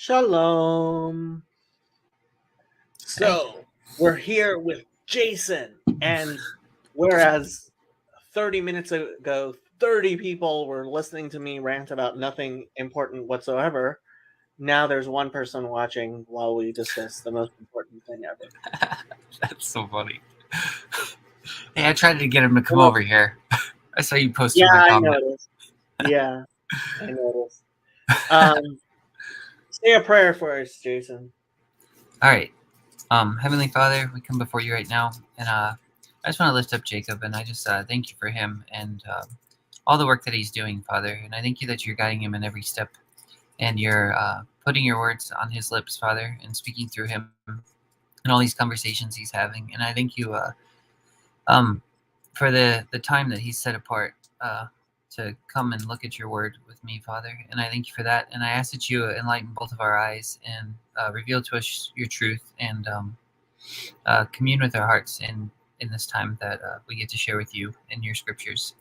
Shalom. Hey. So we're here with Jason, and whereas 30 minutes ago, 30 people were listening to me rant about nothing important whatsoever, now there's one person watching while we discuss the most important thing ever. That's so funny. Hey, I tried to get him to come Well, over here. I saw you posted yeah, my I comment. noticed. Yeah, I noticed. Say a prayer for us, Jason. All right. Heavenly Father, we come before you right now, and I just want to lift up Jacob, and I just thank you for him and all the work that he's doing, Father. And I thank you that you're guiding him in every step, and you're putting your words on his lips, Father, and speaking through him and all these conversations he's having. And I thank you um, for the time that he's set apart to come and look at your word with me, Father. And I thank you for that. And I ask that you enlighten both of our eyes and reveal to us your truth and commune with our hearts in this time that we get to share with you in your scriptures.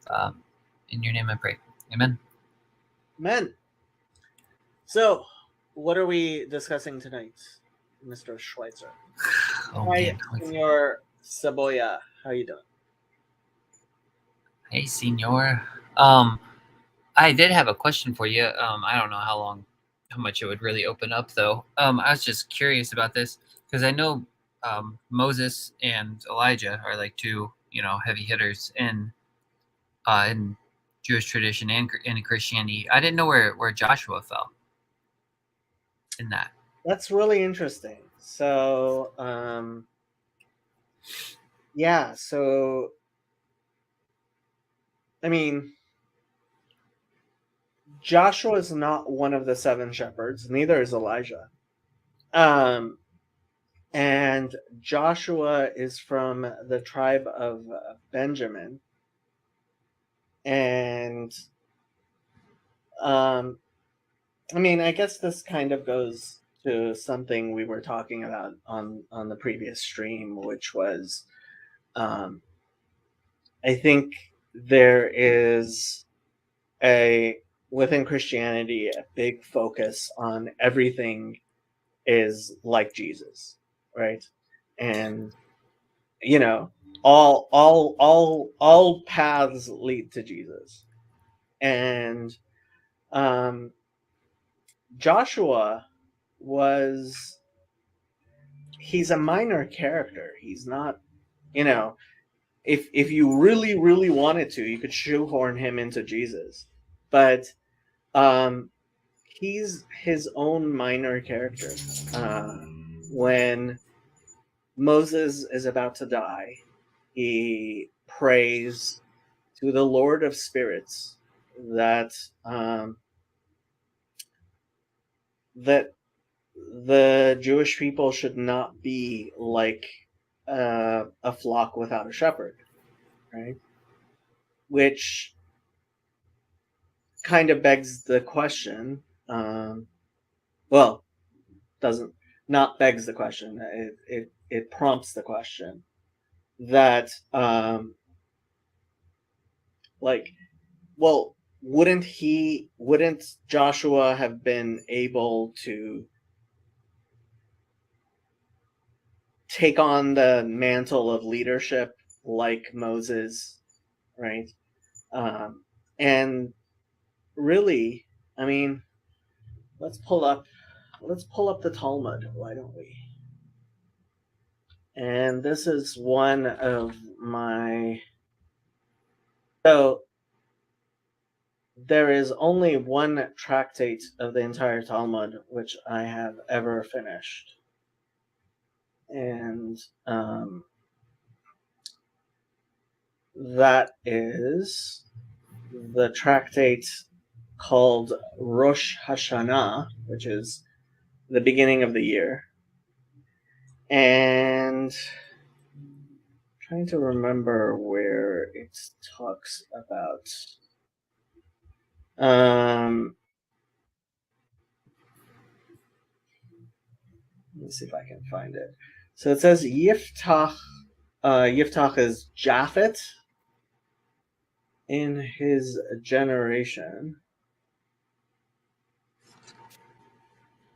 Um, in your name I pray. Amen. Amen. So, what are we discussing tonight, Mr. Schweitzer? Oh, Hi, man. Senor Saboya. How you doing? Hey, senor. I did have a question for you. I don't know how much it would really open up, though. I was just curious about this because I know Moses and Elijah are like two, heavy hitters in Jewish tradition and in Christianity. I didn't know where Joshua fell in that. That's really interesting. So, yeah, so, I mean, Joshua is not one of the seven shepherds, neither is Elijah. And Joshua is from the tribe of Benjamin. And, I mean, I guess this kind of goes to something we were talking about on the previous stream, which was, I think there is within Christianity a big focus on everything is like Jesus, right? And all paths lead to Jesus. And Joshua he's a minor character. He's not, if you really, really wanted to, you could shoehorn him into Jesus. But he's his own minor character. When Moses is about to die, he prays to the Lord of Spirits that that the Jewish people should not be like a flock without a shepherd, right? Which kind of begs the question. Well, doesn't not begs the question. It prompts the question that like, well, wouldn't Joshua have been able to take on the mantle of leadership like Moses, right? And really, I mean, let's pull up the Talmud, why don't we? And this is one of my. So there is only one tractate of the entire Talmud which I have ever finished, and that is the tractate called Rosh Hashanah, which is the beginning of the year. And trying to remember where it talks about. Let me see if I can find it. So it says Yiftach. Yiftach is Japhet in his generation.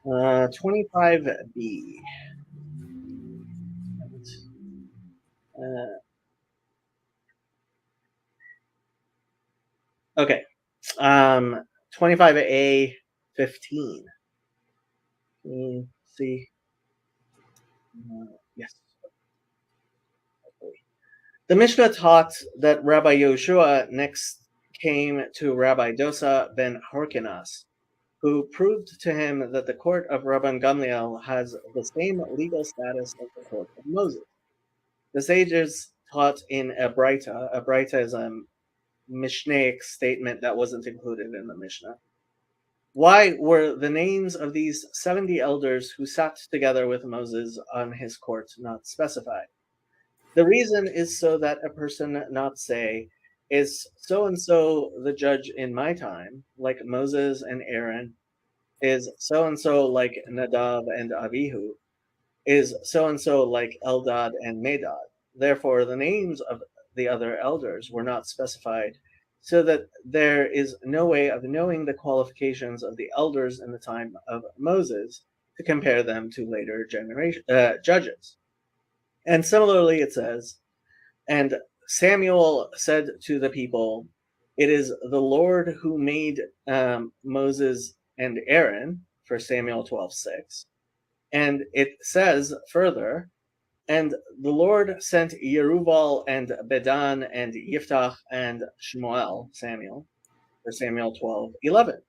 25b. Okay. 25a 15. See. Yes. The Mishnah taught that Rabbi Yoshua next came to Rabbi Dosa ben Horkinas, who proved to him that the court of Rabban Gamliel has the same legal status as the court of Moses. The sages taught in a Braita. A Braita is a Mishnaic statement that wasn't included in the Mishnah. Why were the names of these 70 elders who sat together with Moses on his court not specified? The reason is so that a person not say, is so and so the judge in my time, like Moses and Aaron, is so and so like Nadav and Abihu, is so and so like Eldad and Medad. Therefore, the names of the other elders were not specified, so that there is no way of knowing the qualifications of the elders in the time of Moses to compare them to later judges. And similarly, it says, and Samuel said to the people, it is the Lord who made Moses and Aaron, for Samuel 12:6. And it says further, and the Lord sent Yeruval and Bedan and Yiftach and Shmuel, Samuel, for Samuel 12:11.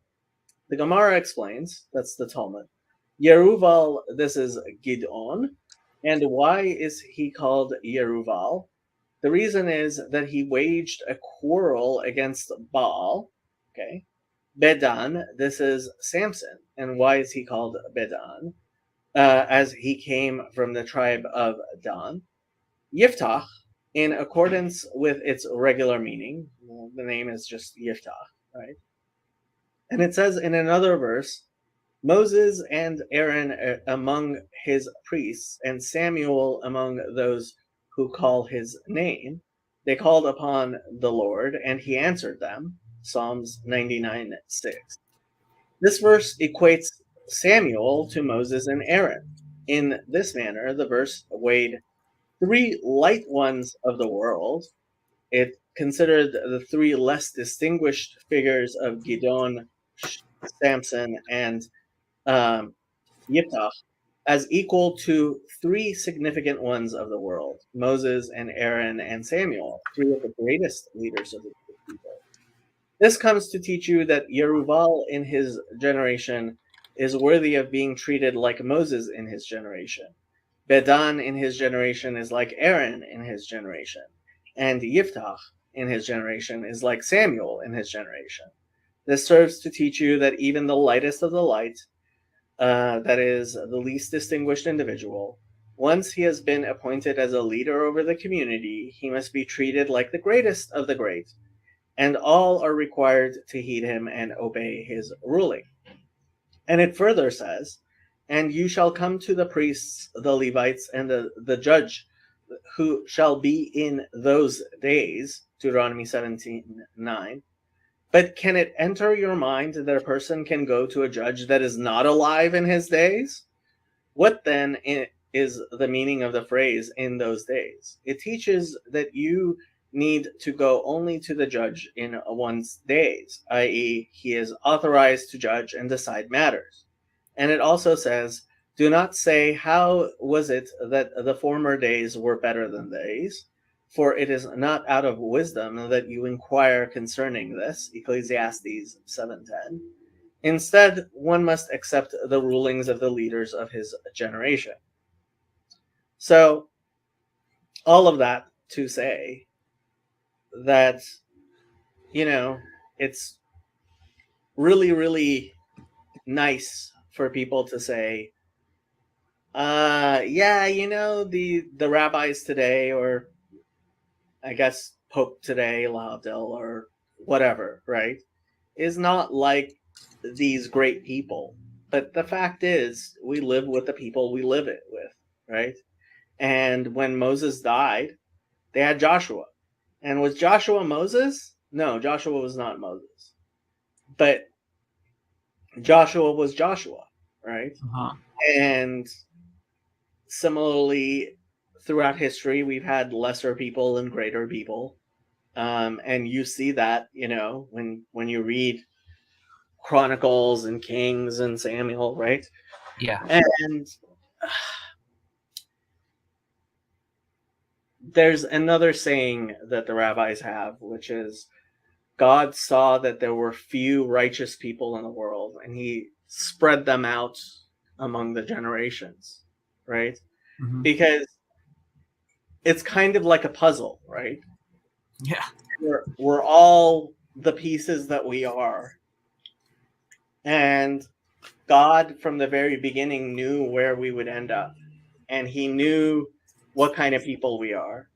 The Gemara explains, that's the Talmud, Yeruval, this is Gidon. And why is he called Yeruval? The reason is that he waged a quarrel against Baal. Okay. Bedan, this is Samson. And why is he called Bedan? As he came from the tribe of Dan. Yiftach, in accordance with its regular meaning, the name is just Yiftach, right? And it says in another verse, Moses and Aaron among his priests, and Samuel among those who call his name. They called upon the Lord, and he answered them. Psalms 99:6. This verse equates Samuel to Moses and Aaron. In this manner, the verse weighed three light ones of the world. It considered the three less distinguished figures of Gidon, Samson, and Yiftach as equal to three significant ones of the world, Moses and Aaron and Samuel, three of the greatest leaders of the people. This comes to teach you that Yeruval in his generation is worthy of being treated like Moses in his generation. Bedan in his generation is like Aaron in his generation. And Yiftach in his generation is like Samuel in his generation. This serves to teach you that even the lightest of the light, that is, the least distinguished individual, once he has been appointed as a leader over the community, he must be treated like the greatest of the great, and all are required to heed him and obey his ruling. And it further says, and you shall come to the priests, the Levites, and the judge who shall be in those days, Deuteronomy 17:9. But can it enter your mind that a person can go to a judge that is not alive in his days? What then is the meaning of the phrase in those days? It teaches that you need to go only to the judge in one's days, i.e., he is authorized to judge and decide matters. And it also says, do not say, how was it that the former days were better than these? For it is not out of wisdom that you inquire concerning this, Ecclesiastes 7:10. Instead, one must accept the rulings of the leaders of his generation. So, all of that to say that, it's really, really nice for people to say, the rabbis today, or I guess Pope today, Laudel, or whatever, right, is not like these great people. But the fact is, we live with the people we live it with, right? And when Moses died, they had Joshua. And was Joshua Moses? No, Joshua was not Moses. But Joshua was Joshua, right? Uh-huh. And similarly, throughout history, we've had lesser people and greater people. And you see that, when you read Chronicles and Kings and Samuel, right? Yeah. And there's another saying that the rabbis have, which is God saw that there were few righteous people in the world, and he spread them out among the generations, right? Hmm. Because it's kind of like a puzzle, right? Yeah. We're all the pieces that we are. And God, from the very beginning, knew where we would end up. And he knew what kind of people we are.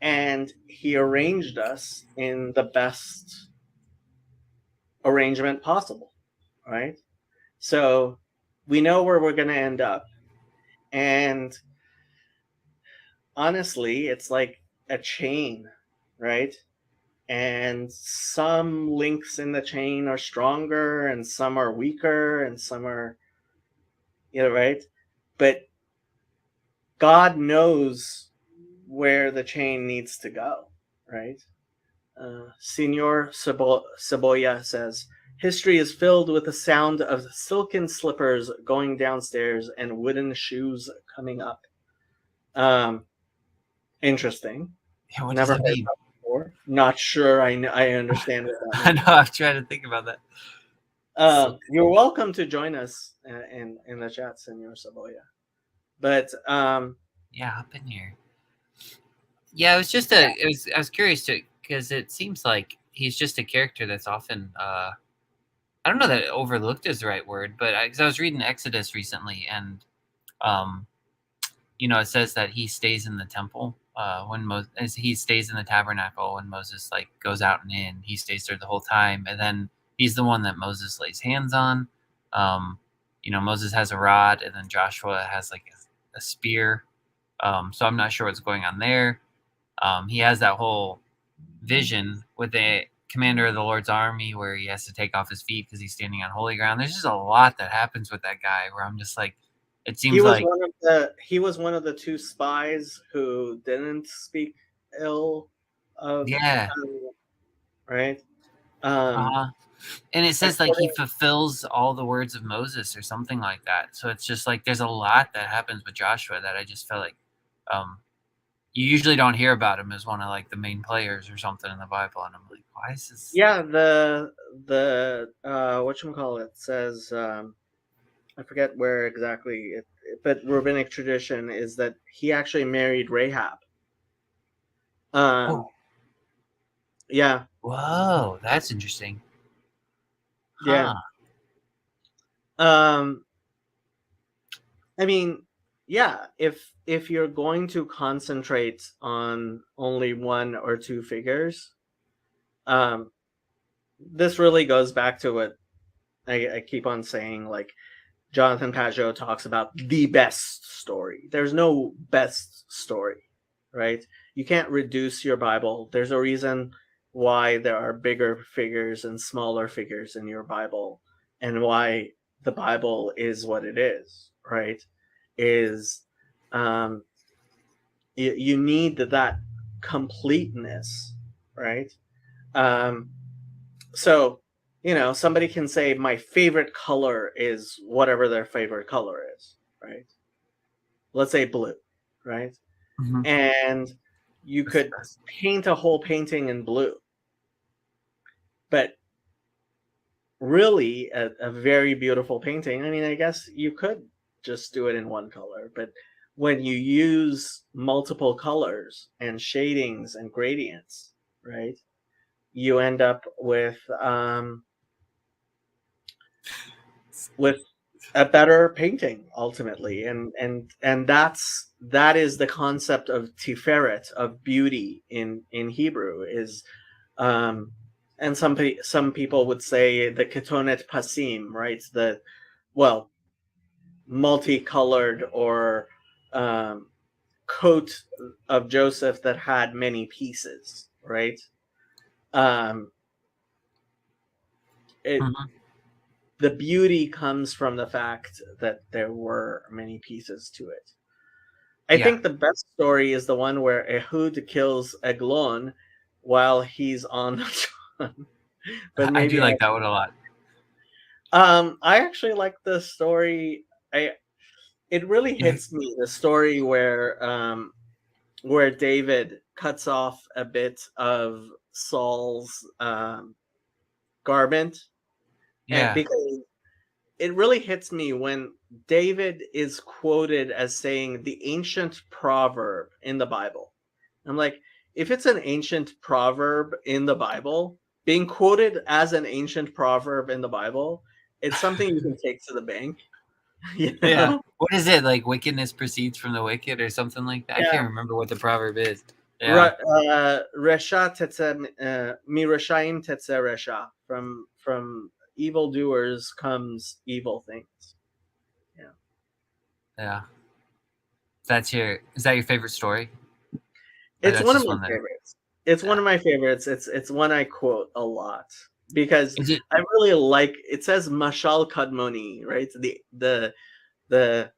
And he arranged us in the best arrangement possible, right? So we know where we're going to end up. And honestly, it's like a chain, right? And some links in the chain are stronger and some are weaker and some are, right? But God knows where the chain needs to go, right? Senor Cebolla says, history is filled with the sound of silken slippers going downstairs and wooden shoes coming up. Interesting. Yeah. What does Never it heard mean? that before. Not sure I understand what that I means. know. I'm trying to think about that. You're welcome to join us in the chat, Senor Cebolla. But Yeah, hop in here. Yeah, it was just a. It was. I was curious to because it seems like he's just a character that's often. I don't know that overlooked is the right word, but because I was reading Exodus recently, and um, it says that he stays in the temple when he stays in the tabernacle when Moses like goes out and in. He stays there the whole time, and then he's the one that Moses lays hands on. Moses has a rod, and then Joshua has like a spear. So I'm not sure what's going on there. He has that whole vision with the commander of the Lord's army where he has to take off his feet because he's standing on holy ground. There's just a lot that happens with that guy where I'm just like, it seems like he was one of the two spies who didn't speak ill of yeah. right. Uh-huh. And it says like he According, fulfills all the words of Moses or something like that. So it's just like there's a lot that happens with Joshua that I just felt like you usually don't hear about him as one of like the main players or something in the Bible, and I'm like, why is this? yeah, the whatchamacallit says, I forget where exactly but rabbinic tradition is that he actually married Rahab. Oh, Yeah, whoa, that's interesting. yeah. Huh. I mean, yeah, if you're going to concentrate on only one or two figures, um, this really goes back to what I keep on saying. Like Jonathan Pajot talks about the best story. There's no best story, right? You can't reduce your Bible. There's a reason why there are bigger figures and smaller figures in your Bible, and why the Bible is what it is, right? Is you need that completeness, right? So somebody can say my favorite color is whatever their favorite color is, right? Let's say blue, right? Mm-hmm. And you could paint a whole painting in blue, but really a very beautiful painting, I mean, I guess you could just do it in one color, but when you use multiple colors and shadings and gradients, right, you end up with a better painting ultimately, and that is the concept of tiferet, of beauty in Hebrew, is and some people would say the ketonet pasim, right, the multicolored or coat of Joseph that had many pieces, right? It Mm-hmm. the beauty comes from the fact that there were many pieces to it. I Yeah, think the best story is the one where Ehud kills Eglon while he's on the throne. But I do maybe like that one a lot. I actually like the story. I It really Yeah, hits me, the story where David cuts off a bit of Saul's garment, and yeah, because it really hits me when David is quoted as saying the ancient proverb in the Bible. I'm like, if it's an ancient proverb in the Bible, being quoted as an ancient proverb in the Bible, it's something you can take to the bank. You yeah. know? What is it like? Wickedness proceeds from the wicked, or something like that. I Yeah. can't remember what the proverb is. Yeah, Resha tetze mi reshaim tetze resha. From evildoers comes evil things. Yeah. yeah. Is that your favorite story? Or It's that's one of just my one that. favorites. It's one Yeah. of my favorites. It's one I quote a lot because Is it? I really like it says mashal kadmoni, right? The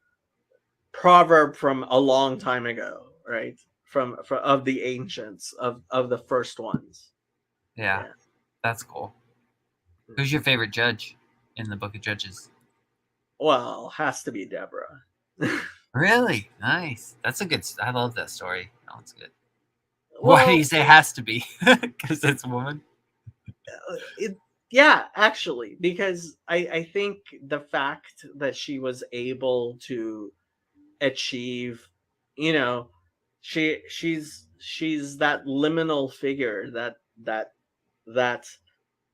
proverb from a long time ago, right? From of the ancients of the first ones. Yeah, Yeah. that's cool. Who's your favorite judge in the Book of Judges? Well, has to be Deborah. Really? Nice. That's a good. I love that story. That one's good. Why do you Well, say has to be? Because it's a woman. it yeah, actually, because I think the fact that she was able to achieve, you know, she's that liminal figure, that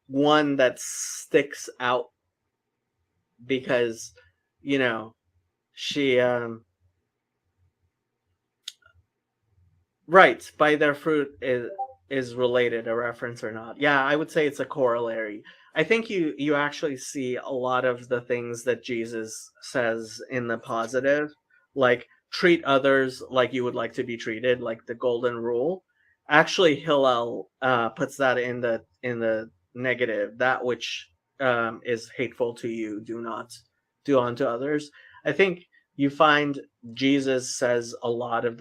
one that sticks out because, you know, she right, by their fruit is related, a reference or not. Yeah, I would say it's a corollary. I think you actually see a lot of the things that Jesus says in the positive, like treat others like you would like to be treated, like the golden rule. Actually, Hillel puts that in the negative. That which is hateful to you, do not do unto others. I think you find Jesus says a lot of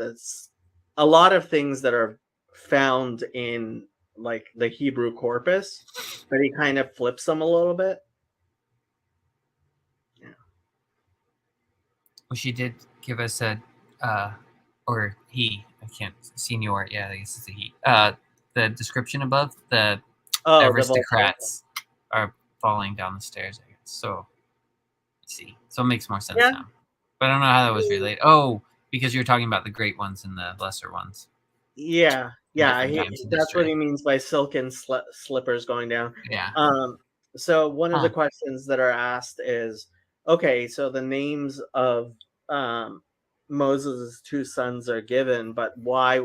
things that are found in like the Hebrew corpus, but he kind of flips them a little bit. Yeah. Well, she did give us a, uh, or he. I can't. Senior. Yeah, I guess it's a he. The description above the Oh, the volcano. aristocrats are falling down the stairs. I guess. So let's see. So it makes more sense Yeah. now. But I don't know how that was related. Oh, because you're talking about the great ones and the lesser ones Yeah. in Yeah. different times in That's what history. he means by silken slippers going down. Yeah. Um, so one of the Huh. questions that are asked is, okay, so the names of um, Moses' two sons are given, but why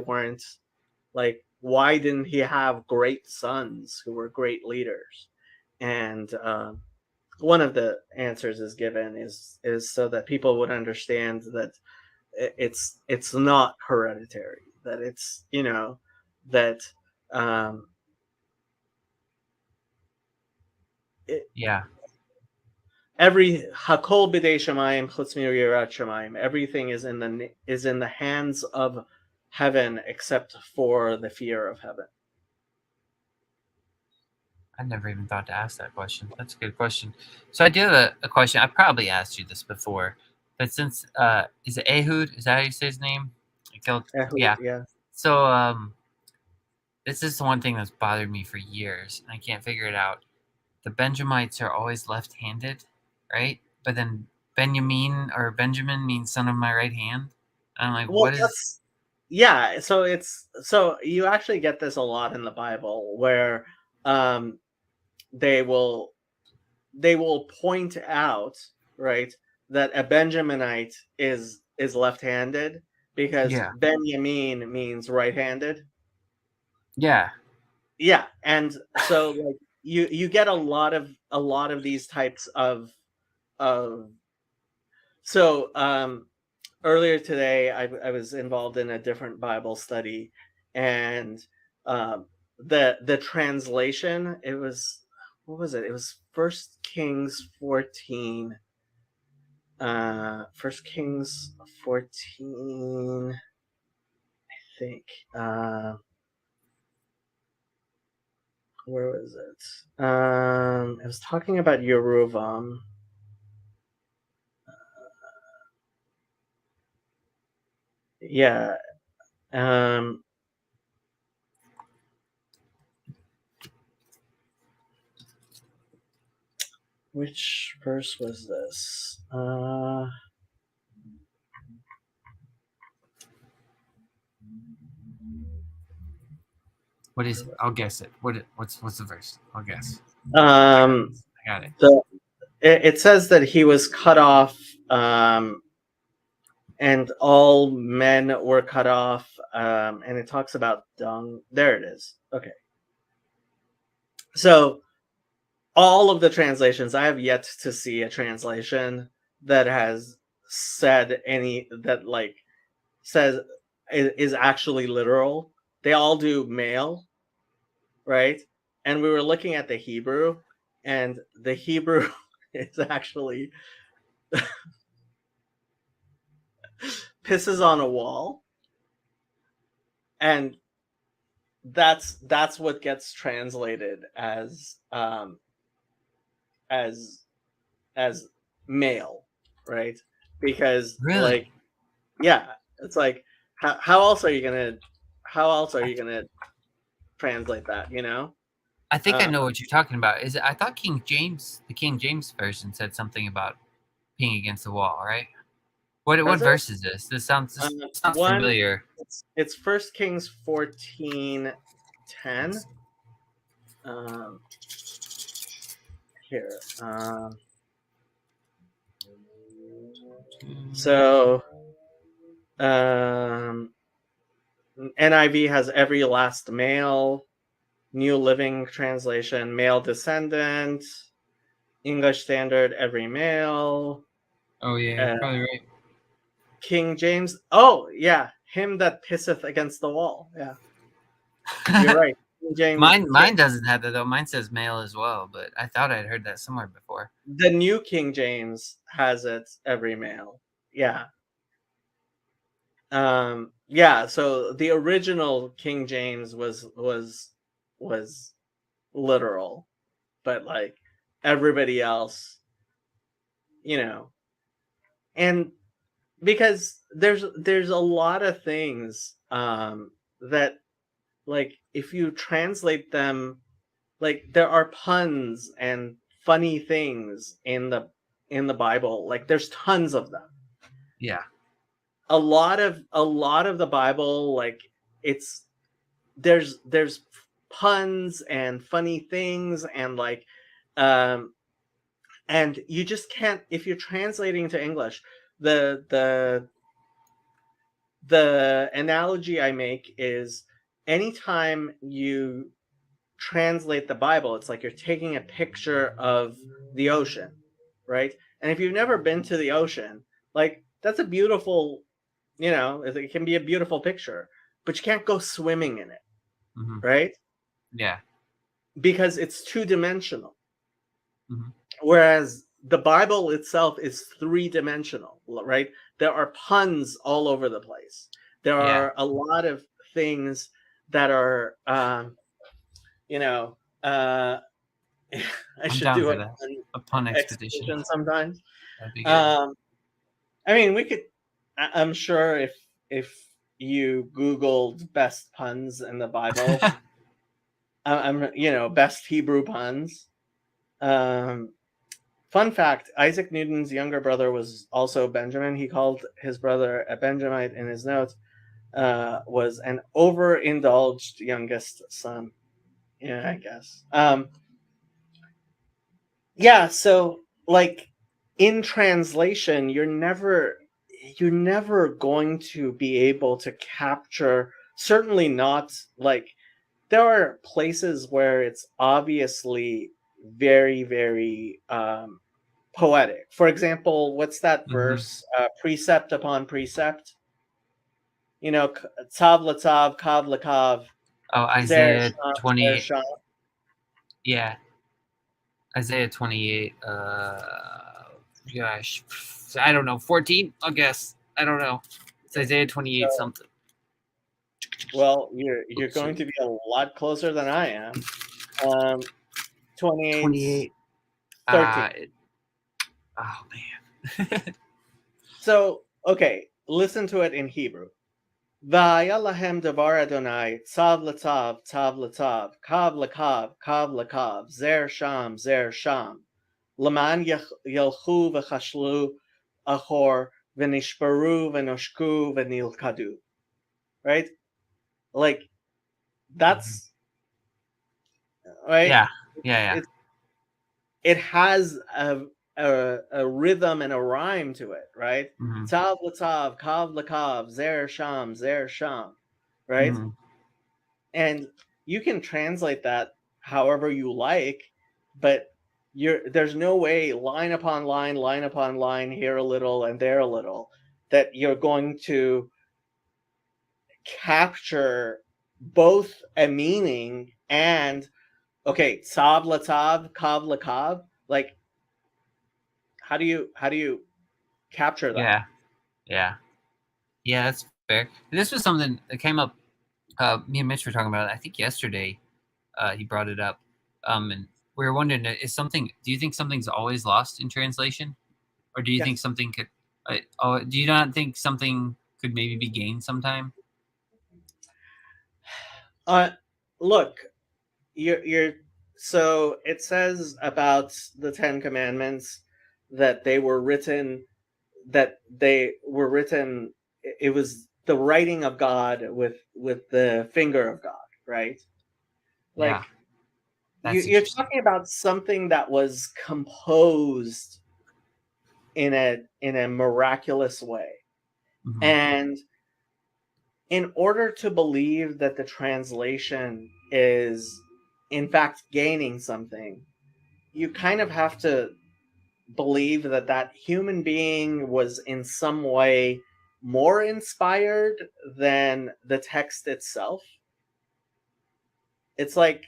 didn't he have great sons who were great leaders? And one of the answers is given is so that people would understand that it's not hereditary, that it's, you know, that um it, Yeah. every hakol b'dei shamayim chutz mi'yirat shamayim, everything is in the hands of heaven except for the fear of heaven. I never even thought to ask that question. That's a good question. So I do have a question. I probably asked you this before, but since is it Ehud? Is that how you say his name? I killed. Ehud, Yeah. yeah. So this is the one thing that's bothered me for years, and I can't figure it out. The Benjamites are always left-handed, right? But then Benjamin means son of my right hand. And I'm like, Well, what is? that's yeah. So you actually get this a lot in the Bible where um, they will they will point out, right, that a Benjaminite is left-handed because Yeah. Benjamin means right-handed. Yeah. Yeah, and so like you get a lot of these types of so earlier today I was involved in a different Bible study, and um the translation, it was what was it? It was First Kings 14. First Kings 14, I think. Where was it? It was talking about Yerovam. Yeah. Which verse was this? What is it? I'll guess it. What's the verse? I'll guess. I got it. It says that he was cut off, and all men were cut off, and it talks about dung. There it is. Okay. So all of the translations, I have yet to see a translation that has said any that like says is actually literal. They all do male, right? And we were looking at the Hebrew, and the Hebrew is actually pisses on a wall, and that's what gets translated as male, right? Because Really? like, yeah, it's like how else are you gonna translate that, you know? I think I know what you're talking about. Is it? I thought the King James version said something about peeing against the wall, right? What verse is this? This sounds familiar. It's First Kings 14:10. Here. So NIV has every last male. New Living Translation, male descendant. English Standard, every male. Oh yeah, you're probably right. King James. Oh yeah, him that pisseth against the wall. Yeah, you're right. King James. Mine doesn't have that though. Mine says male as well, but I thought I'd heard that somewhere before. The New King James has it every male. Yeah. Yeah, so the original King James was literal, but like everybody else, you know. And because there's a lot of things that like if you translate them, like there are puns and funny things in the Bible. Like there's tons of them. Yeah. A lot of the Bible, like there's puns and funny things, and like and you just can't, if you're translating to English, the analogy I make is anytime you translate the Bible, it's like you're taking a picture of the ocean, right? And if you've never been to the ocean, like that's a beautiful, it can be a beautiful picture, but you can't go swimming in it, right? Yeah. Because it's two-dimensional. Mhm. Whereas the Bible itself is three-dimensional, right? There are puns all over the place. There are a lot of things that are, I should do a pun expedition sometimes. That'd be good. I mean, we could. I'm sure if you Googled best puns in the Bible, best Hebrew puns. Fun fact: Isaac Newton's younger brother was also Benjamin. He called his brother a Benjamite in his notes. Was an overindulged youngest son. Yeah, I guess. Yeah, so like in translation, you're never going to be able to capture, certainly not like, there are places where it's obviously very, very poetic. For example, what's that verse? Precept upon precept. Tzav l'tzav, kav l'kav. Oh, Isaiah 28. Yeah. Isaiah 28. Gosh, I don't know. 14. I'll guess. I don't know. It's Isaiah 28 something. Well, you're going to be a lot closer than I am. 28. 13. Oh man. So, okay, listen to it in Hebrew. V'aya lahem davar Adonai, tzav l'tav, tav l'tav, kav l'kav, kav l'kav, zer sham, l'man yelchu v'chashlu achor, v'nishbaru v'noshku v'nilkadu. Right? Like, that's... Right? Yeah. It has a rhythm and a rhyme to it, right? Tav l'tav, kav l'kav, zer sham, right? And you can translate that however you like, but there's no way line upon line, here a little and there a little, that you're going to capture both a meaning and, okay, tzav l'tav, kav l'kav, like, how do you capture that? Yeah, that's fair. This was something that came up. Me and Mitch were talking about it, I think yesterday. He brought it up, and we were wondering: do you think something's always lost in translation, or do you think something could? Do you not think something could maybe be gained sometime? Look, you're so it says about the Ten Commandments that they were written. It was the writing of God with the finger of God, right? Like, you're talking about something that was composed in a miraculous way. And in order to believe that the translation is in fact gaining something, you kind of have to believe that human being was in some way more inspired than the text itself. It's like,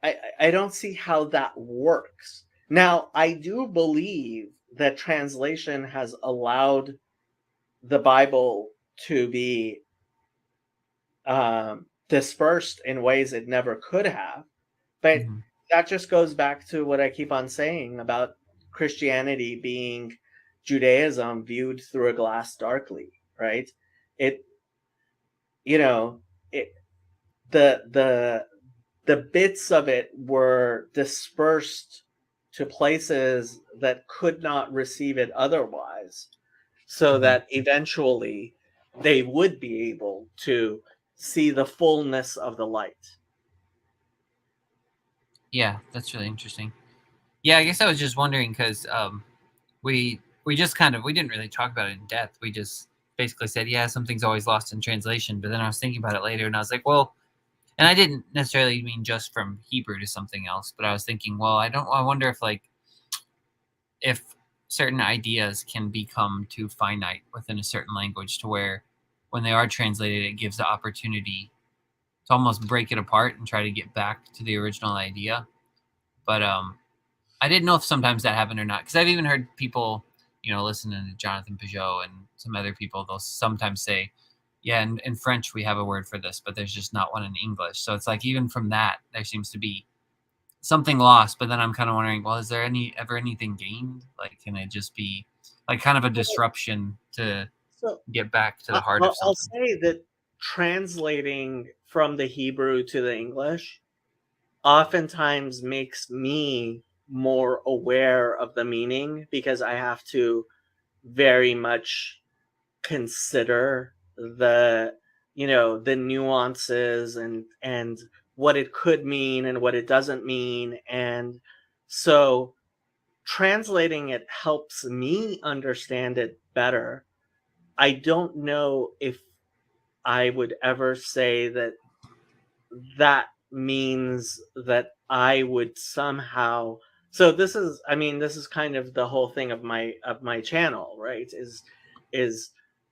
I don't see how that works. Now, I do believe that translation has allowed the Bible to be dispersed in ways it never could have. But that just goes back to what I keep on saying about Christianity being Judaism viewed through a glass darkly, right? The bits of it were dispersed to places that could not receive it otherwise, so that eventually they would be able to see the fullness of the light. Yeah, that's really interesting. Yeah, I guess I was just wondering because we just we didn't really talk about it in depth. We just basically said, yeah, something's always lost in translation. But then I was thinking about it later, and I was like, well, and I didn't necessarily mean just from Hebrew to something else, but I was thinking, well, I wonder if certain ideas can become too finite within a certain language to where when they are translated, it gives the opportunity to almost break it apart and try to get back to the original idea. But I didn't know if sometimes that happened or not, because I've even heard people, listening to Jonathan Peugeot and some other people, they'll sometimes say, yeah, in French we have a word for this, but there's just not one in English. So it's like even from that, there seems to be something lost. But then I'm kind of wondering, well, is there ever anything gained? Like, can it just be like kind of a disruption to get back to the heart of something? I'll say that translating from the Hebrew to the English oftentimes makes me more aware of the meaning, because I have to very much consider the nuances and what it could mean and what it doesn't mean. And so translating it helps me understand it better. I don't know if I would ever say that means that I would somehow... So this is kind of the whole thing of my channel, right? Is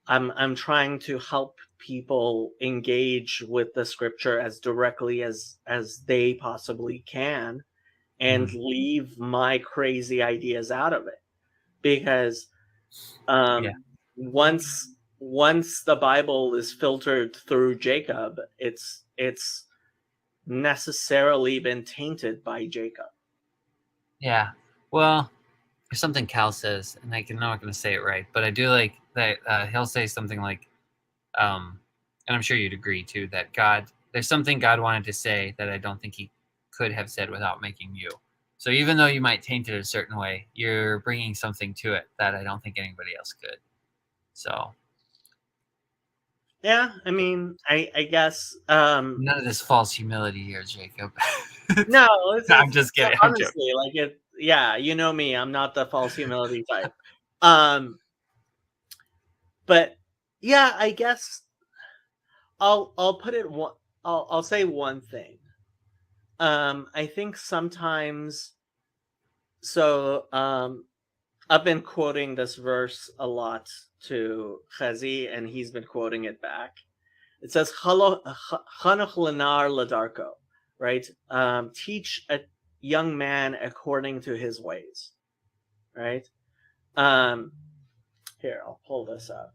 I'm trying to help people engage with the scripture as directly as they possibly can. and leave my crazy ideas out of it, because once the Bible is filtered through Jacob, it's necessarily been tainted by Jacob. Yeah. Well, there's something Cal says, and I'm not going to say it right, but I do like that he'll say something like, and I'm sure you'd agree too, that there's something God wanted to say that I don't think he could have said without making you. So even though you might taint it a certain way, you're bringing something to it that I don't think anybody else could. So yeah, I mean, I guess none of this false humility here, Jacob. no, I'm just kidding. Honestly, like it. Yeah, you know me. I'm not the false humility type. But yeah, I guess I'll put it one. I'll say one thing. I think sometimes. So I've been quoting this verse a lot to Chazi, and he's been quoting it back. It says Chanoch lenar ladarko, right? Teach a young man according to his ways, right? Here, I'll pull this up.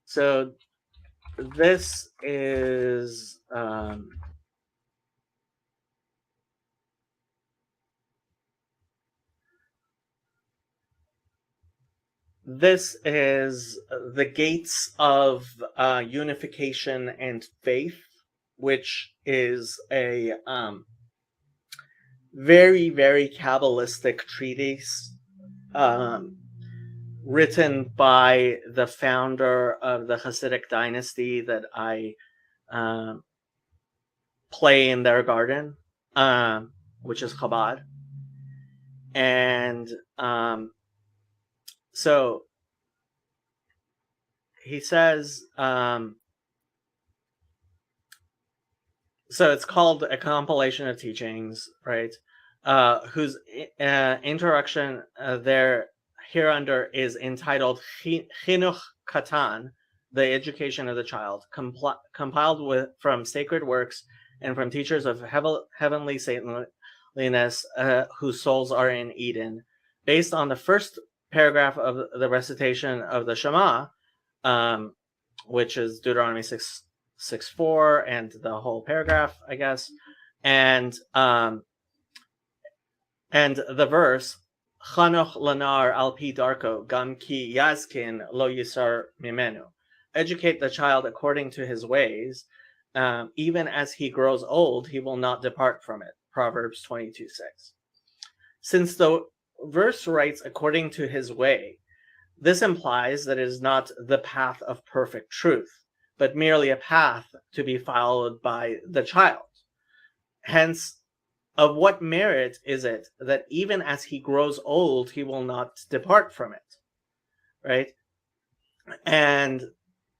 So this is the gates of unification and faith, which is a very, very Kabbalistic treatise written by the founder of the Hasidic dynasty that I play in their garden, which is Chabad. And so he says, so it's called A Compilation of Teachings, right? Whose introduction there hereunder is entitled Chinuch Katan, the education of the child, compiled from sacred works and from teachers of heavenly saintliness whose souls are in Eden, based on the first paragraph of the recitation of the Shema, which is Deuteronomy 6:4, and the whole paragraph, I guess, and the verse Chanoch lanar al pi darko gam ki yazkin lo yisar mimenu. Educate the child according to his ways, even as he grows old, he will not depart from it. Proverbs 22:6. Since the verse writes according to his way, this implies that it is not the path of perfect truth, but merely a path to be followed by the child. Hence, of what merit is it that even as he grows old, he will not depart from it, right? And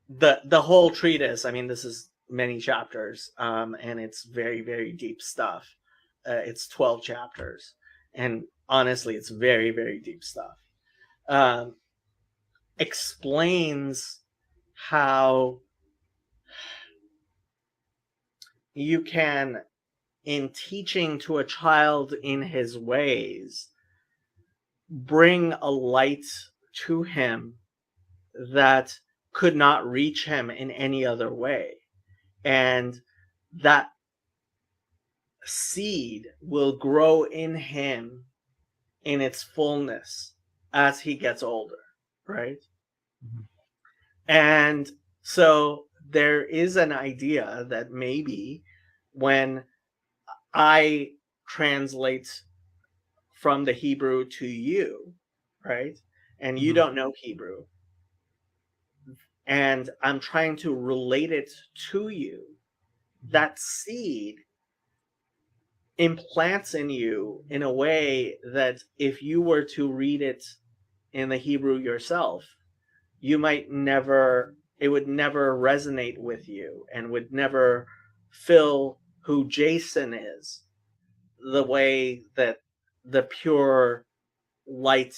the whole treatise, I mean, this is many chapters, and it's very, very deep stuff. It's 12 chapters, and honestly, it's very, very deep stuff. Explains how you can, in teaching to a child in his ways, bring a light to him that could not reach him in any other way. And that seed will grow in him in its fullness as he gets older, right? Mm-hmm. And so there is an idea that maybe when I translate from the Hebrew to you, right? And you don't know Hebrew, and I'm trying to relate it to you, that seed implants in you in a way that if you were to read it in the Hebrew yourself, you might never, it would never resonate with you and would never fill who Jason is the way that the pure light,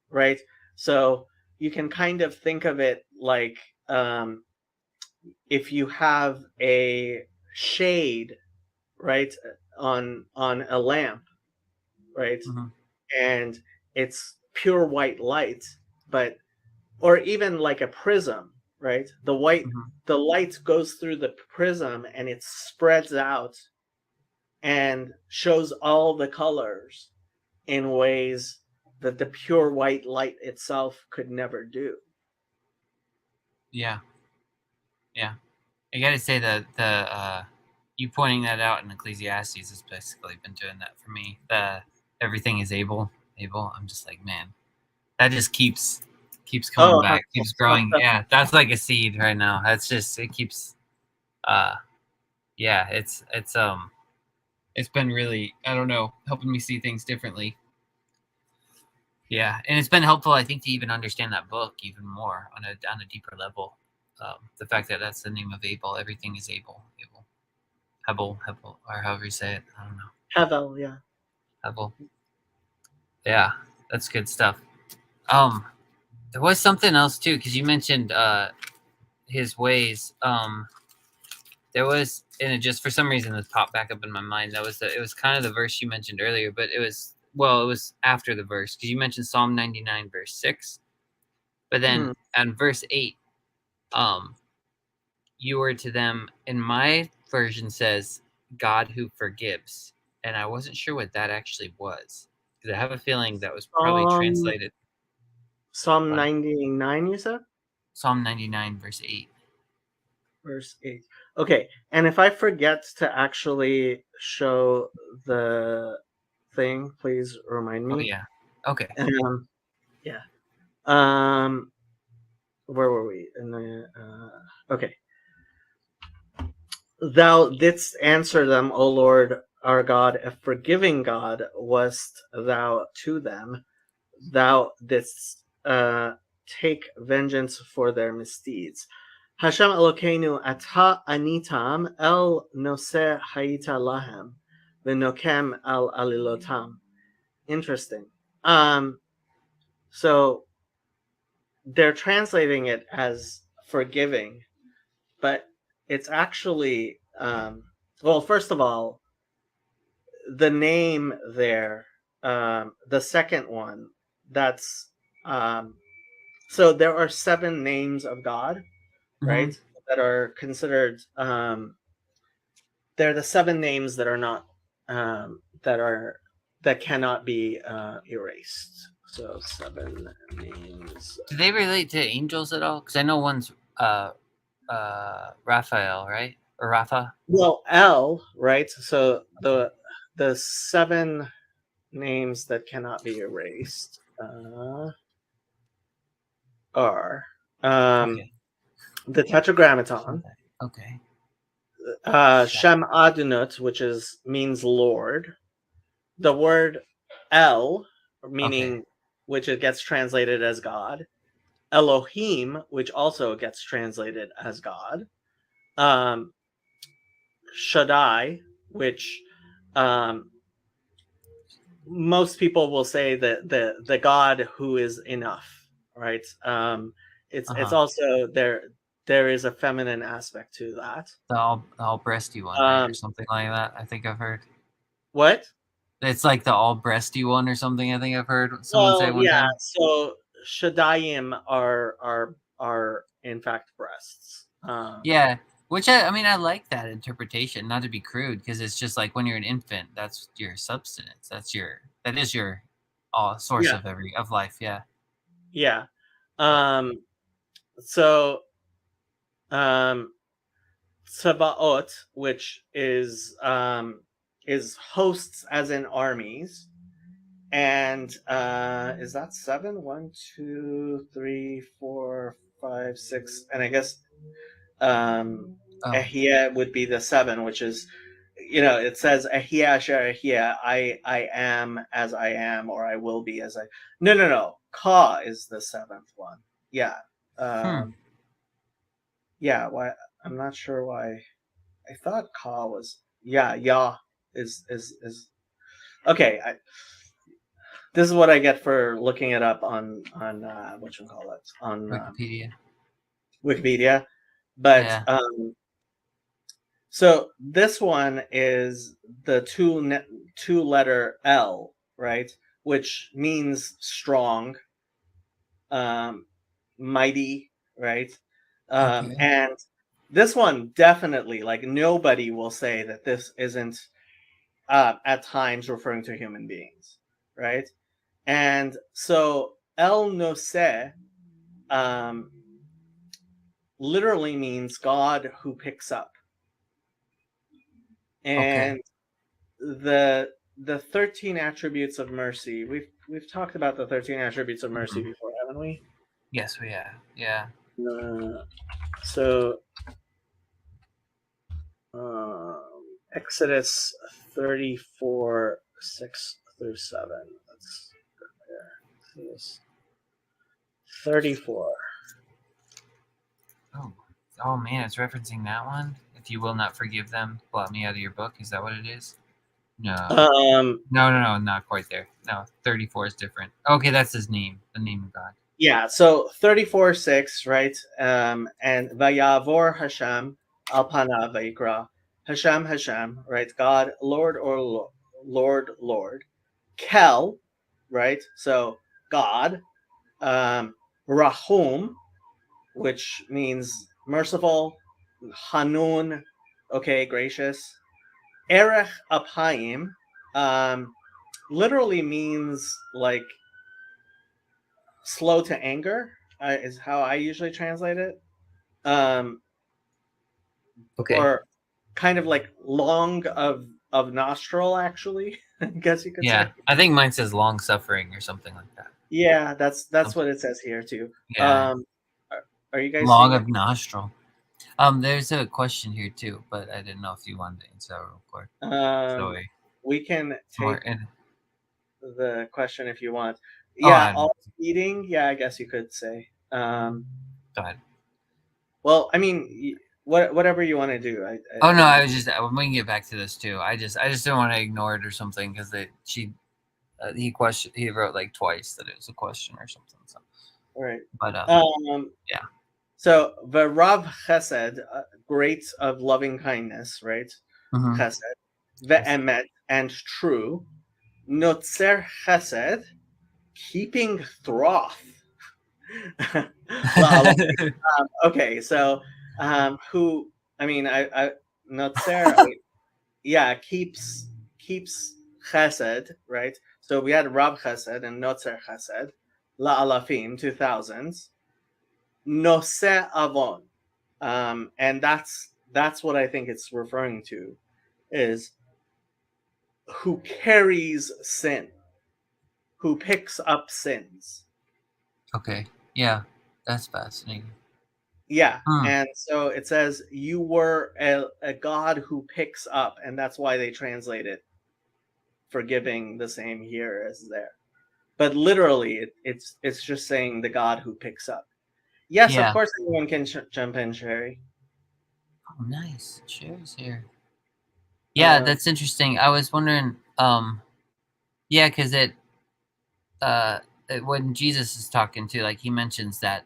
right? So you can kind of think of it like if you have a shade, right, on a lamp, right, Mhm. and it's pure white light, but or even like a prism, right? Mhm. The light goes through the prism and it spreads out and shows all the colors in ways that the pure white light itself could never do. Yeah. Yeah. I gotta say that you pointing that out in Ecclesiastes has basically been doing that for me. The everything is able. I'm just like, man, that just keeps coming Oh, back, keeps growing. Yeah, that's like a seed right now. That's just it keeps uh yeah, it's been really, I don't know, helping me see things differently. Yeah, and it's been helpful, I think, to even understand that book even more on a deeper level. The fact that that's the name of Abel, everything is Abel, Hebel, or however you say it. I don't know, Hevel, yeah. Hebel. Yeah, that's good stuff. Um, there was something else too, because you mentioned his ways. There was, and it just for some reason this popped back up in my mind. It was kind of the verse you mentioned earlier, but it was after the verse because you mentioned Psalm 99 verse 6, but then Mhm. at verse 8, um, you were to them. In my version says God who forgives, and I wasn't sure what that actually was because I have a feeling that was probably Psalm translated Psalm by 99, you said? Psalm 99 verse 8. Verse 8. Okay, and if I forget to actually show the thing, please remind Oh me. yeah, okay. Yeah. Um, where were we? Okay. Thou didst answer them, O Lord our God, a forgiving God wast thou to them. Thou didst take vengeance for their misdeeds. Hashem Elokeinu ata anitam el noseh hayita lahem v'nokem al alilotam. Interesting. So they're translating it as forgiving, but it's actually well, first of all, the name there, the second one, that's um, so there are 7 names of God, Mm-hmm. right? That are considered they're the 7 names that are not that cannot be erased. So 7 names. Do they relate to angels at all? Because I know one's uh Raphael, right? Or Rapha. Well, L, right? So the 7 names that cannot be erased are Okay. the Tetragrammaton, Okay. Shem Adonut, which is means Lord, the word El, Okay. meaning which it gets translated as God, Elohim, which also gets translated as God, um, Shaddai, which um, most people will say that the God who is enough, right? It's Uh-huh. also there is a feminine aspect to that. The all breasty one, right? Or Um, something like that. I think I've heard. what? It's like the all breasty one or something. I think I've heard someone say Well, one yeah. time. So Shaddayim are in fact breasts. Yeah. Which I mean, I like that interpretation. Not to be crude, because it's just like when you're an infant, that's your substance. That is your source Yeah, of life. Yeah. yeah. Um, so um, Tsebaot, which is hosts as in armies, and is that 7? 1, 2, 3, 4, 5, 6, and I guess Oh. Ahia would be the 7, which is, it says Ahia Asher Ahia, I am as I am, or I will be as I. No. Ka is the 7th one. Yeah. Hmm. Yeah. Why? I'm not sure why. I thought Ka was. Yeah. Yah is okay. This is what I get for looking it up on what you call it on Wikipedia. Wikipedia. But Yeah. so this one is the two letter L, right? Which means strong, mighty, right? Okay. And this one definitely, like, nobody will say that this isn't at times referring to human beings, right? And so El Nose um, literally means God who picks up. Okay. And the 13 attributes of mercy, we've talked about the 13 attributes of mercy Mhm. before, haven't we? Yes, we have. Yeah. So Exodus 34 6 through 7. Let's go there. Yes. 34. Oh man, it's referencing that one. If you will not forgive them, blot me out of your book. Is that what it is? No. No, not quite there. No, 34 is different. Okay, that's his name, the name of God. Yeah, so 34 6, right? And Vayavor Hashem al panav vayikra. Hashem, right? God, Lord or Lord. Kel, right? So God. Rahum, which means merciful. Hanun, okay, gracious. Erech Apayim, literally means like slow to anger, is how I usually translate it. Okay. Or kind of like long of nostril, actually. I guess you could Yeah, say. I think mine says long suffering or something like that. Yeah, that's what it says here too. Yeah. Are you guys Long seeing of it? nostril. There's a question here too, but I didn't know if you wanted to answer that real quick. Sorry. We can More take in. the question if you want. Oh, Yeah, I all eating. Yeah, I guess you could say. go ahead. Well, I mean, whatever you want to do. Oh no, I mean, was just we can get back to this too. I just don't want to ignore it or something because he wrote like twice that it was a question or something. So, right. but yeah. So the Rav Chesed, great of loving kindness, right? Mhm. Chesed, the Emet, and true. Notzer Chesed, keeping throth. Okay, so who? I mean, I Notzer, yeah, keeps Chesed, right? So we had Rav Chesed and Notzer Chesed, La Alafim, 2000s. Nose Avon, and that's what I think it's referring to, is who carries sin, who picks up sins. Okay. Yeah, that's fascinating. Yeah, Hmm. and so it says you were a God who picks up, and that's why they translate it forgiving the same here as there. But literally, it's just saying the God who picks up. Yes, of Yeah. course, anyone can jump in, Sherry. Oh, nice. Sherry's here. Yeah, Uh, that's interesting. I was wondering. Yeah, because when Jesus is talking to, like, he mentions that,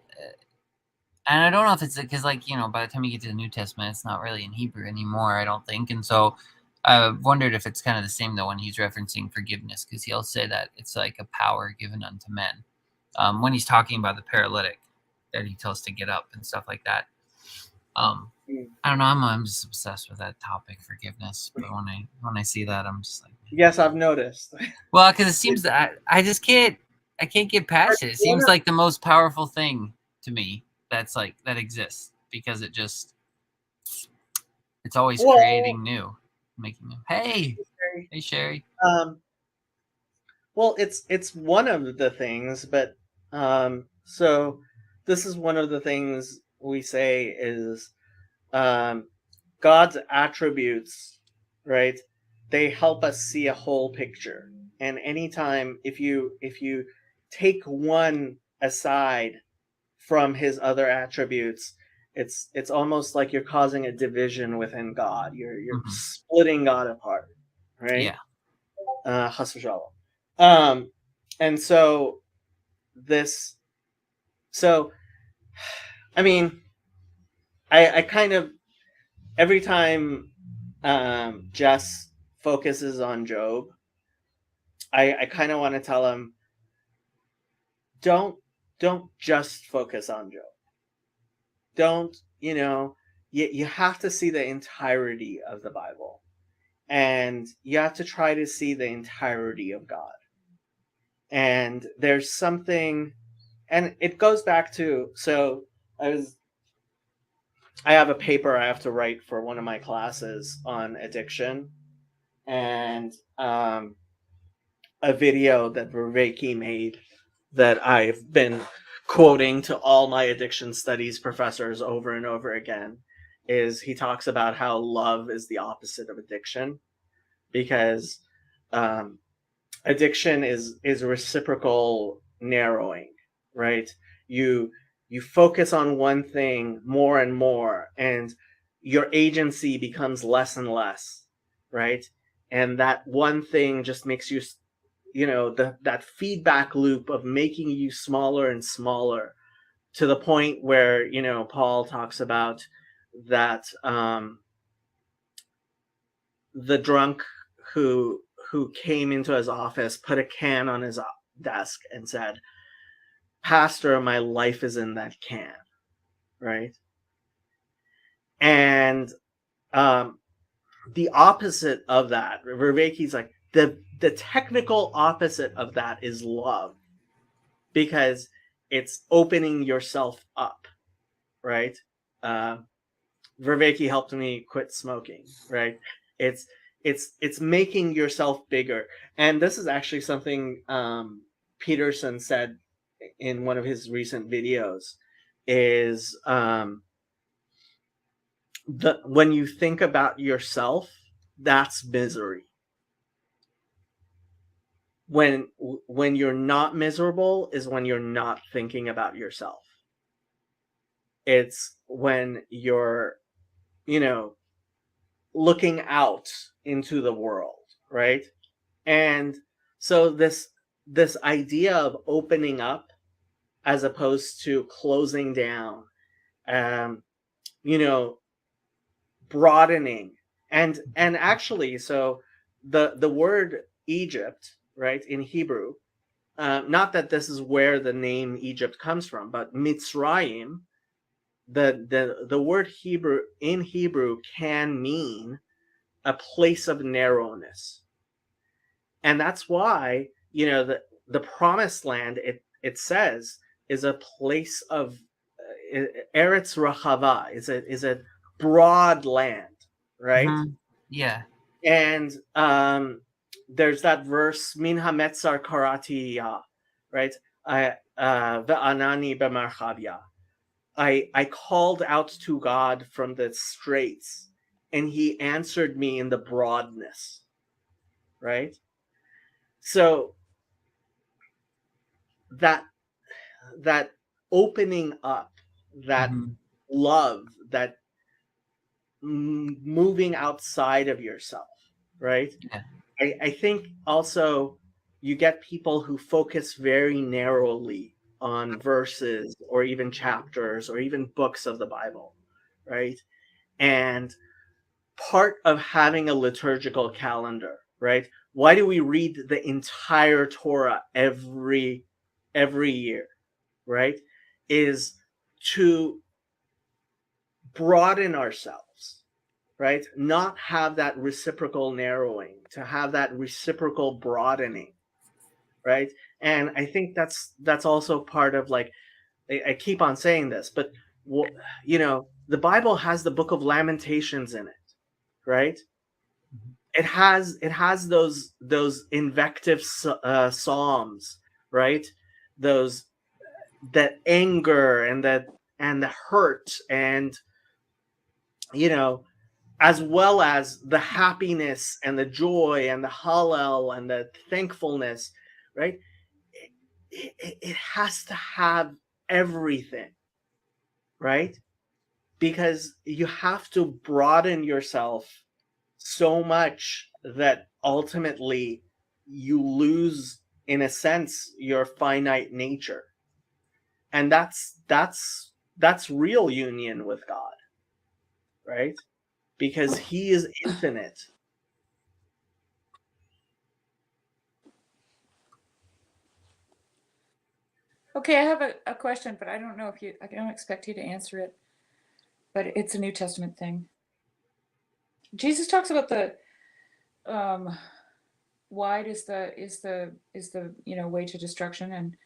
and I don't know if it's because, like, by the time you get to the New Testament, it's not really in Hebrew anymore, I don't think, and so I wondered if it's kind of the same though when he's referencing forgiveness, because he'll say that it's like a power given unto men. When he's talking about the paralytic that he tells to get up and stuff like that. I don't know. I'm just obsessed with that topic, forgiveness. But when I see that, I'm just like, yes, I've noticed. well, because it seems that I just can't get past it. It seems like the most powerful thing to me that exists because it's always creating new, making new. Hey, Sherry. Well, it's one of the things, but so this is one of the things we say is God's attributes, right? They help us see a whole picture. And anytime if you take one aside from his other attributes, it's almost like you're causing a division within God. You're splitting God apart, right? Yeah. Chas v'shalom. And so this, so I mean, I kind of, every time Jess focuses on Job, I kind of want to tell him, don't just focus on Job. Don't, you have to see the entirety of the Bible, and you have to try to see the entirety of God. And there's something, and it goes back to, so I have a paper I have to write for one of my classes on addiction, and a video that Viveki made that I've been quoting to all my addiction studies professors over and over again is he talks about how love is the opposite of addiction, because addiction is reciprocal narrowing, right? You focus on one thing more and more, and your agency becomes less and less, right? And that one thing just makes you, that feedback loop of making you smaller and smaller, to the point where, Paul talks about that the drunk who came into his office, put a can on his desk and said, "Pastor, my life is in that can," right? And the opposite of that, Vervaeke's like, the technical opposite of that is love, because it's opening yourself up, right? Vervaeke helped me quit smoking, right? It's making yourself bigger. And this is actually something Peterson said in one of his recent videos, is when you think about yourself, that's misery. When you're not miserable is when you're not thinking about yourself. It's when you're, looking out into the world, right? And so this idea of opening up as opposed to closing down, broadening, and actually, so the word Egypt, right, in Hebrew, not that this is where the name Egypt comes from, but Mitzrayim, the word Hebrew can mean a place of narrowness. And that's why, the promised land, it says, is a place of Eretz Rachava, is a broad land, right? Mhm. Yeah. And there's that verse, Min hametzar karati ya, right? Ve'anani b'marchavya. I called out to God from the straits, and he answered me in the broadness, right? So that opening up, that Mhm. love, that moving outside of yourself, right? Yeah. I think also you get people who focus very narrowly on verses or even chapters or even books of the Bible, right? And part of having a liturgical calendar, right? Why do we read the entire Torah every year, right? Is to broaden ourselves, right? Not have that reciprocal narrowing, to have that reciprocal broadening, right? And I think that's also part of, like, I keep on saying this, but the Bible has the Book of Lamentations in it, right? It has those invective psalms, right? Those, that anger and the hurt, and as well as the happiness and the joy and the hallel and the thankfulness, right? It has to have everything, right? Because you have to broaden yourself so much that ultimately you lose, in a sense, your finite nature. And that's real union with God, right? Because he is infinite. Okay, I have a question, but I don't know if I don't expect you to answer it, but it's a New Testament thing. Jesus talks about the um, wide is the way to destruction, and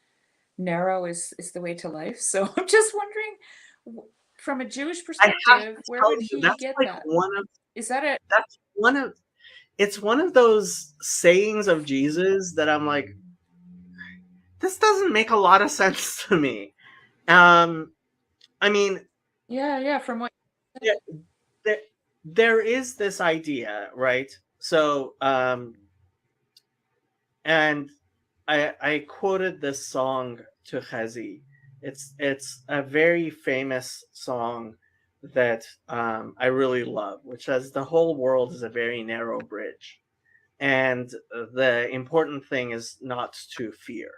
narrow is the way to life. So I'm just wondering, from a Jewish I have perspective, to where tell would you, he get that? Is that a that's one of it's one of those sayings of Jesus that I'm like, this doesn't make a lot of sense to me. I mean, yeah? From what? yeah, there is this idea, right? So, and I quoted this song to Chazi. It's a very famous song that I really love, which says the whole world is a very narrow bridge, and the important thing is not to fear,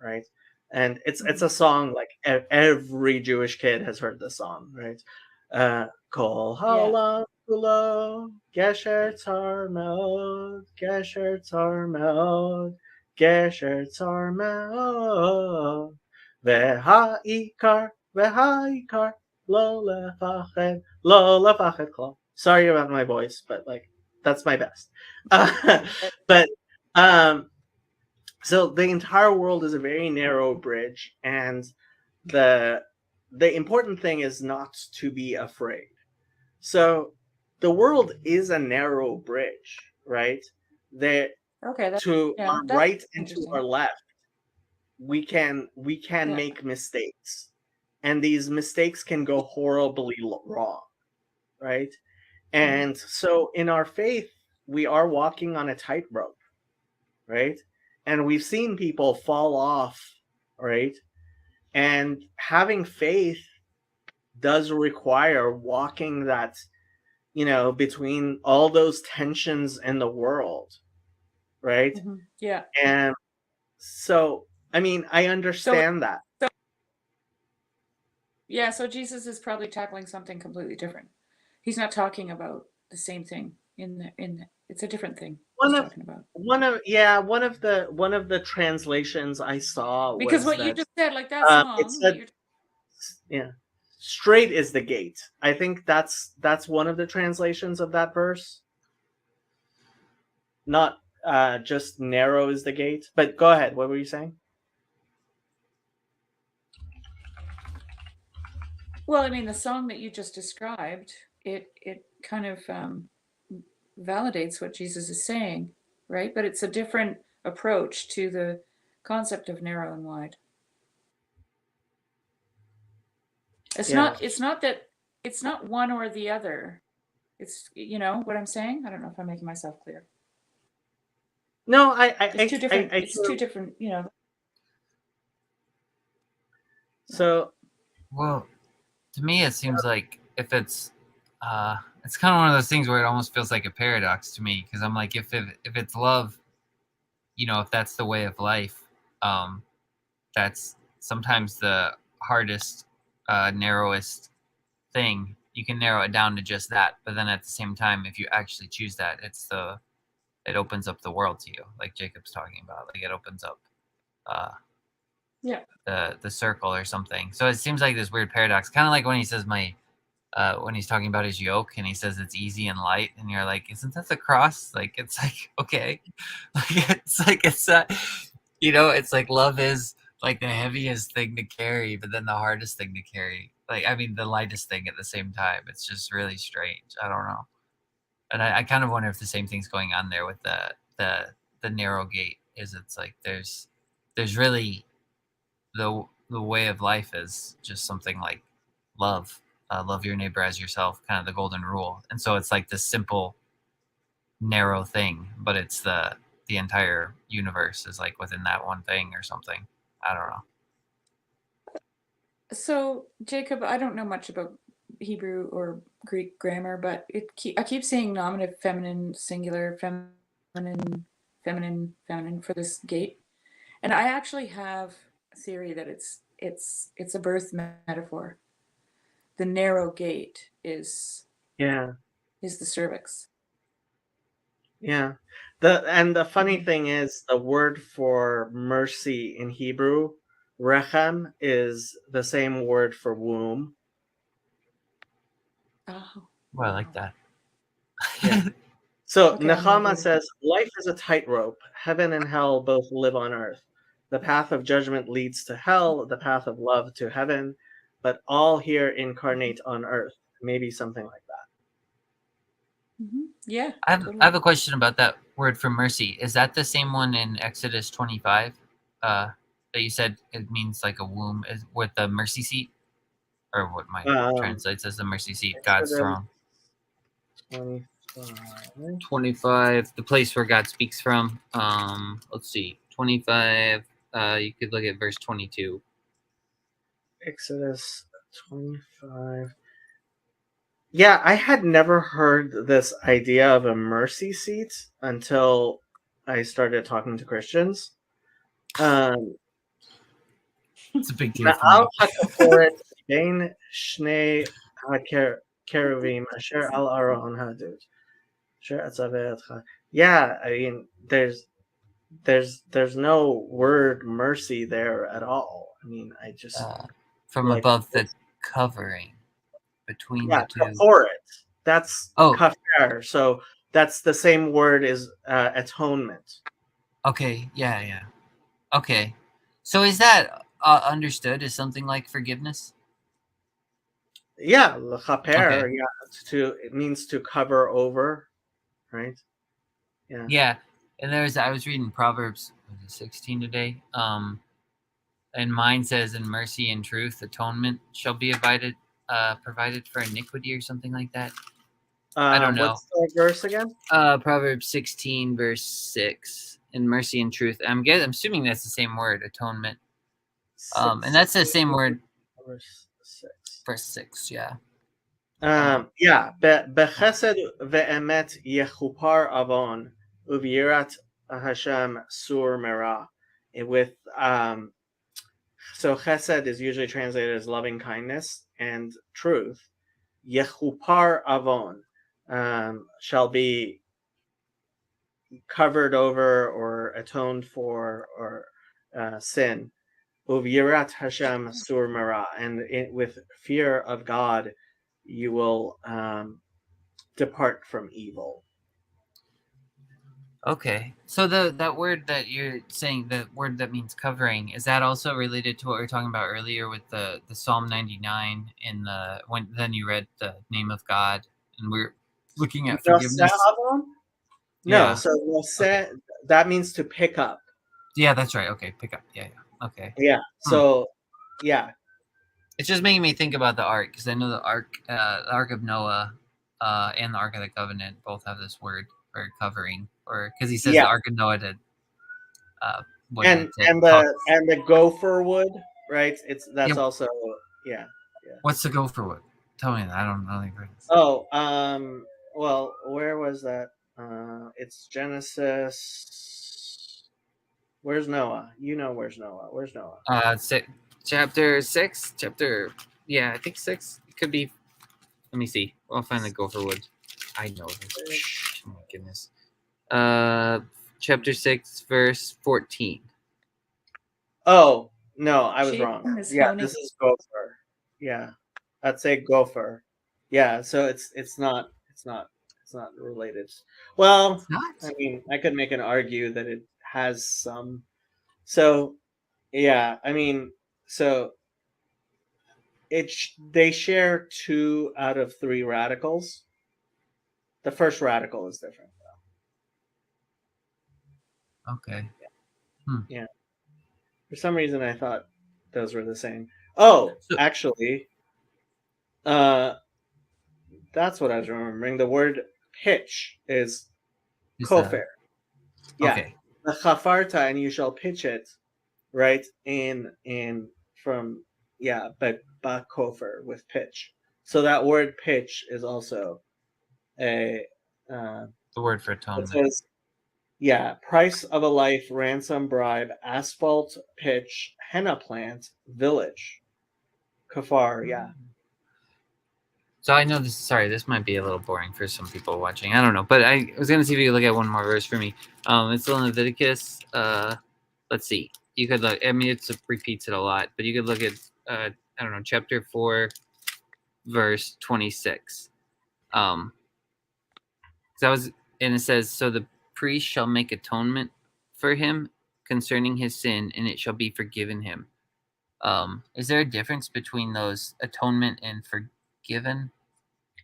right? And it's a song like every Jewish kid has heard the song, right? Kol halam kulo gesher tzar meod, gesher tzar meod, gesher tzar meod, v'ha'ikar lo lefached klal. Sorry about my voice, but like that's my best. But um so the entire world is a very narrow bridge, and the important thing is not to be afraid. So the world is a narrow bridge, right? There, Okay, to our that's right and to interesting. our left, we can Yeah. make mistakes, and these mistakes can go horribly wrong, right? And so in our faith, we are walking on a tightrope, right? And we've seen people fall off, right? And having faith does require walking that, between all those tensions in the world, right? Yeah. And so, I mean, I So understand that. yeah, so Jesus is probably tackling something completely different. He's not talking about the same thing it's a different thing he's One of talking about. one of the translations I saw Because was what you that just said, like that it song that said, yeah, straight is the gate. I think that's one of the translations of that verse. Not just narrow is the gate. But go ahead. What were you saying? well, I mean, the song that you just described, it kind of validates what Jesus is saying, right? But it's a different approach to the concept of narrow and wide. It's Yeah. not one or the other. It's what I'm saying? I don't know if I'm making myself clear. No, It's two different it's two different, So Well, to me, it seems like if it's kind of one of those things where it almost feels like a paradox to me, because I'm like, if it's love, if that's the way of life, that's sometimes the hardest, narrowest thing. You can narrow it down to just that, but then at the same time, if you actually choose that, it opens up the world to you, like Jacob's talking about. Like it opens up yeah. the circle or something. So it seems like this weird paradox, kind of like when he says when he's talking about his yoke and he says it's easy and light, and you're like, isn't that the cross? Like it's like, okay, like it's it's like love is like the heaviest thing to carry, but then the hardest thing to carry. Like I mean, the lightest thing at the same time. It's just really strange. I don't know, and I kind of wonder if the same thing's going on there with the narrow gate. Is it's like there's really the way of life is just something like love. Love your neighbor as yourself, kind of the golden rule. And so it's like this simple, narrow thing, but it's the entire universe is like within that one thing or something. I don't know. So, Jacob, I don't know much about Hebrew or Greek grammar, but I keep seeing nominative, feminine, singular, feminine, feminine for this gate. And I actually have a theory that it's a birth metaphor. The narrow gate is Yeah. is the cervix. Yeah. The funny thing is the word for mercy in Hebrew, rechem, is the same word for womb. Oh. Well, I like that. Yeah. So Okay, I'm gonna Nechama do- says, life is a tightrope. Heaven and hell both live on earth. The path of judgment leads to hell, the path of love to heaven, but all here incarnate on earth. Maybe something like that. Yeah. I have totally. a question about that word for mercy. Is that the same one in Exodus 25? That you said it means like a womb is with the mercy seat, or what my translates as the mercy seat, God's Exodus throne. 25. 25, the place where God speaks from. Let's see, 25. You could look at verse 22. Exodus 25. Yeah, I had never heard this idea of a mercy seat until I started talking to Christians. It's a big deal for Ma'al me. hakaporet bein shnei hakeruvim asher al aron hadut. Asher atzaveh etcha. Yeah, I mean, there's no word mercy there at all. I mean, I just From like above the covering between yeah, the two. kaporet. That's Oh, kafar. So that's the same word as atonement. okay, yeah. Okay, so is that understood as something like forgiveness? Yeah, lechaper. Okay. Yeah, it means to cover over, right? Yeah. Yeah, and I was reading Proverbs 16 today. And mine says, "In mercy and truth, atonement shall be provided for iniquity," or something like that. I don't know. What's the verse again? Proverbs 16, verse 6. In mercy and truth. I'm assuming that's the same word, atonement. And that's the same word. Verse 6. Verse 6, yeah. Yeah. Bechesed ve'emet yechupar avon uvirat Hashem sur merah. With so chesed is usually translated as loving kindness, and truth, yechupar avon, shall be covered over or atoned for or sin. Uvirat Hashem sur merah, and with fear of God, you will depart from evil. Okay. So that word that you're saying, the word that means covering, is that also related to what we were talking about earlier with the Psalm 99 and then you read the name of God and we're looking at forgiveness? No, Yeah. so Okay. that means to pick up. Yeah, that's right. Okay, pick up. Yeah. Okay. Yeah. So yeah. It's just making me think about the ark because I know the ark of Noah, and the Ark of the Covenant both have this word for covering, or because he says the Ark of Noah did. And the gopher wood, right? That's also yeah. What's the gopher wood? Tell me that. I don't know the difference. Oh, well, where was that? It's Genesis. Where's Noah? You know where's Noah? Where's Noah? Chapter 6. Yeah, I think 6. It could be. Let me see. I'll find the gopher wood. I know this. Oh my goodness. Chapter 6, verse 14. Oh no, I was wrong. Yeah, honing. this is gopher. Yeah, I'd say gopher. Yeah, so it's not related. Well, It's not? I mean, I could make an argue that it has some. So yeah, I mean, so they share 2 out of 3 radicals. The first radical is different though. Okay. Yeah. For some reason, I thought those were the same. Oh, actually, that's what I was remembering. The word pitch is kofar. Yeah. Okay. The chafarta, and you shall pitch it, right? In from but kofar with pitch. So that word pitch is also a the word for atonement. It says, price of a life, ransom, bribe, asphalt, pitch, henna plant, village. Kafar, yeah. So I know this. Sorry, this might be a little boring for some people watching. I don't know, but I was gonna see if you could look at one more verse for me. It's in Leviticus. Let's see. You could look. I mean, it repeats it a lot, but you could look at. I don't know, chapter 4, verse 26. So that was, and it says, "So the priest shall make atonement for him concerning his sin, and it shall be forgiven him." Is there a difference between those atonement and forgiven?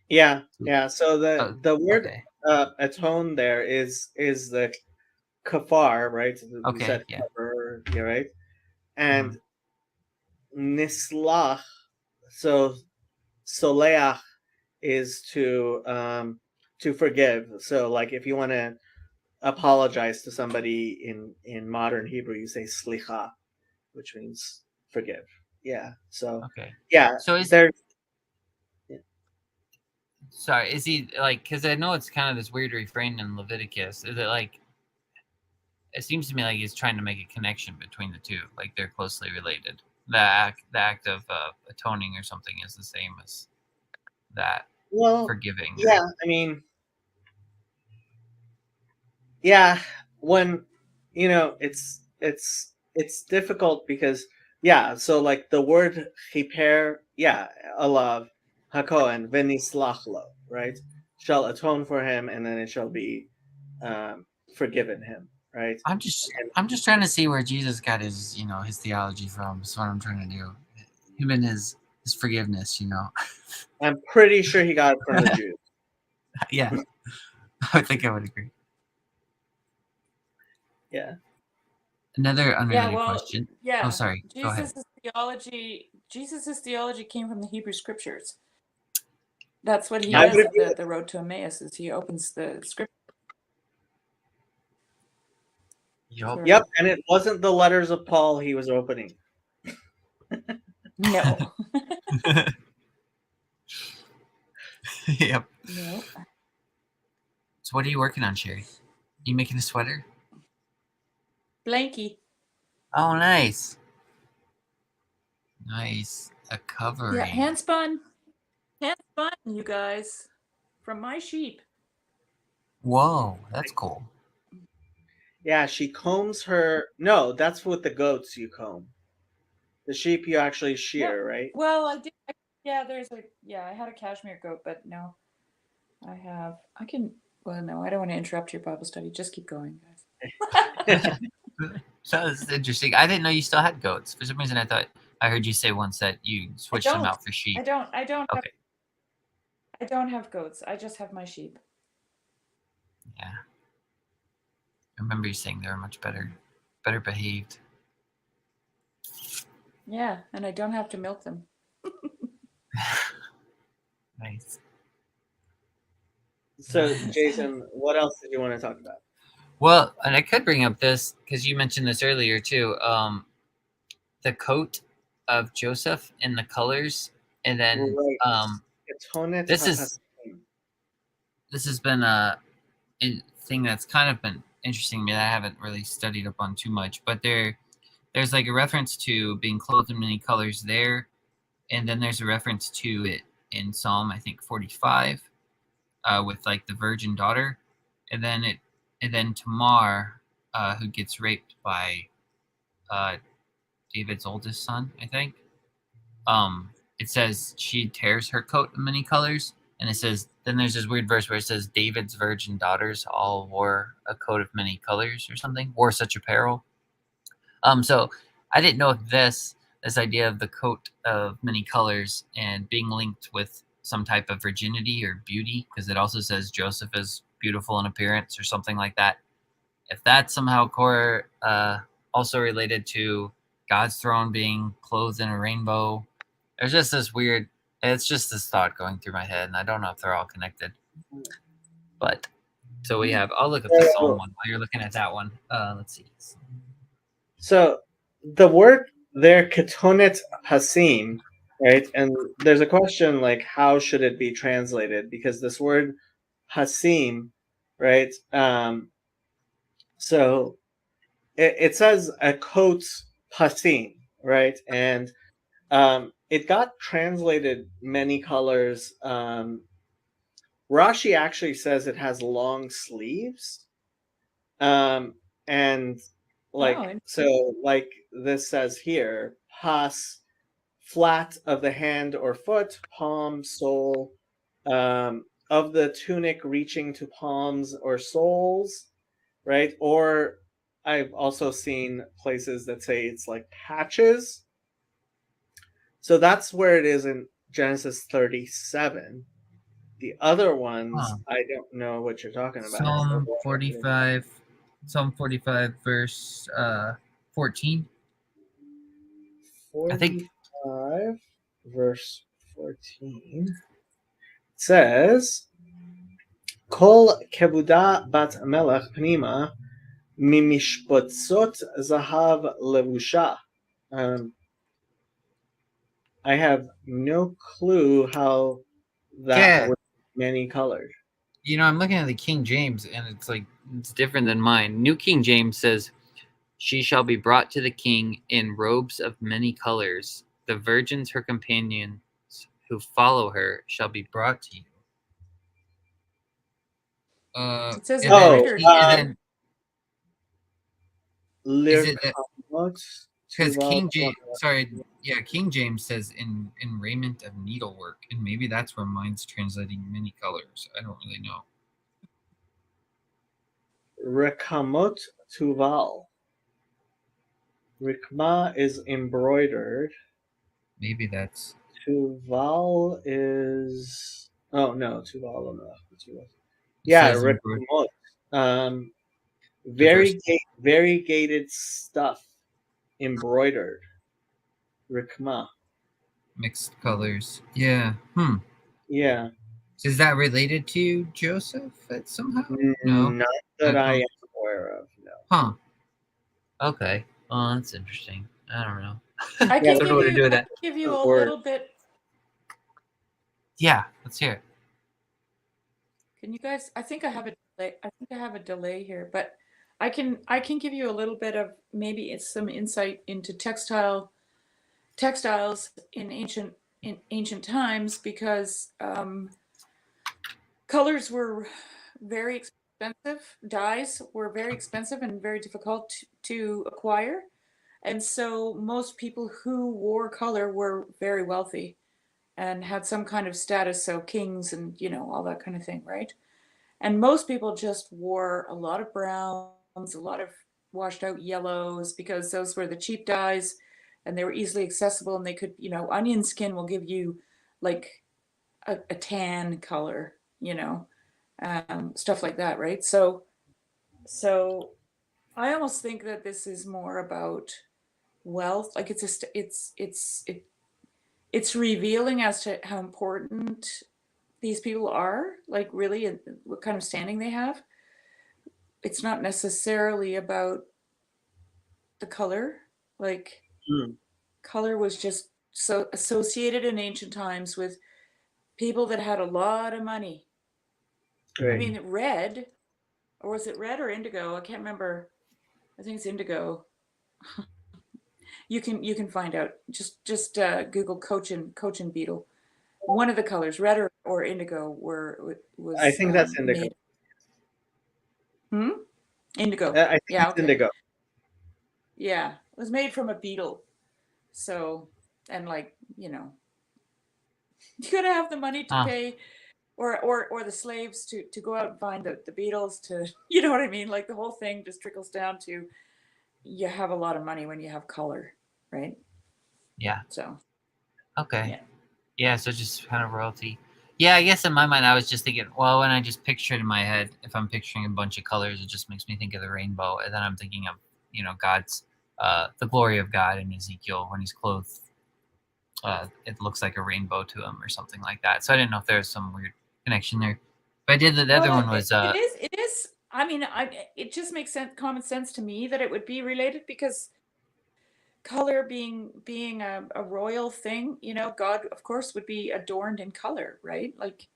Yeah, yeah. So Oh, the word okay. atone there is the kafar, right? You Okay, said yeah. cover, yeah, right? And nislach, so soleach is to forgive. So like if you want to apologize to somebody in modern Hebrew, you say slicha, which means forgive. Yeah. So Okay. yeah, So is there's sorry, is he like? Because I know it's kind of this weird refrain in Leviticus. Is it like? It seems to me like he's trying to make a connection between the two, like they're closely related. The act of atoning or something is the same as that well, forgiving. yeah. I mean, yeah. When it's difficult because yeah. So like the word chiper, yeah, alav hakohen venislachlo, right? Shall atone for him, and then it shall be forgiven him, right? I'm just trying to see where Jesus got his his theology from. That's what I'm trying to do. Him and his forgiveness. I'm pretty sure he got it from the Jews. Yeah, I think I would agree. Yeah. Another Yeah, unrelated well, question. yeah. Oh, sorry. Go ahead. Jesus's theology came from the Hebrew scriptures. That's what he I does would at the road to Emmaus is he opens the scripture. Yup. Yep, and it wasn't the letters of Paul he was opening. No. Yep. No. So what are you working on, Sherry? You making a sweater? Blanky. Oh, nice. Nice. A covering. Yeah, hand spun, you guys, from my sheep. Whoa, that's cool. Yeah, she combs her. No, that's with the goats you comb. The sheep you actually shear, right? Well, I did. Yeah, I had a cashmere goat, but no, I can. Well, no, I don't want to interrupt your Bible study. Just keep going, guys. That was interesting. I didn't know you still had goats. For some reason, I heard you say once that you switched them out for sheep. I don't. Okay. I don't have goats. I just have my sheep. Yeah. I remember you saying they were much better behaved. Yeah, and I don't have to milk them. Nice. So, Jason, what else did you want to talk about? Well, and I could bring up this because you mentioned this earlier too. The coat of Joseph and the colors, and then Right. this has been a thing that's kind of been interesting to me that I haven't really studied up on too much. But there's like a reference to being clothed in many colors there, and then there's a reference to it in Psalm, I think 45, with like the virgin daughter, and then Tamar, who gets raped by David's oldest son, I think. It says she tears her coat in many colors, and it says then there's this weird verse where it says David's virgin daughters all wore a coat of many colors or something, wore such apparel. So I didn't know if this idea of the coat of many colors and being linked with some type of virginity or beauty, because it also says Joseph is beautiful in appearance or something like that. If that's somehow also related to God's throne being clothed in a rainbow, there's just this weird. It's just this thought going through my head, and I don't know if they're all connected. But so we have. I'll look at the Psalm one while you're looking at that one. Let's see. So the word there, ketonet hasim, right? And there's a question like, how should it be translated? Because this word hasim, right? So it says a coat hasim, right? And it got translated many colors. Rashi actually says it has long sleeves. And like Oh, so like this says here, pas, flat of the hand or foot, palm, sole, of the tunic reaching to palms or soles, right? Or I've also seen places that say it's like patches. So that's where it is in Genesis 37. The other ones, Huh. I don't know what you're talking about. Psalm 45, verse 14. I think 45, verse 14 says, Kol kebuda bat melech pnima mimishpotzot zahav levusha. I have no clue how that Yeah. would be many colored. You know, I'm looking at the King James, and it's like it's different than mine. New King James says, "She shall be brought to the king in robes of many colors. The virgins, her companions, who follow her, shall be brought to you." it says And then, embroidered. is it that Lirkamot because tuval. King James says in raiment of needlework, and maybe that's where mine's translating many colors. I don't really know. Rekamot tuval. Rikma is embroidered. Maybe that's Tuval is Tuval. it Yeah, says embroidered. Rekamot. The verse Variegated stuff embroidered. Rikma. mixed colors. Yeah. Yeah. Is that related to Joseph somehow? No. Not that I am aware of. No. Huh. Okay. Oh, that's interesting. I don't know. I Yeah, can don't know what to do with that. give you a Word. little bit. Yeah, let's hear it. Can you guys? I think I have a delay. I think I have a delay here, but I can give you a little bit of maybe it's some insight into textiles in ancient times because colors were very expensive. Dyes were very expensive and very difficult to acquire. And so most people who wore color were very wealthy and had some kind of status, so kings and, all that kind of thing, right? And most people just wore a lot of browns, a lot of washed out yellows because those were the cheap dyes and they were easily accessible and they could, onion skin will give you like a tan color, stuff like that, right? So I almost think that this is more about wealth. Like it's revealing as to how important these people are, like really, and what kind of standing they have. It's not necessarily about the color. Like Hmm. color was just so associated in ancient times with people that had a lot of money. I Great. mean, red, or was it red or indigo? I can't remember. I think it's indigo. You can find out. Just Google cochin beetle. One of the colors, red or indigo, was I think that's indigo. made. Indigo. I think Yeah. it's Okay. indigo. Yeah, it was made from a beetle. So, and like you gotta have the money to pay, or the slaves to go out and find the beetles to, you know what I mean? Like the whole thing just trickles down to you have a lot of money when you have color, right? Yeah. So. Okay. Yeah, so just kind of royalty. Yeah, I guess in my mind I was just thinking, well, when I just picture it in my head, if I'm picturing a bunch of colors, it just makes me think of the rainbow. And then I'm thinking of, God's, the glory of God in Ezekiel when he's clothed. It looks like a rainbow to him or something like that. So I didn't know if there was some weird connection there. But I did the other one was... It is. I mean, it just makes common sense to me that it would be related because color being a royal thing, God, of course, would be adorned in color, right? Like,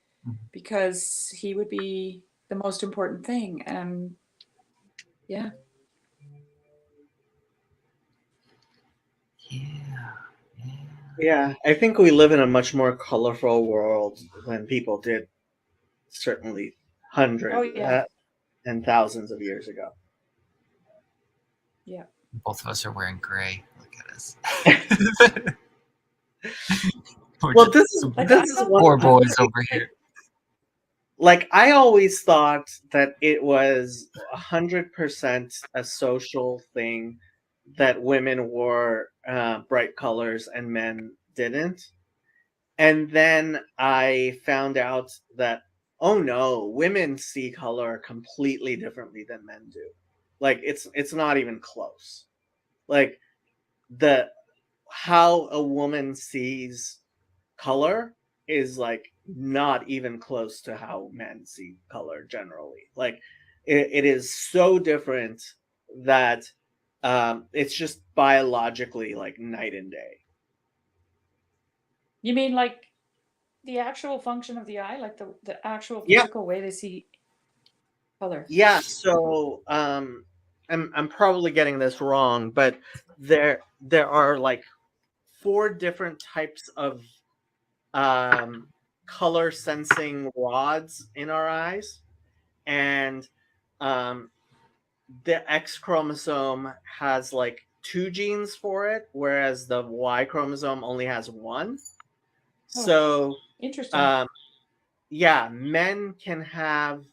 because he would be the most important thing. And yeah. Yeah. Yeah, I think we live in a much more colorful world than people did, certainly Oh hundreds yeah, and thousands of years ago. yeah. Both of us are wearing gray. Look at us. We're Well, just Like, this I is don't one poor of the boys things, over here. like I always thought that it was 100% a social thing that women wore bright colors and men didn't. And then I found out that, oh no, women see color completely differently than men do. Like it's not even close. Like the how a woman sees color is like not even close to how men see color generally. Like it is so different that it's just biologically like night and day. You mean like the actual function of the eye, like the actual Yeah, physical way they see color? yeah. So I'm probably getting this wrong, but there are like four different types of um color sensing rods in our eyes, and um the X chromosome has like two genes for it, whereas the Y chromosome only has one. Oh, So, interesting. um, yeah, men can have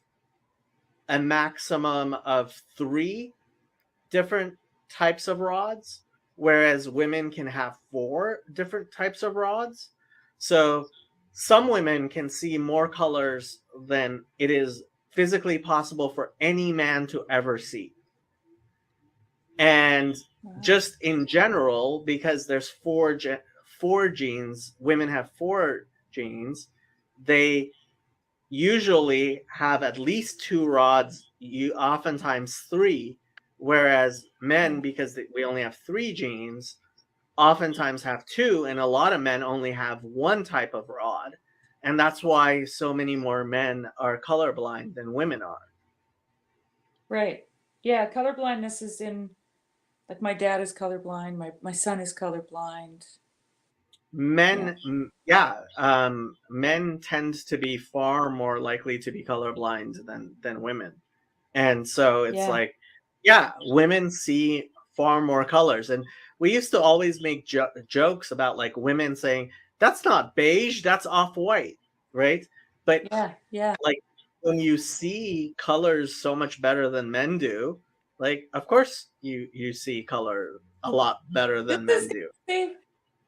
a maximum of three different types of rods, whereas women can have four different types of rods. So, some women can see more colors than it is physically possible for any man to ever see. And Wow. just in general, because there's four genes, women have four genes, they usually have at least two rods, you oftentimes three, whereas men, Yeah. because we only have three genes, oftentimes have two, and a lot of men only have one type of rod. And that's why so many more men are colorblind than women are. Right. Yeah, color blindness is in, like, my dad is colorblind, my son is colorblind. Yeah. Men tend to be far more likely to be colorblind than women. And so it's Yeah. like, yeah, women see far more colors. And we used to always make jokes about like women saying, that's not beige, that's off-white, right? But Yeah. Yeah. like when you see colors so much better than men do, like of course you see color a lot better This than is men do. save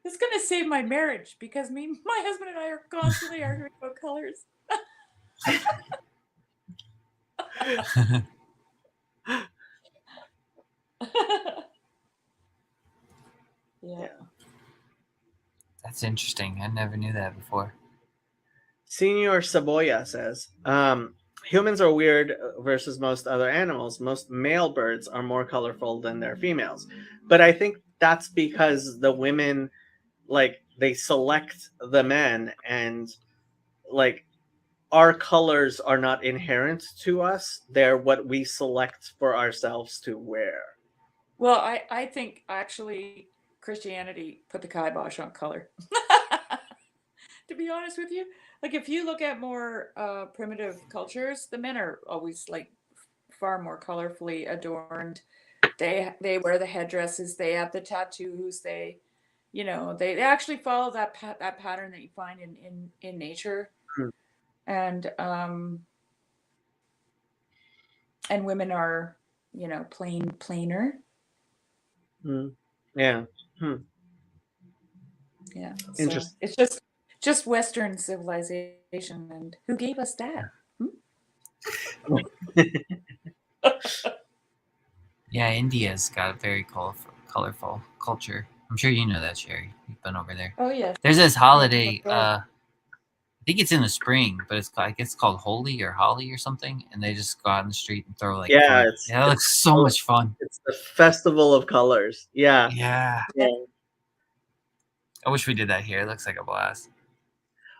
this is gonna save my marriage because my husband and I are constantly arguing about colors. Yeah. Yeah. That's interesting. I never knew that before. Senor Saboya says, humans are weird versus most other animals. Most male birds are more colorful than their females. But I think that's because the women, like, they select the men, and, like, our colors are not inherent to us. They're what we select for ourselves to wear. Well, I think actually Christianity put the kibosh on color. To be honest with you, like if you look at more primitive cultures, the men are always like far more colorfully adorned. They wear the headdresses, they have the tattoos, they actually follow that pattern that you find in nature. Hmm. And women are, plainer. Hmm. Yeah. Hmm. Yeah. So Interesting. it's just Western civilization, and who gave us that? Yeah, India's got a very colorful culture. I'm sure you know that, Sherry. You've been over there. Oh yes. There's this Yeah, holiday. that's right. I think it's in the spring, but I guess it's called Holi or Holly or something, and they just go out in the street and throw like Yeah, fruit. Yeah, that looks so much fun. it's the festival of colors. Yeah. Yeah, Yeah. I wish we did that here. It looks like a blast.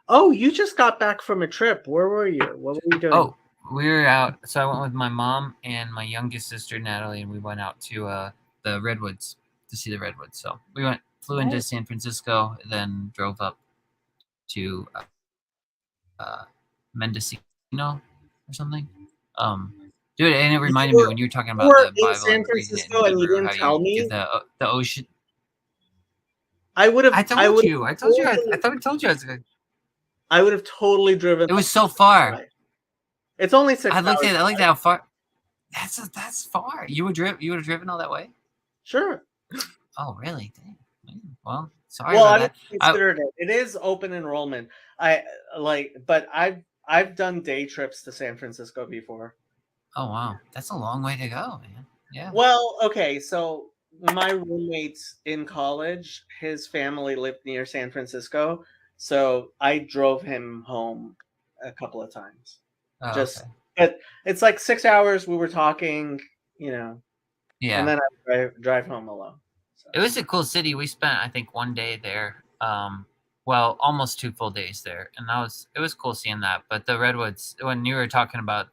Oh, you just got back from a trip. Where were you? What were you doing? Oh, we were out. So I went with my mom and my youngest sister Natalie, and we went out to the redwoods to see the redwoods. So we went flew into Nice. San Francisco, then drove up to Mendocino or something. Dude, and it reminded me when you were talking about were the in Bible San and reading it in Francisco and you Hebrew, didn't how tell you do me, the ocean. I would have. I told you. I thought I was good. I would have totally driven. It was so far. It's only 6 I looked hours. at how far. That's far. You would have driven all that way? Sure. Oh, really? Dang. Man, well, sorry Well, I about would that. consider it. It is open enrollment. But I've done day trips to San Francisco before. Oh wow, that's a long way to go, man. Yeah. Well, okay, so my roommates in college, his family lived near San Francisco, so I drove him home a couple of times. Oh, Just, okay. but it's like 6 hours. We were talking, and Yeah. then I drive home alone. So. It was a cool city. We spent, I think, one day there. Well, almost 2 full days there, and it was cool seeing that. But the redwoods, when you were talking about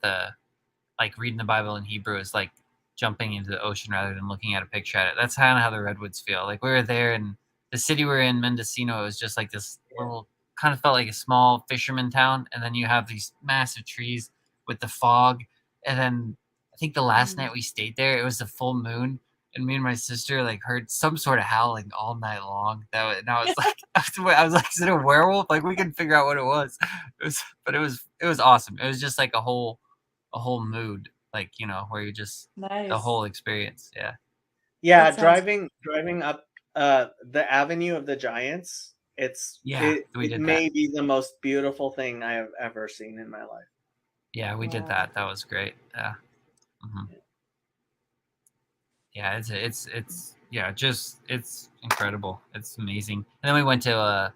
like reading the Bible in Hebrew, is like jumping into the ocean rather than looking at a picture at it. That's kind of how the redwoods feel. Like we were there, and the city we're in, Mendocino, it was just like this little, kind of felt like a small fisherman town, and then you have these massive trees with the fog, and then I think the last night we stayed there, it was the full moon. And me and my sister like heard some sort of howling all night long. And I was like, I was like, is it a werewolf? Like we couldn't figure out what it was. But it was awesome. It was just like a whole mood, like where you just Nice. the whole experience. Yeah. Yeah, That sounds- driving up the Avenue of the Giants. It did may be the most beautiful thing I have ever seen in my life. Yeah, we did Wow. that. That was great. Yeah. Mm-hmm. Yeah, it's incredible. It's amazing. And then we went to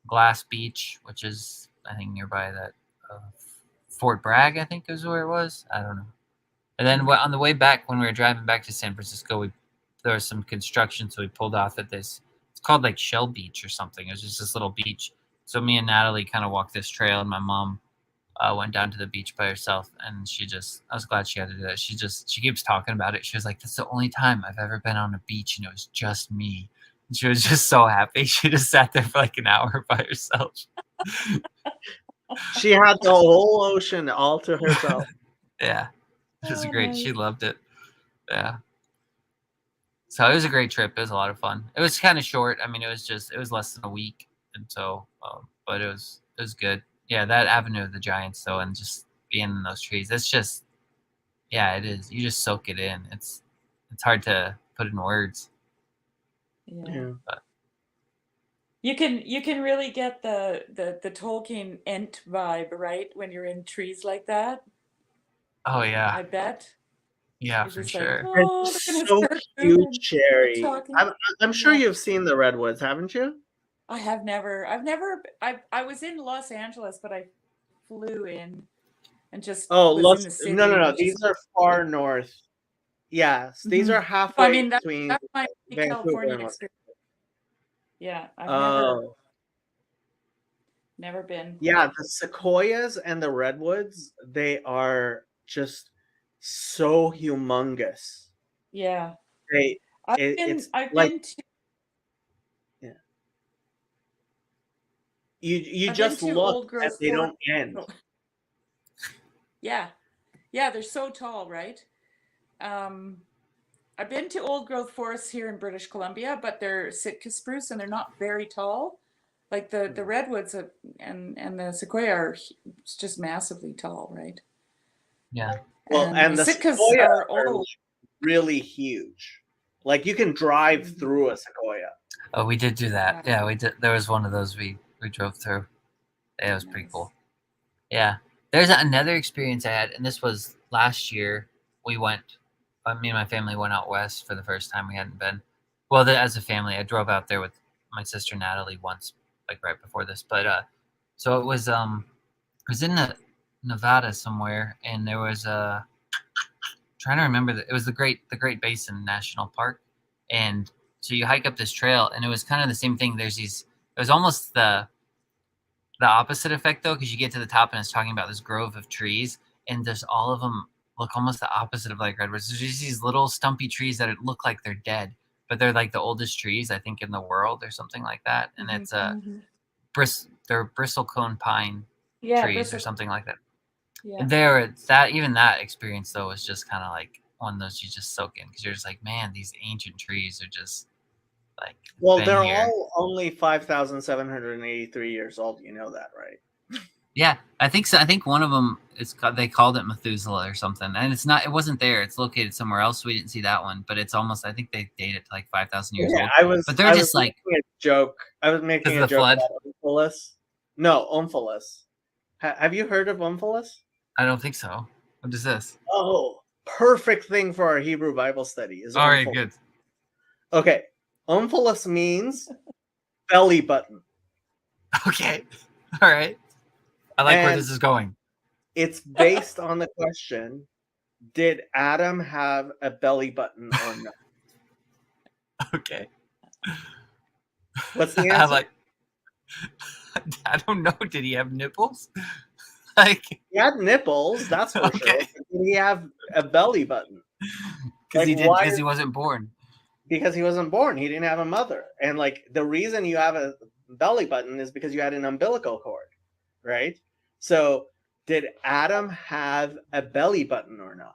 Glass Beach, which is I think nearby that Fort Bragg, I think is where it was. I don't know. And then on the way back, when we were driving back to San Francisco, there was some construction, so we pulled off at this. It's called like Shell Beach or something. It was just this little beach. So me and Natalie kind of walked this trail, and my mom went down to the beach by herself, and I was glad she had to do that. She keeps talking about it. She was like, that's the only time I've ever been on a beach and it was just me. And she was just so happy. She just sat there for like an hour by herself. She had the whole ocean all to herself. Yeah, it was great. She nice. loved it. Yeah. So it was a great trip. It was a lot of fun. It was kind of short. I mean, it was less than a week. And so, but it was good. Yeah, that Avenue of the Giants, though, and just being in those trees, it's just, yeah, it is. You just soak it in. It's hard to put in words. Yeah. But, You can really get the Tolkien Ent vibe, right? When you're in trees like that. oh yeah, I bet. yeah, You're for just sure. like, oh, It's they're gonna so start cute, moving, Cherry. talking. I'm sure Yeah. you've seen the redwoods, haven't you? I've never I was in Los Angeles, but I flew in and just Oh, was in the city. no. which is- These are far north. Yes, these Mhm. are I halfway mean, between that's my Vancouver California and Los experience. Yeah, I've Oh, never been. yeah. The sequoias and the redwoods, they are just so humongous. Yeah. They, I've it's been like to you I've just been to look Old and Growth they Forest. don't end. Yeah. Yeah, they're so tall, right? I've been to old growth forests here in British Columbia, but they're Sitka spruce and they're not very tall. Like the redwoods and the sequoia are just massively tall, right? Yeah. Well, and the Sitkas sequoia are are old. really huge. Like you can drive through a sequoia. Oh, we did do that. Yeah, we did. There was one of those we drove through. Yeah, it was pretty Nice. cool. Yeah. There's another experience I had, and this was last year. We went, me and my family went out west for the first time. We hadn't been. Well, as a family, I drove out there with my sister Natalie once, like right before this. But so it was in Nevada somewhere, and there was trying to remember it was the Great Basin National Park, and so you hike up this trail, and it was kind of the same thing. It was almost the opposite effect though, because you get to the top and it's talking about this grove of trees, and just all of them look almost the opposite of like redwoods. There's just these little stumpy trees that look like they're dead, but they're like the oldest trees I think in the world or something like that. And it's Mhm. they're bristlecone pine Yeah, trees or bristle. something like that. Yeah. And there, that experience though was just kind of like one of those you just soak in because you're just like, man, these ancient trees are just like Well, been they're here. all only 5,783 years old. You know that, right? Yeah, I think so. I think one of them they called it Methuselah or something, and it's not. It wasn't there. It's located somewhere else. We didn't see that one, but it's almost. I think they date it to like 5,000 years Yeah, old. But they're just like making a joke. I was making because a of the joke flood. about Omphalos. No, Omphalos. Have you heard of Omphalos? I don't think so. What is this? Oh, perfect thing for our Hebrew Bible study is All right, Omphalos. good. Okay, Omphalos means belly button. Okay, all right. I like where And this is going. it's based on the question: did Adam have a belly button or not? Okay. What's the I answer? like. I don't know. Did he have nipples? Like He had nipples, that's for sure. Okay. But did he have a belly button? because he Like, did why because is- he wasn't born. Because he wasn't born. He didn't have a mother. And like the reason you have a belly button is because you had an umbilical cord, right? So did Adam have a belly button or not?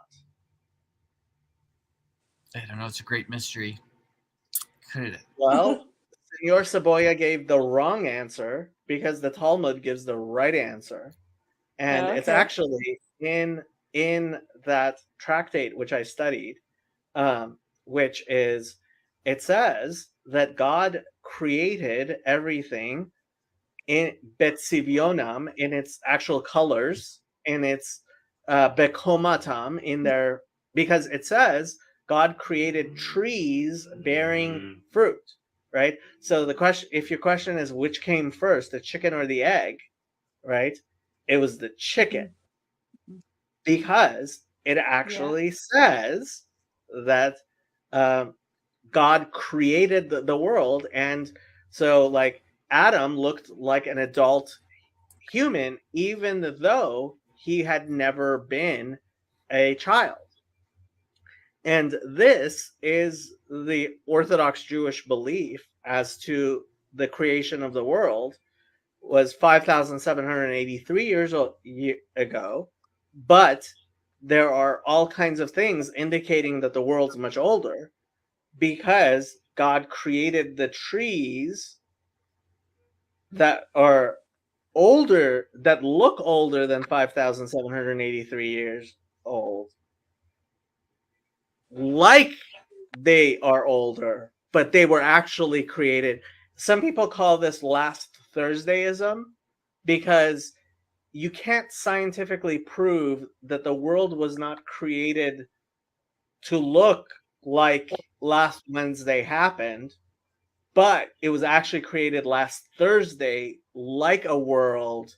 I don't know. It's a great mystery. Could Well, Senor Saboya gave the wrong answer because the Talmud gives the right answer. And it's Okay. actually in that tractate which I studied, which is it says that God created everything in Betsivionam in its actual colors, in its Bekomatam in their because it says God created trees bearing fruit, right? So the question, if your question is which came first, the chicken or the egg, right? It was the chicken because it actually says that God created the world, and so like Adam looked like an adult human, even though he had never been a child. And this is the Orthodox Jewish belief as to the creation of the world was 5,783 years ago, but there are all kinds of things indicating that the world's much older because God created the trees that are older, that look older than 5,783 years old, like they are older, but they were actually created. Some people call this last Thursdayism because you can't scientifically prove that the world was not created to look like last Wednesday happened, but it was actually created last Thursday, like a world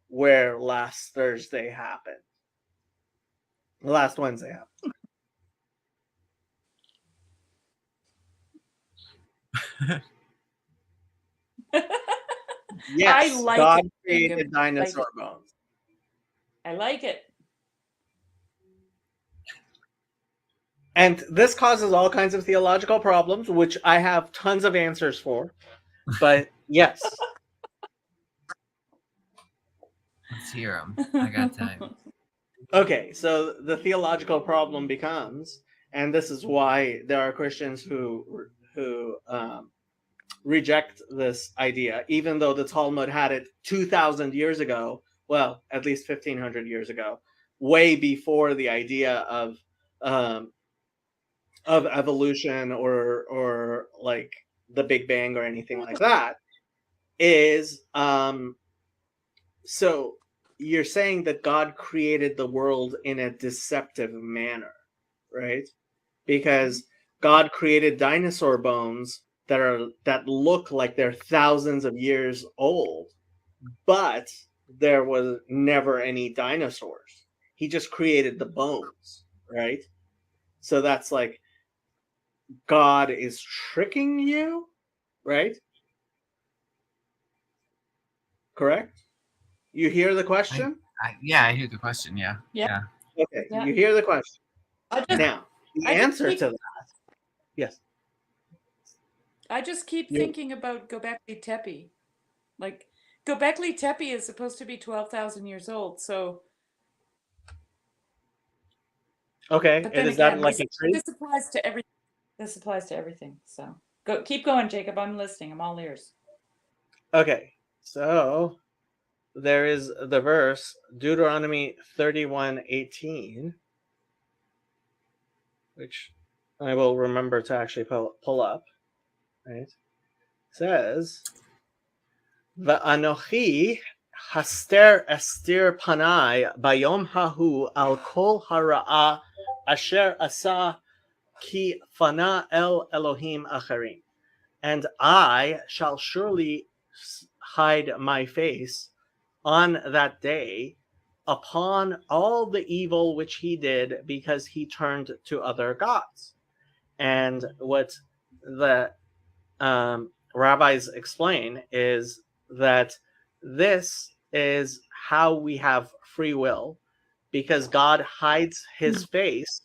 where last Thursday happened. Last Wednesday happened. Yes, I like God it, created Jacob. dinosaur bones. I like it. And this causes all kinds of theological problems, which I have tons of answers for. But yes. let's hear him. I got time. Okay, so the theological problem becomes, and this is why there are Christians who reject this idea, even though the Talmud had it 2,000 years ago. Well, at least 1,500 years ago, way before the idea of evolution or like the Big Bang or anything like that. Is so you're saying that God created the world in a deceptive manner, right? Because God created dinosaur bones that look like they're thousands of years old, but there was never any dinosaurs. He just created the bones, right? So that's like God is tricking you, right? Correct? You hear the question? Yeah, I hear the question. Yeah. Yeah. Okay, Yeah. you hear the question. I just, Now, the I just answer think- to that, yes. I just keep You- thinking about Göbekli Tepe. Like Göbekli Tepe is supposed to be 12,000 years old. So, Okay, but and then is that again, like a tree? this applies to everything. This applies to everything. So keep going, Jacob. I'm listening. I'm all ears. Okay, so there is the verse Deuteronomy 31:18, which I will remember to actually pull up. Right, says Va'anochi haster estir panai bayom hahu al kol hara'a asher asa ki fana el Elohim acharim. And I shall surely hide my face on that day upon all the evil which he did because he turned to other gods. And what the rabbis explain is that this is how we have free will, because God hides his face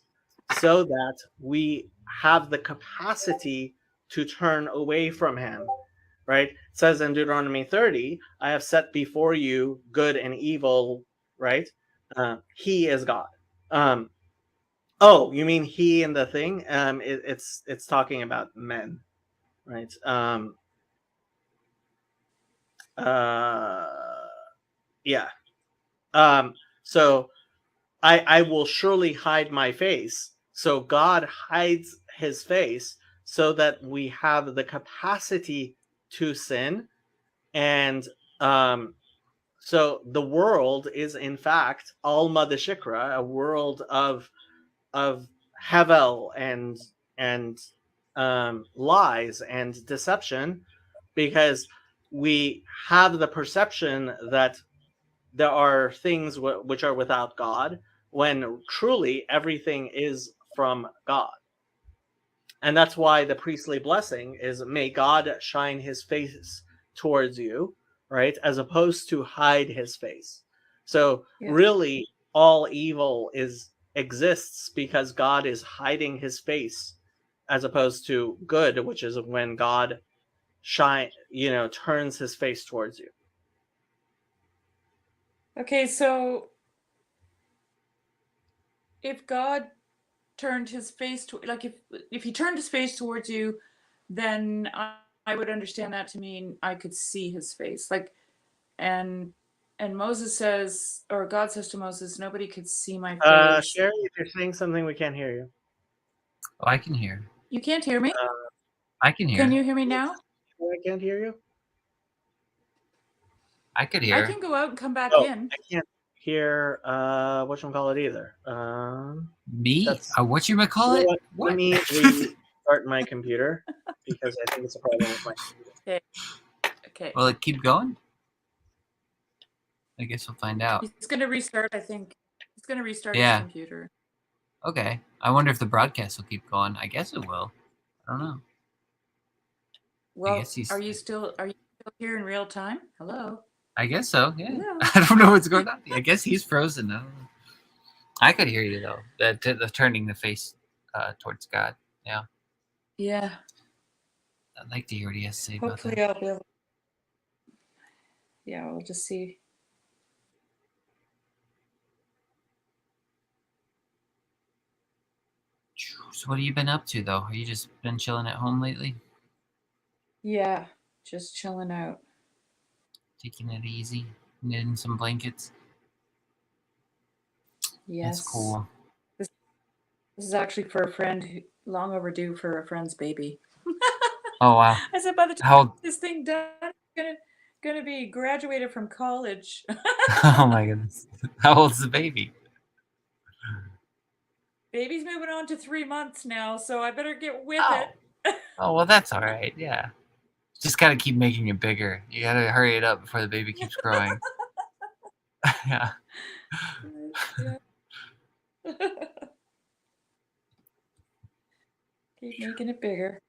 so that we have the capacity to turn away from him. Right? It says in Deuteronomy 30, I have set before you good and evil, right? He is God. Oh, you mean he in the thing? It's talking about men, right? Yeah. So I will surely hide my face. So God hides his face so that we have the capacity to sin. And so the world is in fact Alma de Shikra, a world of Havel and lies and deception, because we have the perception that there are things which are without God, when truly everything is from God. And that's why the priestly blessing is, may God shine his face towards you, right? As opposed to hide his face. So Yeah. really all evil exists because God is hiding his face, as opposed to good, which is when God turns his face towards you. Okay, so if God turned his face to, like, if he turned his face towards you, then I would understand that to mean I could see his face. Like, and Moses says, or God says to Moses, nobody could see my face. Sherry, if you're saying something, we can't hear you. Oh, I can hear. You can't hear me? I can hear. Can you hear me now? I can't hear you. I could I hear. can go out and come back Oh, in. I can't hear whatchamacallit either. Me? That's What you call you know it? what? What? Let me restart my computer because I think it's a problem with my computer. Okay. Will it keep going? I guess we'll find out. He's going to restart, I think. He's going to restart Yeah. his computer. Okay. I wonder if the broadcast will keep going. I guess it will. I don't know. Well, guess he's- are you still here in real time? Hello. I guess so. Yeah. Hello. I don't know what's going on. I guess he's frozen. I don't know. I could hear you though. The turning the face towards God. Yeah. Yeah. I'd like to hear what he has to say about Hopefully that. I'll be able. Yeah, we'll just see. So what have you been up to though? Have you just been chilling at home lately? Yeah, just chilling out. Taking it easy? Knitting some blankets? Yes. That's cool. This is actually for a friend long overdue for a friend's baby. Oh wow. I said by the time How old? this thing done, gonna be graduated from college. Oh my goodness. How old's the baby? Baby's moving on to 3 months now, so I better get with Oh. it. Oh well, that's all right. Yeah. Just gotta keep making it bigger. You gotta hurry it up before the baby keeps growing. Yeah. Keep making it bigger.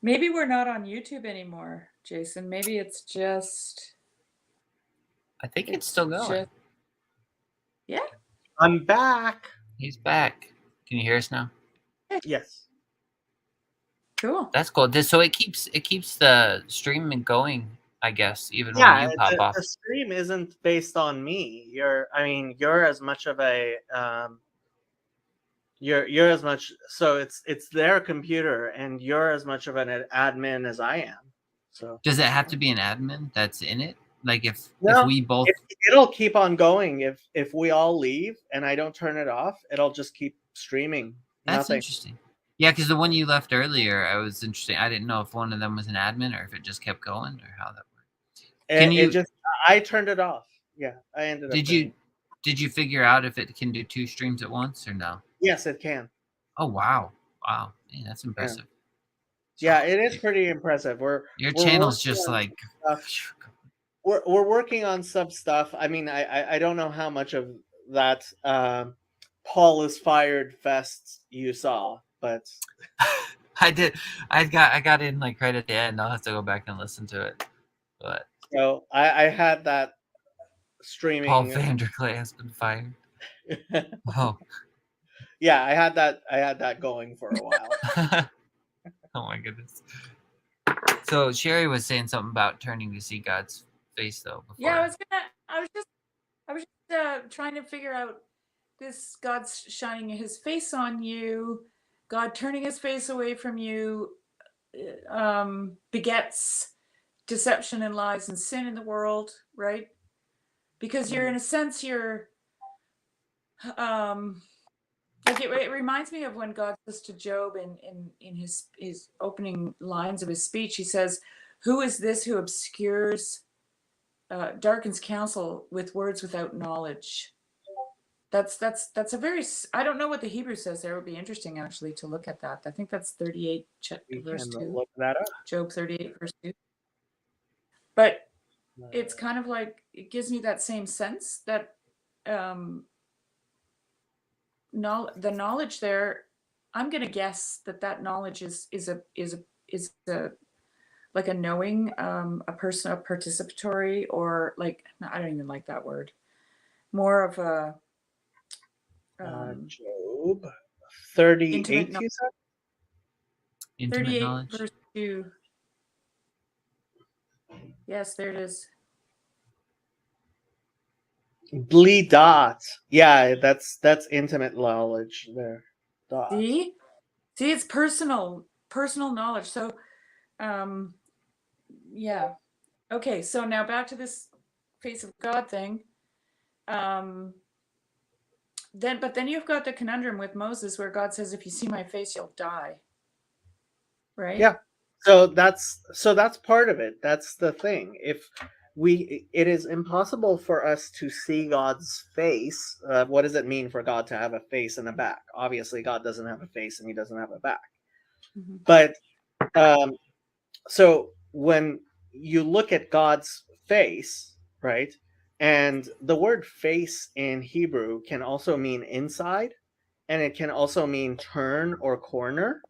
Maybe we're not on YouTube anymore, Jason. Maybe it's just. I think it's still going. Yeah. I'm back. He's back. Can you hear us now? Yes. Cool. That's cool. So it keeps the stream going, I guess, even when Yeah, you pop off. the stream isn't based on me. You're as much of a you're as much, so it's their computer, and you're as much of an admin as I am. So Does it have to be an admin that's in it? Like if no, we both it'll keep on going if we all leave and I don't turn it off. It'll just keep streaming. That's Nothing. interesting. Yeah, because the one you left earlier, I was interesting. I didn't know if one of them was an admin or if it just kept going or how that worked. Can you? I turned it off. Yeah, I ended up. Did you figure out if it can do 2 streams at once or no? Yes, it can. Oh wow, man, that's impressive. Yeah, it is pretty impressive. Your channel's just like. We're working on some stuff. I mean, I don't know how much of that Paul is fired fest you saw, but I did. I got in like right at the end. I'll have to go back and listen to it. But so I had that streaming. Paul Vanderklay has been fired. Oh. Yeah, I had that going for a while. Oh my goodness. So Sherry was saying something about turning to see God's face, though. Before. Yeah, I was just trying to figure out this God's shining his face on you, God turning his face away from you, begets deception and lies and sin in the world, right? Because you're, in a sense, you're like it reminds me of when God says to Job in his opening lines of his speech, he says, "Who is this who obscures, darkens counsel with words without knowledge?" That's a very, I don't know what the Hebrew says there. It would be interesting actually to look at that. I think that's 38 verse 2. Look that up. Job 38 verse 2. But it's kind of like, it gives me that same sense that the knowledge there, I'm going to guess that knowledge is a like a knowing, a person, a participatory, or like, I don't even like that word, more of a Job 38, you said? Intimate 38 knowledge. verse 2. Yes, there it is. Blee dot. Yeah, that's intimate knowledge there. Dot. See, it's personal knowledge. So, yeah. Okay, so now back to this face of God thing. Then you've got the conundrum with Moses where God says, "If you see my face, you'll die." Right? Yeah. So that's part of it. That's the thing. It is impossible for us to see God's face. What does it mean for God to have a face and a back? Obviously, God doesn't have a face and he doesn't have a back. Mm-hmm. But so when you look at God's face, right? And the word face in Hebrew can also mean inside, and it can also mean turn or corner,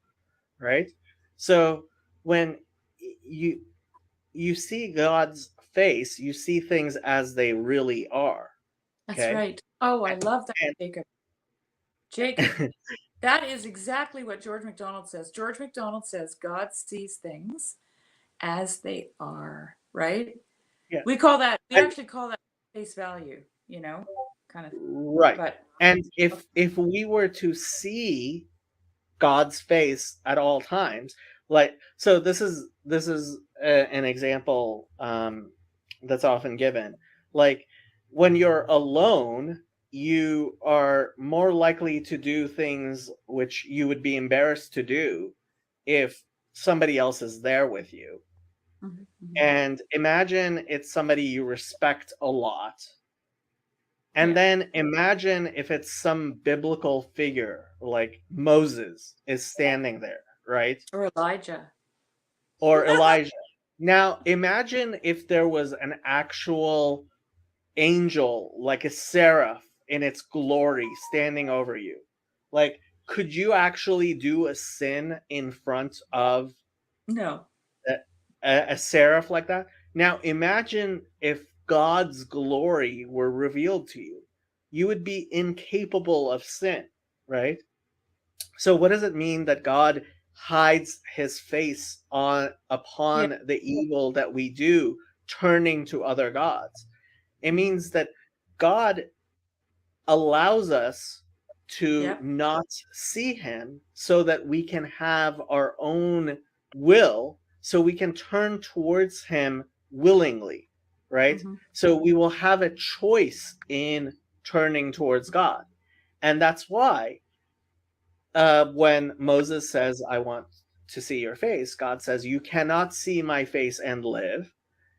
right? So when you see God's face, you see things as they really are. That's okay? right. Oh, I love that, Jacob. That is exactly what George MacDonald says. George MacDonald says God sees things as they are, right? Yeah. We actually call that face value, kind of. Right. But and if we were to see God's face at all times, like, so this is an example that's often given. Like, when you're alone, you are more likely to do things which you would be embarrassed to do if somebody else is there with you. Mm-hmm. And imagine it's somebody you respect a lot. And then imagine if it's some biblical figure like Moses is standing there, right? Or Elijah. Or Elijah. Now, imagine if there was an actual angel, like a seraph in its glory, standing over you. Like, could you actually do a sin in front of No. a seraph like that? Now, imagine if God's glory were revealed to you. You would be incapable of sin, right? So what does it mean that God hides his face upon the evil that we do, turning to other gods. It means that God allows us to Yep. not see him so that we can have our own will, so we can turn towards him willingly, right? Mhm. So we will have a choice in turning towards God. And that's why when Moses says, I want to see your face, God says, you cannot see my face and live.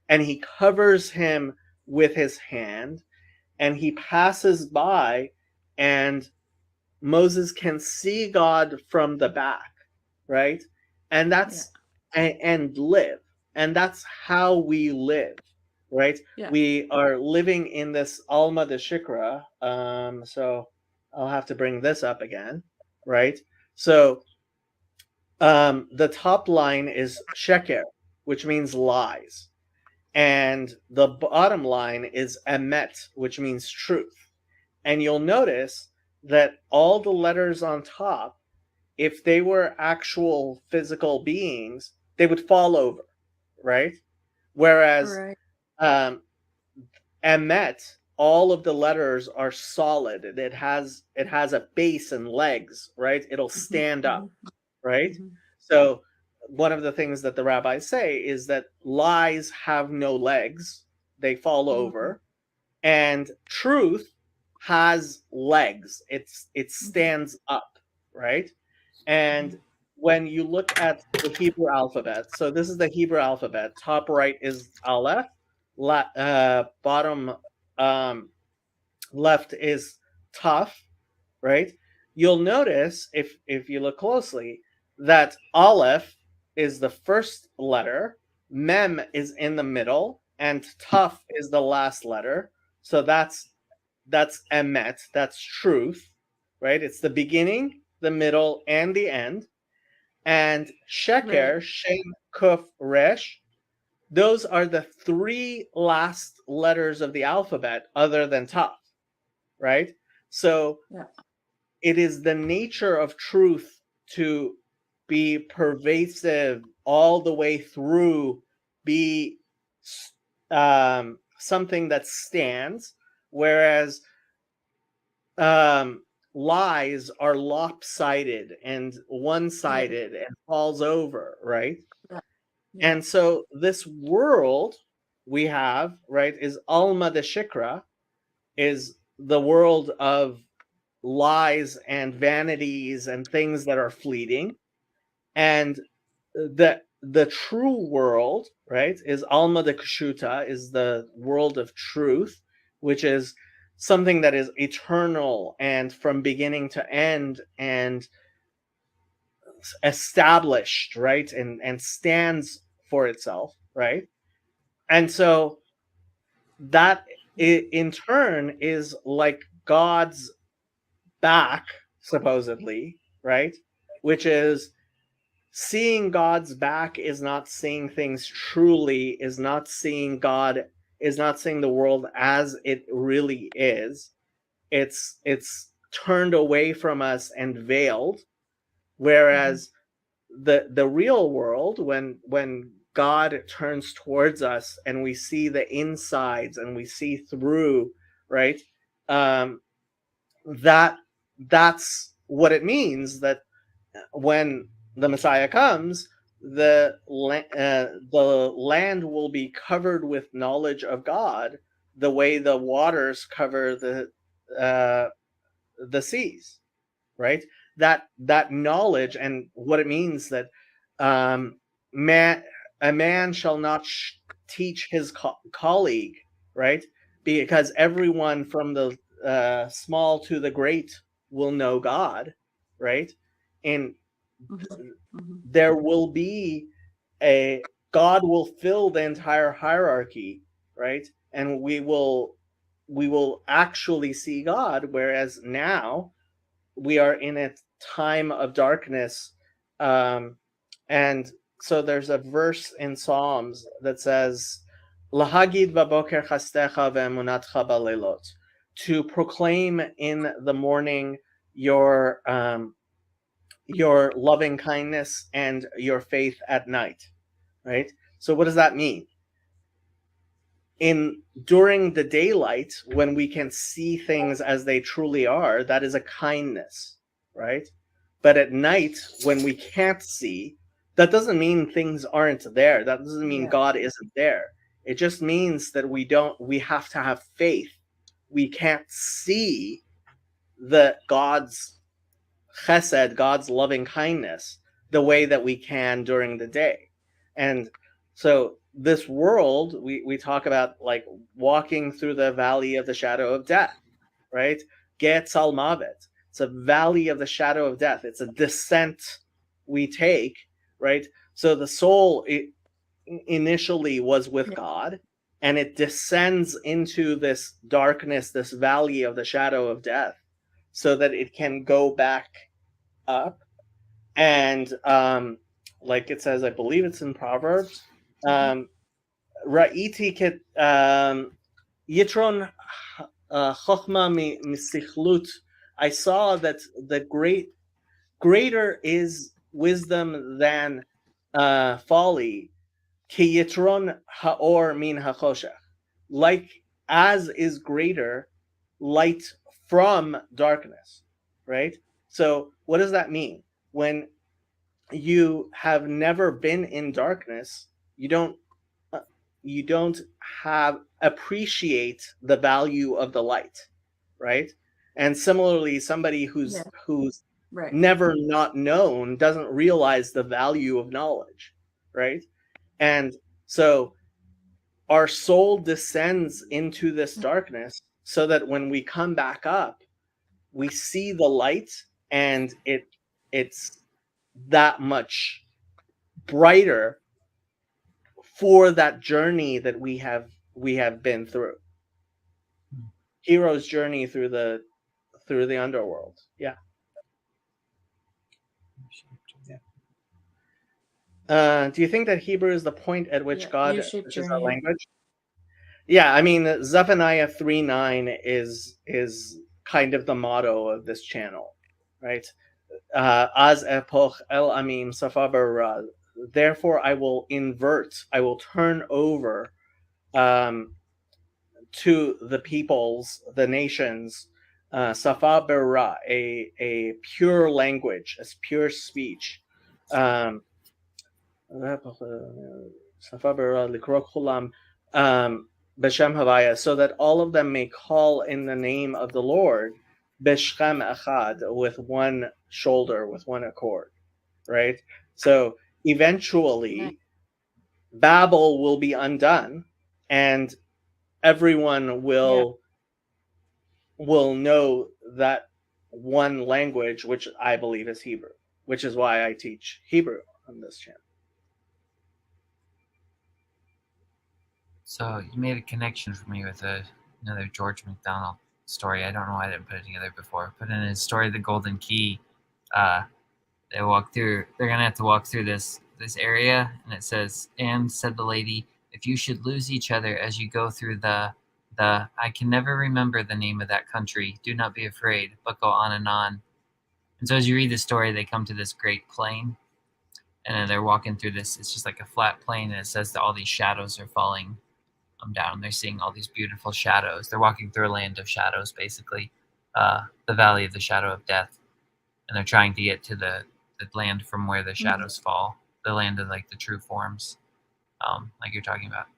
And he covers him with his hand, and he passes by, and Moses can see God from the back, right? And that's and live. And that's how we live, right? Yeah. We are living in this Alma de Shikra. So I'll have to bring this up again, right? So the top line is sheker, which means lies. And the bottom line is emet, which means truth. And you'll notice that all the letters on top, if they were actual physical beings, they would fall over, right? Whereas Right. emet, all of the letters are solid. It has a base and legs, right? It'll stand up, right? Mhm. So one of the things that the rabbis say is that lies have no legs, they fall over, and truth has legs. It stands up, right? And when you look at the Hebrew alphabet, so this is the Hebrew alphabet. Top right is Aleph, bottom left is Taf, right? You'll notice if you look closely that Aleph is the first letter, Mem is in the middle, and Taf is the last letter. So that's Emet, that's truth, right? It's the beginning, the middle, and the end. And Sheker, Right. Shin, Kuf, Resh, those are the three last letters of the alphabet other than Taf, right? So Yeah. it is the nature of truth to be pervasive all the way through, be something that stands, whereas lies are lopsided and one-sided and falls over, right? Yeah. And so this world we have, right, is Alma de Shikra, is the world of lies and vanities and things that are fleeting. And the true world, right, is Alma de Kshuta, is the world of truth, which is something that is eternal and from beginning to end and established, right, and stands for itself, right? And so that in turn is like God's back, supposedly, right? Which is seeing God's back is not seeing things truly, is not seeing God, is not seeing the world as it really is. It's turned away from us and veiled. Whereas the real world, when God turns towards us and we see the insides and we see through, right? That's what it means, that when the Messiah comes, the land will be covered with knowledge of God, the way the waters cover the seas, right? That knowledge, and what it means that a man shall not teach his colleague, right? Because everyone from the small to the great will know God, right? And there will be God will fill the entire hierarchy, right? And we will actually see God, whereas now we are in a time of darkness. And so there's a verse in Psalms that says, Lahagid baboker chastecha ve'emunatcha balelot, to proclaim in the morning your your loving kindness and your faith at night, right? So what does that mean? During the daylight, when we can see things as they truly are, that is a kindness, right? But at night, when we can't see, that doesn't mean things aren't there. That doesn't mean God isn't there. It just means that we have to have faith. We can't see God's chesed, God's loving kindness, the way that we can during the day. And so this world, we talk about like walking through the valley of the shadow of death, right? Get Salmavet. It's a valley of the shadow of death. It's a descent we take, right? So the soul initially was with God, and it descends into this darkness, this valley of the shadow of death, so that it can go back up. And like it says, I believe it's in Proverbs, Ra'iti Yitron Chochma Misichlut. I saw that the greater is wisdom than folly. Ki Yitron Haor Min HaChoshech. Like as is greater light from darkness, right? So what does that mean? When you have never been in darkness, you don't appreciate the value of the light, right? And similarly, somebody who's never not known doesn't realize the value of knowledge, right? And so our soul descends into this darkness so that when we come back up, we see the light, and it's that much brighter for that journey that we have been through. Hero's journey through the underworld. Yeah. Do you think that Hebrew is the point at which God is our language? Yeah, I mean, Zephaniah 3:9 is kind of the motto of this channel, right? Az epoch el amim safaber. Therefore, I will turn over to the peoples, the nations, safaber, a pure language, a pure speech. B'Shem Havaya, so that all of them may call in the name of the Lord, B'Shem Echad, with one shoulder, with one accord, right? So eventually, Babel will be undone, and everyone will know that one language, which I believe is Hebrew, which is why I teach Hebrew on this channel. So you made a connection for me with another George MacDonald story. I don't know why I didn't put it together before. But in his story, The Golden Key, they're gonna have to walk through this area, and it says, "And said the lady, if you should lose each other as you go through the I can never remember the name of that country. Do not be afraid, but go on and on." And so as you read the story, they come to this great plain, and then they're walking through this. It's just like a flat plain, and it says that all these shadows are falling down. They're seeing all these beautiful shadows. They're walking through a land of shadows, basically, the valley of the shadow of death, and they're trying to get to the land from where the shadows fall, the land of like the true forms, like you're talking about.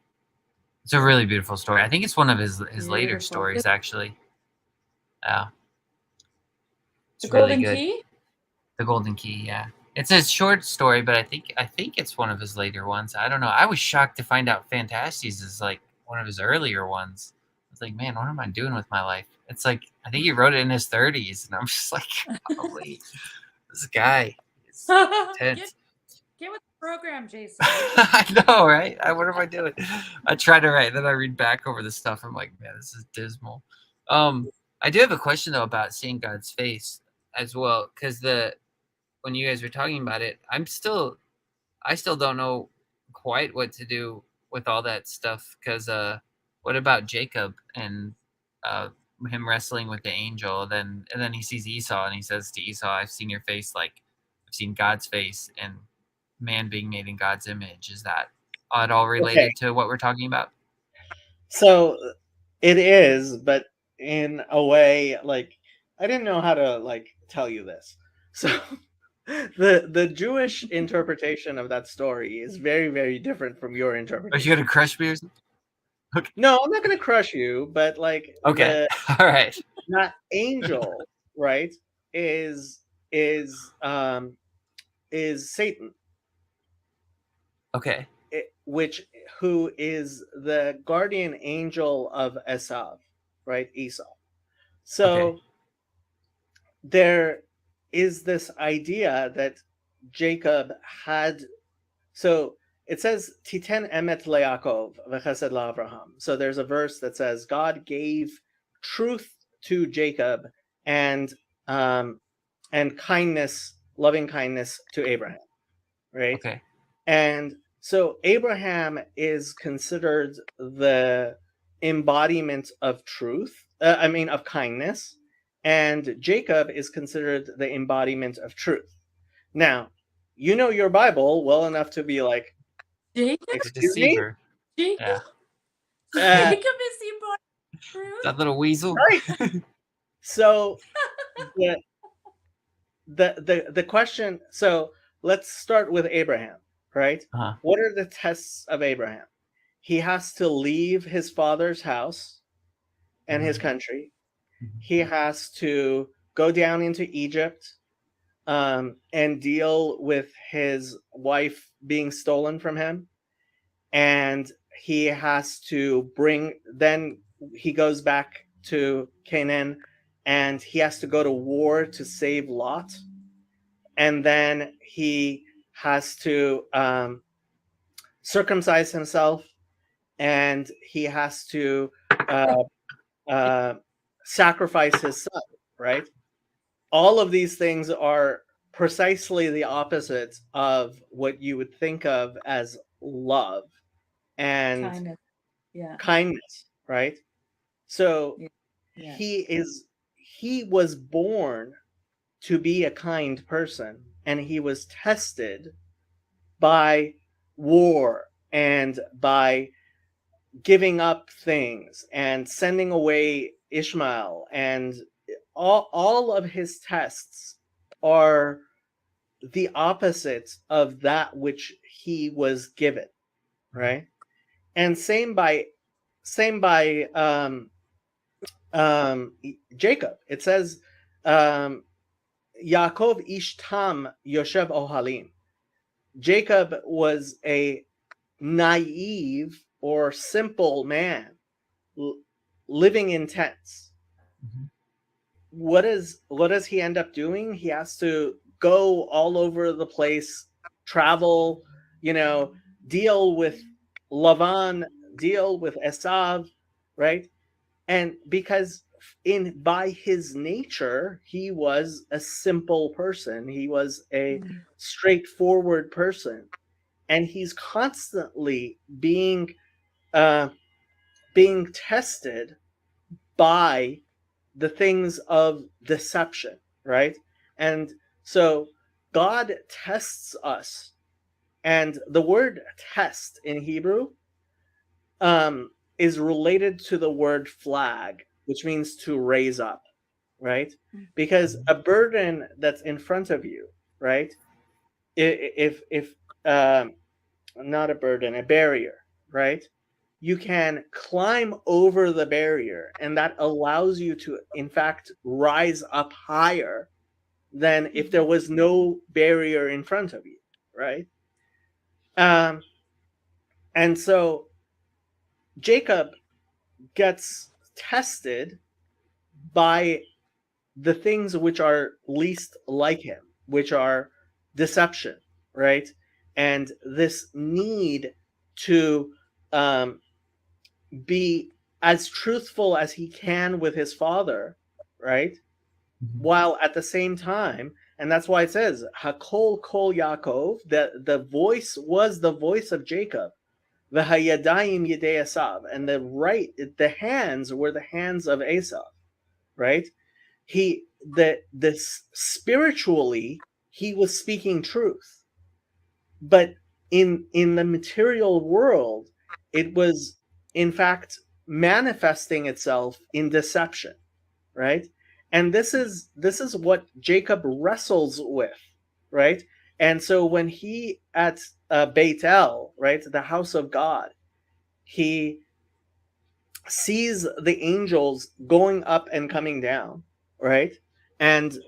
It's a really beautiful story. I think it's one of his later stories, actually. Yeah. The Golden Key? The Golden Key, yeah. It's a short story, but I think it's one of his later ones. I don't know. I was shocked to find out Phantastes is like one of his earlier ones. I was like, man, what am I doing with my life? It's like, I think he wrote it in his 30s, and I'm just like, holy, this guy is intense. Get with the program, Jason. I know, right? What am I doing? I try to write, then I read back over the stuff. I'm like, man, this is dismal. I do have a question though about seeing God's face as well, because when you guys were talking about it, I still don't know quite what to do with all that stuff. Because what about Jacob and him wrestling with the angel? And then he sees Esau, and he says to Esau, "I've seen your face like seen God's face and man being made in God's image. Is that at all related to what we're talking about? So it is, but in a way, like, I didn't know how to like tell you this. So the Jewish interpretation of that story is very, very different from your Are interpretation. you gonna crush me or something? No, I'm not gonna crush you, but like Okay. All right. that angel, right, is Satan, Okay. who is the guardian angel of Esav, right, Esau. So Okay. there is this idea that Jacob had. So it says Titen emet leYaakov v'chesed laAvraham. So there's a verse that says God gave truth to Jacob and kindness, loving kindness to Abraham, right? Okay. And so Abraham is considered the embodiment of truth. Of kindness, and Jacob is considered the embodiment of truth. Now, you know your Bible well enough to be like, Jacob? The excuse me? deceiver. Jacob? Yeah. Jacob is the embodiment of truth? That little weasel. Right. So the question, so let's start with Abraham, right? Uh-huh. What are the tests of Abraham? He has to leave his father's house and his country. He has to go down into Egypt and deal with his wife being stolen from him. And he has to then he goes back to Canaan and he has to go to war to save Lot. And then he has to circumcise himself, and he has to sacrifice his son, right? All of these things are precisely the opposite of what you would think of as love and Kind of. Yeah. kindness, right? So Yeah. he was born to be a kind person, and he was tested by war and by giving up things and sending away Ishmael, and all of his tests are the opposite of that which he was given, right? And same by Jacob. It says Yaakov ish tam yoshev ohalim. Jacob was a naive or simple man living in tents. Mhm. What does he end up doing? He has to go all over the place, travel, deal with Lavan, deal with Esav, right? And because by his nature, he was a simple person. He was a straightforward person. And he's constantly being tested by the things of deception, right? And so God tests us, and the word test in Hebrew is related to the word flag, which means to raise up, right? Because a burden that's in front of you, right? If not a burden, a barrier, right? You can climb over the barrier, and that allows you to, in fact, rise up higher than if there was no barrier in front of you, right? And so Jacob gets tested by the things which are least like him, which are deception, right? And this need to be as truthful as he can with his father, right? While at the same time, and that's why it says Hakol Kol Yaakov, the voice was the voice of Jacob, V'hayadayim Yedei Esav, and the hands were the hands of Esav, right? This spiritually he was speaking truth. But in the material world, it was in fact manifesting itself in deception, right? And this is what Jacob wrestles with, right? And so when he at Beit El, right, the house of God, he sees the angels going up and coming down, right? And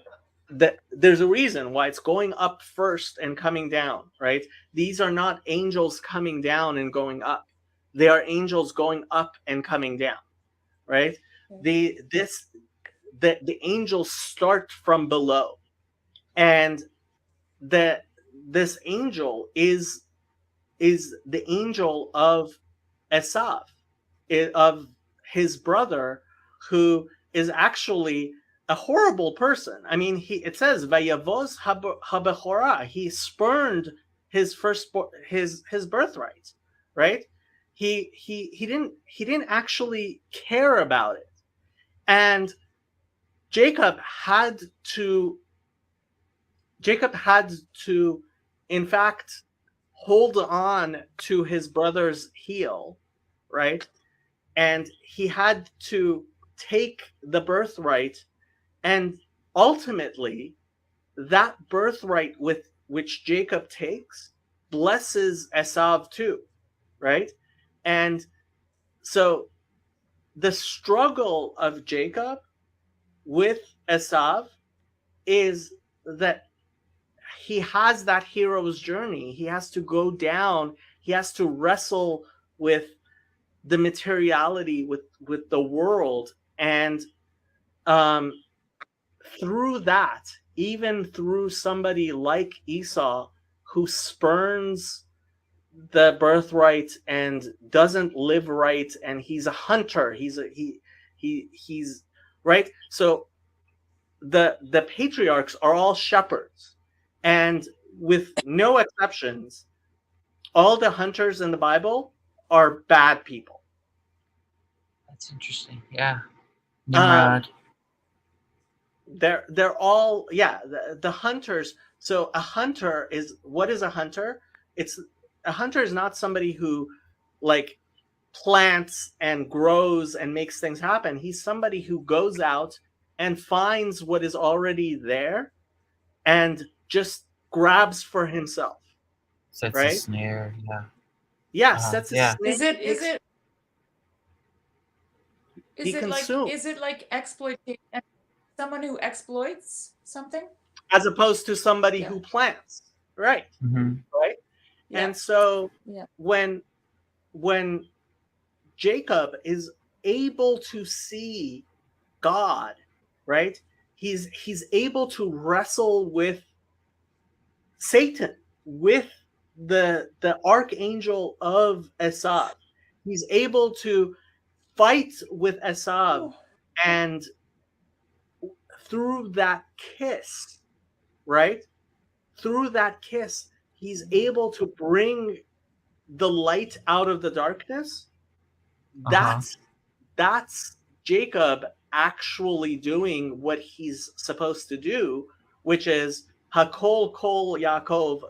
there's a reason why it's going up first and coming down, right? These are not angels coming down and going up. They are angels going up and coming down, right? The angels start from below, and this angel is the angel of Esav, of his brother, who is actually a horrible person. I mean, it says Vayavoz habechora. He spurned his his birthright, right? He didn't actually care about it, and Jacob had to in fact hold on to his brother's heel, right? And he had to take the birthright, and ultimately that birthright with which Jacob takes blesses Esav too, right? And so the struggle of Jacob with Esav is that he has that hero's journey. He has to go down. He has to wrestle with the materiality, with the world, and through that, even through somebody like Esau, who spurns the birthright and doesn't live right, and he's a hunter. He's right. So the patriarchs are all shepherds, and with no exceptions, all the hunters in the Bible are bad people. That's interesting. Yeah. Nimrod. They're all, yeah, the hunters. So what is a hunter? A hunter is not somebody who like plants and grows and makes things happen. He's somebody who goes out and finds what is already there and just grabs for himself. Sets right? a snare. Yeah. Yeah, sets a yeah. snare. Is it like exploitation? Someone who exploits something? As opposed to somebody who plants. Right. Mm-hmm. Right. Yeah. And so when Jacob is able to see God, right? He's able to wrestle with Satan, with the archangel of Esav. He's able to fight with Esav, and through that kiss, right? Through that kiss, he's able to bring the light out of the darkness. That's Jacob actually doing what he's supposed to do, which is Hakol Kol Yaakov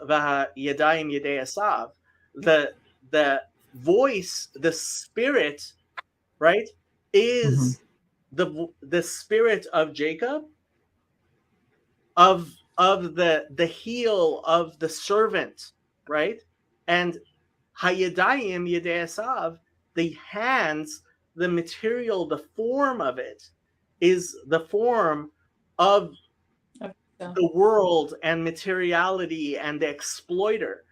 Yadayim Yedei Esav. The voice, the spirit, right, is the spirit of Jacob, of the heel of the servant, right? And Hayadayim Yedei Esav, the hands, the material, the form of it is the form of the world and materiality and the exploiter.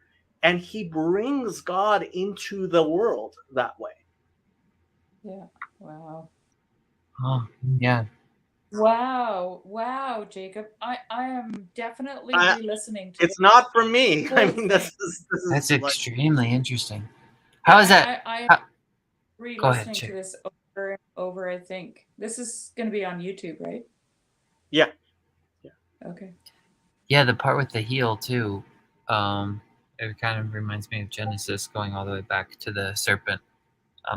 And he brings God into the world that way. Yeah. Wow. Oh, yeah. Wow, Jacob. I am definitely re-listening to it's not for me. I mean, this is that's extremely interesting. How is that? I'm re-listening to this over and over. I think this is going to be on YouTube, right? Yeah. Okay. Yeah, the part with the heel too. It kind of reminds me of Genesis, going all the way back to the serpent.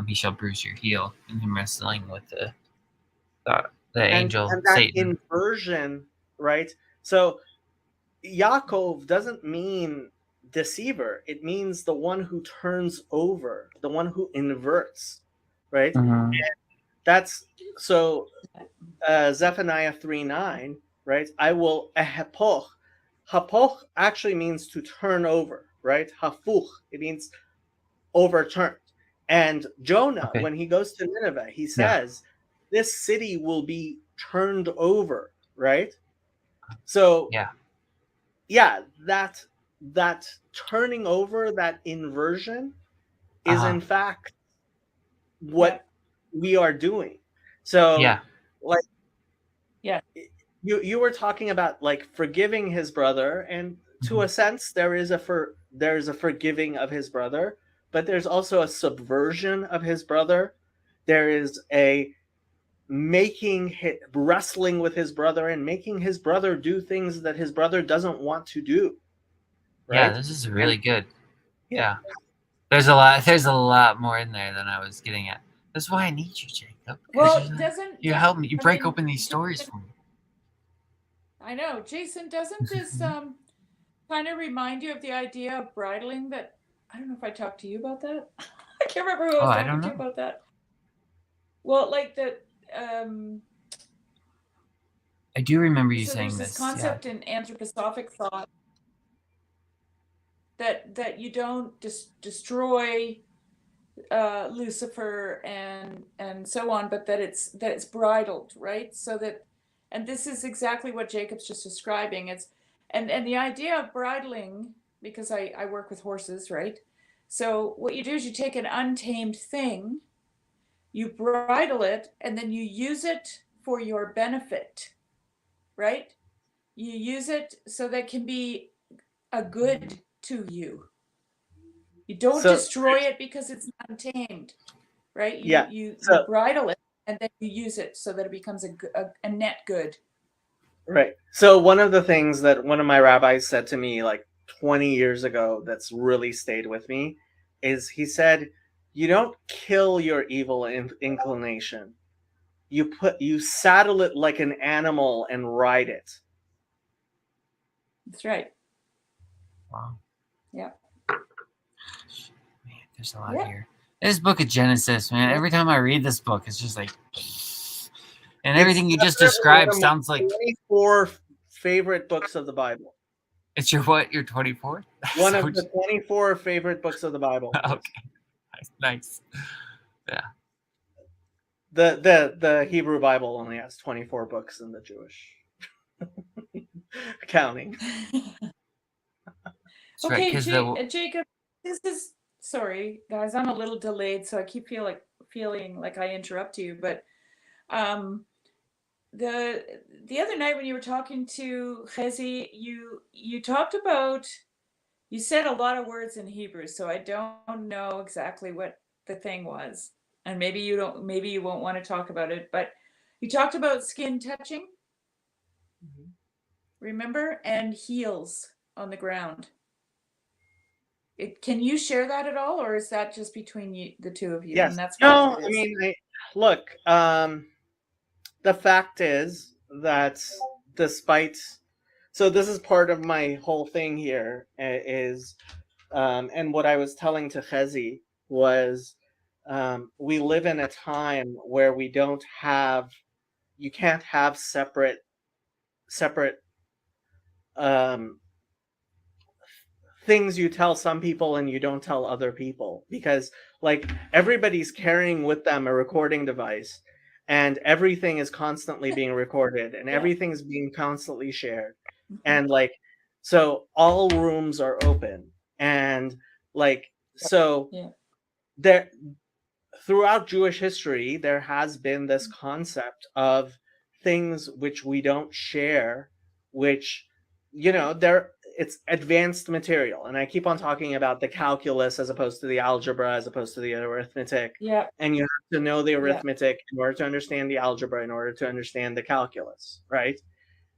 He shall bruise your heel, and him wrestling with the angel, and that Satan. inversion, right? So Yaakov doesn't mean deceiver. It means the one who turns over, the one who inverts, right? Mhm. That's so Zephaniah 3:9, right? I will hapoch. Hapoch actually means to turn over, right? Hafuch, it means overturned. And Jonah, Okay. when he goes to Nineveh, he Yeah. says, this city will be turned over, right? So Yeah. yeah, that turning over, that inversion is Uh-huh. in fact what Yep. we are doing. So Yeah. like Yeah. you were talking about like forgiving his brother, and to a sense there's a forgiving of his brother, but there's also a subversion of his brother. There is a wrestling with his brother and making his brother do things that his brother doesn't want to do, Yeah, right? this is And really good. yeah. Yeah. There's a lot more in there than I was getting at. That's why I need you, Jacob. 'cause Well, you help me. You I break mean, open these stories Jason, for me. I know, Jason, doesn't this kind of remind you of the idea of bridling? That I don't know if I talked to you about that. I can't remember who I Oh, was I talking don't to know. about that. Well, like the um, I do remember you so saying there's this this. concept in anthroposophic thought that you don't destroy Lucifer and so on, but that it's bridled, right? So that, and this is exactly what Jacob's just describing. It's and the idea of bridling, because I work with horses, right? So what you do is you take an untamed thing, you bridle it, and then you use it for your benefit, right? You use it so that it can be a good to you. You don't So destroy it because it's not tamed, right? yeah. You So bridle it and then you use it so that it becomes a net good. right. So one of the things that one of my rabbis said to me like 20 years ago that's really stayed with me is he said, you don't kill your evil inclination. You saddle it like an animal and ride it. That's right. Wow. Yeah. Man, there's a lot Yeah. here. This book of Genesis, man. Yeah. Every time I read this book, it's just like, and It's everything you just definitely one described of my sounds like 24 favorite books of the Bible. it's your what? Your 24? One of the 24 favorite books of the Bible. Okay. Nice. Yeah. The Hebrew Bible only has 24 books in the Jewish counting. That's right. Okay, Because Jacob, this is sorry, guys. I'm a little delayed, so I keep feeling like I interrupt you. But the other night when you were talking to Chezi, you talked about, you said a lot of words in Hebrew, so I don't know exactly what the thing was, and maybe you won't want to talk about it. But you talked about skin touching, remember, and heels on the ground. Can you share that at all, or is that just between you, the two of you? Yes. And that's No, fine if it I is. mean, look, the fact is that despite, so this is part of my whole thing here is, and what I was telling to Chezi was, we live in a time where you can't have separate things you tell some people and you don't tell other people, because like everybody's carrying with them a recording device and everything is constantly being recorded and Yeah. everything's being constantly shared, and like so all rooms are open, and like so Yeah. there throughout Jewish history there has been this concept of things which we don't share, which they're it's advanced material, and I keep on talking about the calculus as opposed to the algebra as opposed to the arithmetic, Yeah. and you have to know the Yeah. arithmetic in order to understand the algebra in order to understand the calculus, right?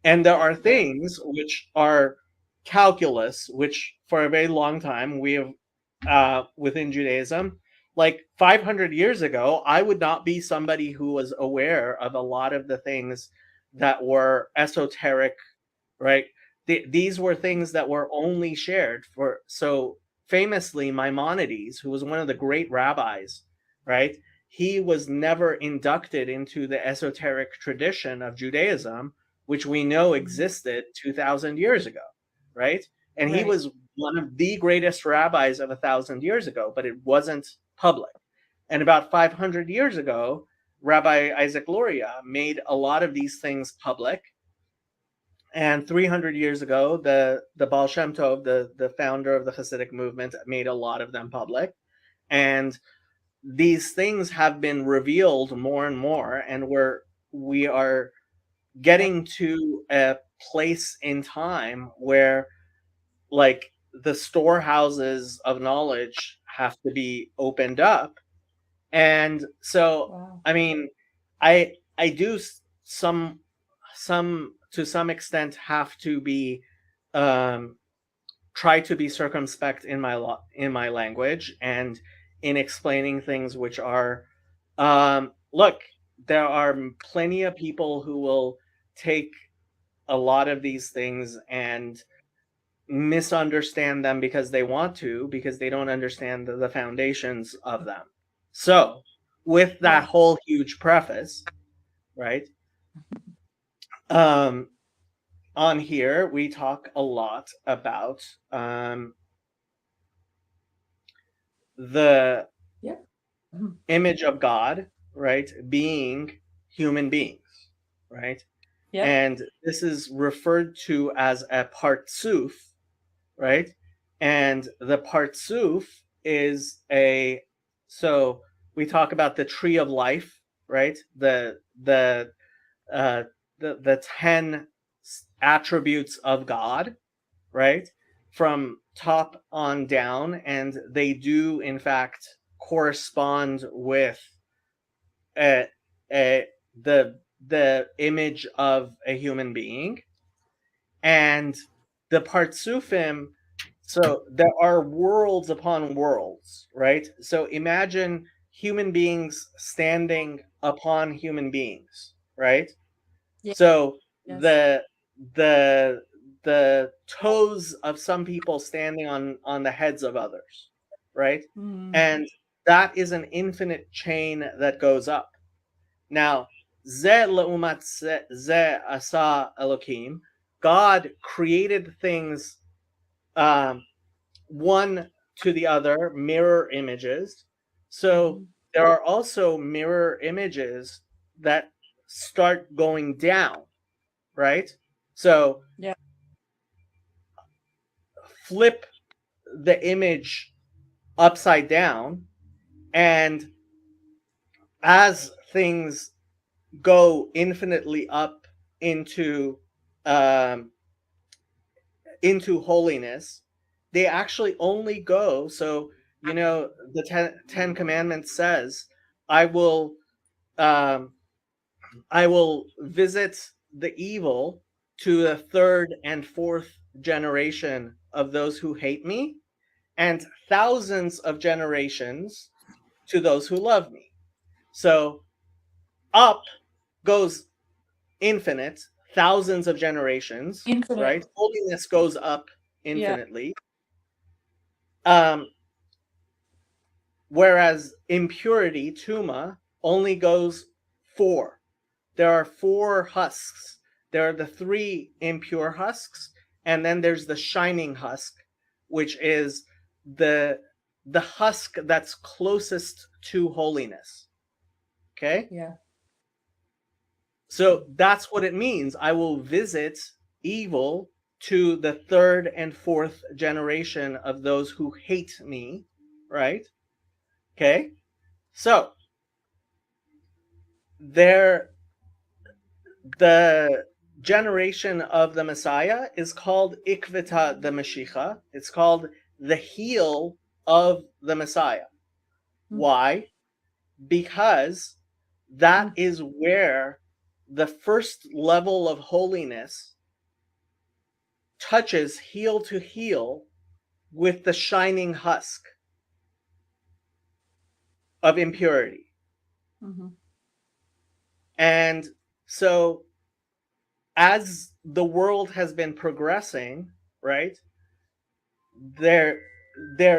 And there are things which are calculus, which for a very long time we have within Judaism, like 500 years ago, I would not be somebody who was aware of a lot of the things that were esoteric, right? these were things that were only shared for. So famously, Maimonides, who was one of the great rabbis, right? He was never inducted into the esoteric tradition of Judaism, which we know existed 2,000 years ago, right? And he Right. was one of the greatest rabbis of 1,000 years ago, but it wasn't public. And about 500 years ago, Rabbi Isaac Luria made a lot of these things public. And 300 years ago, the Baal Shem Tov, the founder of the Hasidic movement, made a lot of them public. And these things have been revealed more and more, and we are getting to a place in time where, like, the storehouses of knowledge have to be opened up. And so, Wow. I mean, I do some to some extent have to be try to be circumspect in my language and in explaining things which are look, there are plenty of people who will take a lot of these things and misunderstand them because they want to, because they don't understand the foundations of them. So with that whole huge preface, right, on here we talk a lot about the Yeah. Mhm. image of God, right, being human beings, right? Yep. And this is referred to as a partsuf, right? And the partsuf is so we talk about the tree of life, right? The 10 attributes of God, right? From top on down, and they do in fact correspond with uh, uh, the image of a human being. And the partsufim, so there are worlds upon worlds, right? So imagine human beings standing upon human beings, right? Yeah. So Yes. the the toes of some people standing on the heads of others, right? Mm. And that is an infinite chain that goes up. Now, ze leumat ze asa Elohim, God created things one to the other, mirror images. So there are also mirror images that start going down, right? So Yeah. flip the image upside down, and as things go infinitely up um, into holiness, they actually only go. So the Ten Commandments says, "I will visit the evil to the third and fourth generation of those who hate me, and thousands of generations to those who love me." So up goes infinite, thousands of generations, Infinite. right? Holiness goes up Yeah. infinitely. Whereas impurity, tuma, only goes 4. There are 4 husks. There are the 3 impure husks, and then there's the shining husk, which is the husk that's closest to holiness. Okay? Yeah. So that's what it means. I will visit evil to the third and fourth generation of those who hate me, right? Okay? So the generation of the Messiah is called Ikvita the Mashiach. It's called the heel of the Messiah. Why? Because that is where the first level of holiness touches heel to heel with the shining husk of impurity. Mm-hmm. And so as the world has been progressing, right? There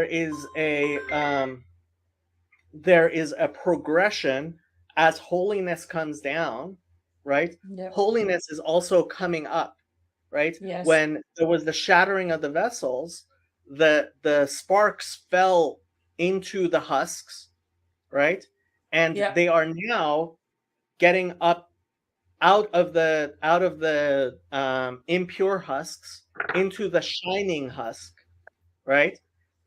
is a progression as holiness comes down, right? Yep. Holiness is also coming up, right? Yes. When there was the shattering of the vessels, the sparks fell into the husks, right? And Yep. they are now getting up out of the impure husks into the shining husk, right?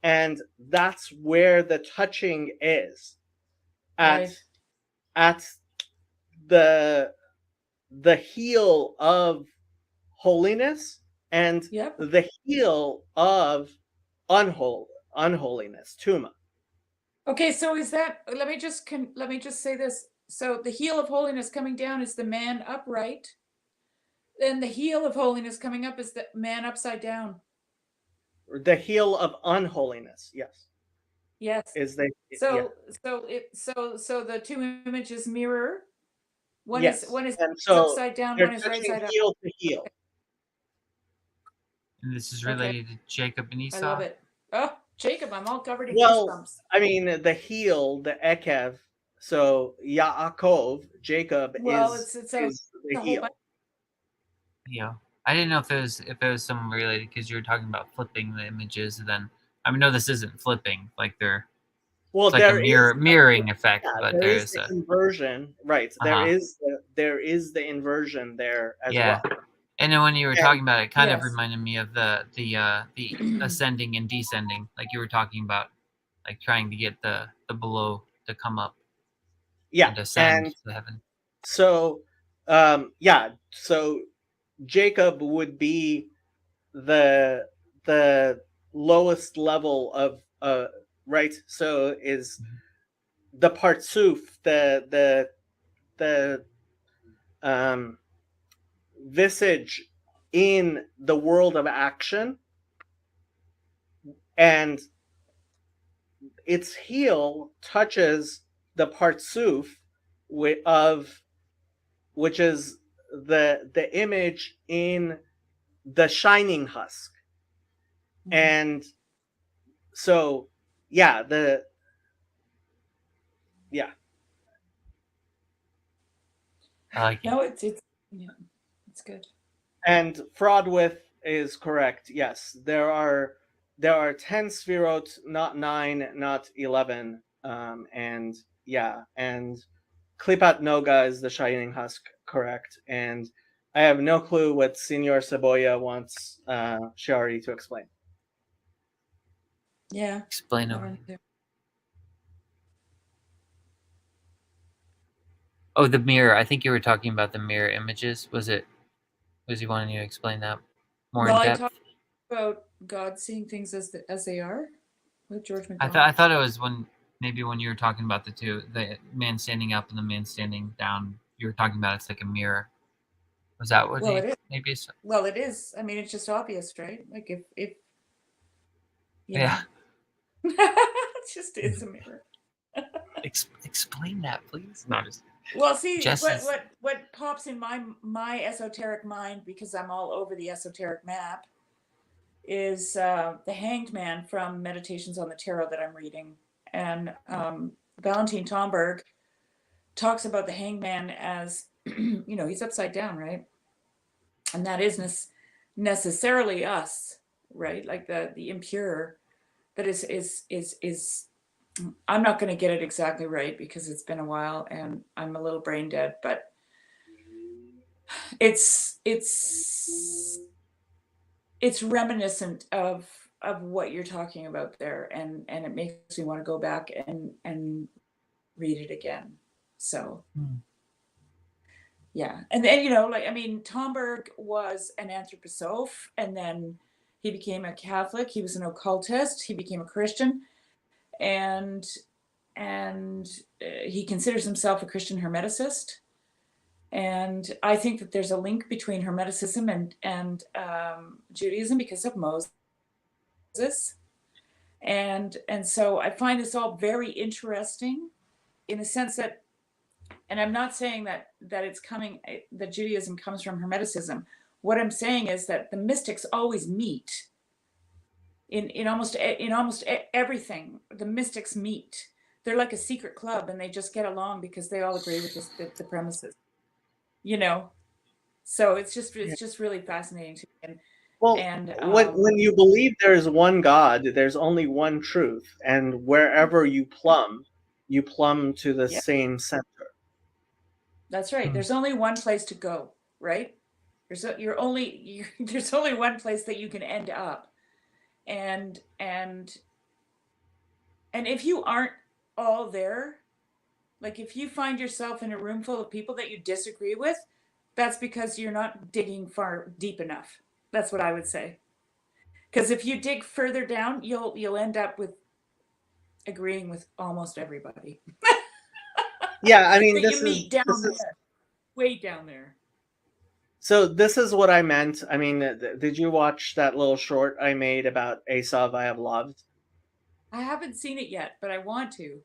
And that's where the touching is at Right. at the heel of holiness and Yep. the heel of unholiness, tuma. Okay, so is that, let me just say this. So the heel of holiness coming down is the man upright. Then the heel of holiness coming up is the man upside down. The heel of unholiness, yes, Yes. is the So the two images mirror. One yes. is And so upside down, they're one is right touching side up. heel to heel. And this is Okay. related to Jacob and Esau. I love it. Oh, Jacob, I'm all covered in Well, goosebumps. I mean, the heel, the Ekev, so Yaakov, Jacob Well, is it's the a whole heel. bunch. Yeah, I didn't know if it was some related because you were talking about flipping the images. And then I mean, no, this isn't flipping. Like Well, it's like there a is mirroring effect, yeah, but there is there's the inversion, right? Uh-huh. There is the inversion there as yeah. well. And then when you were And- talking about it, it kind of Yes. reminded me of the ascending and descending, like you were talking about, like trying to get the below to come up Yeah, and ascend and to heaven. so so Jacob would be the lowest level of right. So is the partsuf, the visage in the world of action, and its heel touches the partsuf of which is the image in the shining husk. Mhm. And so yeah, I like it. No, it's yeah, it's good. and Fraudwith is correct. Yes, there are 10 sphirot, not 9, not 11. And yeah, and Klipat Noga is the shining husk, correct. And I have no clue what Senor Cebolla wants Shari to explain. Yeah. Explain I over. don't either. Oh, the mirror. I think you were talking about the mirror images. Was he wanting you to explain that more Well, in I depth? talked about God seeing things as they are with George I McDonald. thought it was when you were talking about the man standing up and the man standing down. You were talking about it's like a mirror. Was that what Well, it is. maybe? It's, Well, it is. I mean, it's just obvious, right? Like if you yeah. know. It just is a mirror. Explain that, please. No, just Well, see, Jess's- what pops in my esoteric mind, because I'm all over the esoteric map, is the Hanged Man from Meditations on the Tarot that I'm reading, and Valentin Tomberg talks about the Hanged Man as he's upside down, right? And that is necessarily us, right? Like the impure, that is. I'm not going to get it exactly right because it's been a while and I'm a little brain dead, but it's reminiscent of what you're talking about there, and it makes me want to go back and read it again. So yeah, and then like, I mean, Tomberg was an anthroposoph, and then he became a Catholic. He was an occultist. He became a Christian, and he considers himself a Christian hermeticist. And I think that there's a link between Hermeticism and Judaism because of Moses. And so I find this all very interesting in the sense that, and I'm not saying that it's coming, that Judaism comes from Hermeticism. What I'm saying is that the mystics always meet in almost everything. The mystics meet. They're like a secret club, and they just get along because they all agree with the premises. You know, so it's just really fascinating to me. Well, And when you believe there's one God, there's only one truth, and wherever you plumb to the Yep. same center. That's right. There's only one place to go, right? There's only one place that you can end up, and if you aren't all there, like if you find yourself in a room full of people that you disagree with, that's because you're not digging far deep enough. That's what I would say. Because if you dig further down, you'll end up with agreeing with almost everybody. Yeah, I mean, that you meet down there, way down there. So this is what I meant. I mean, did you watch that little short I made about Esav I have loved? I haven't seen it yet, but I want to.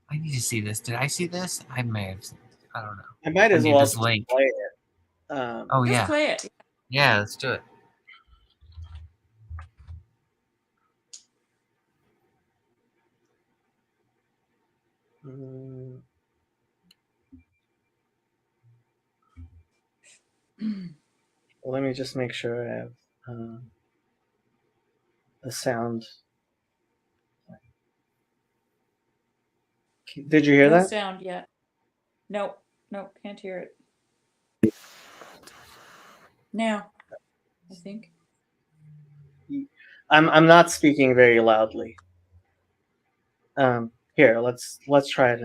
I need to see this. Did I see this? I may have. I don't know. I might I as need well this just link. play it. Oh Just yeah, play it. yeah. Let's do it. mm, well, let me just make sure I have the sound. Did you hear No that? sound yet. Nope, can't hear it. Now, I think. I'm not speaking very loudly. Here, let's try it.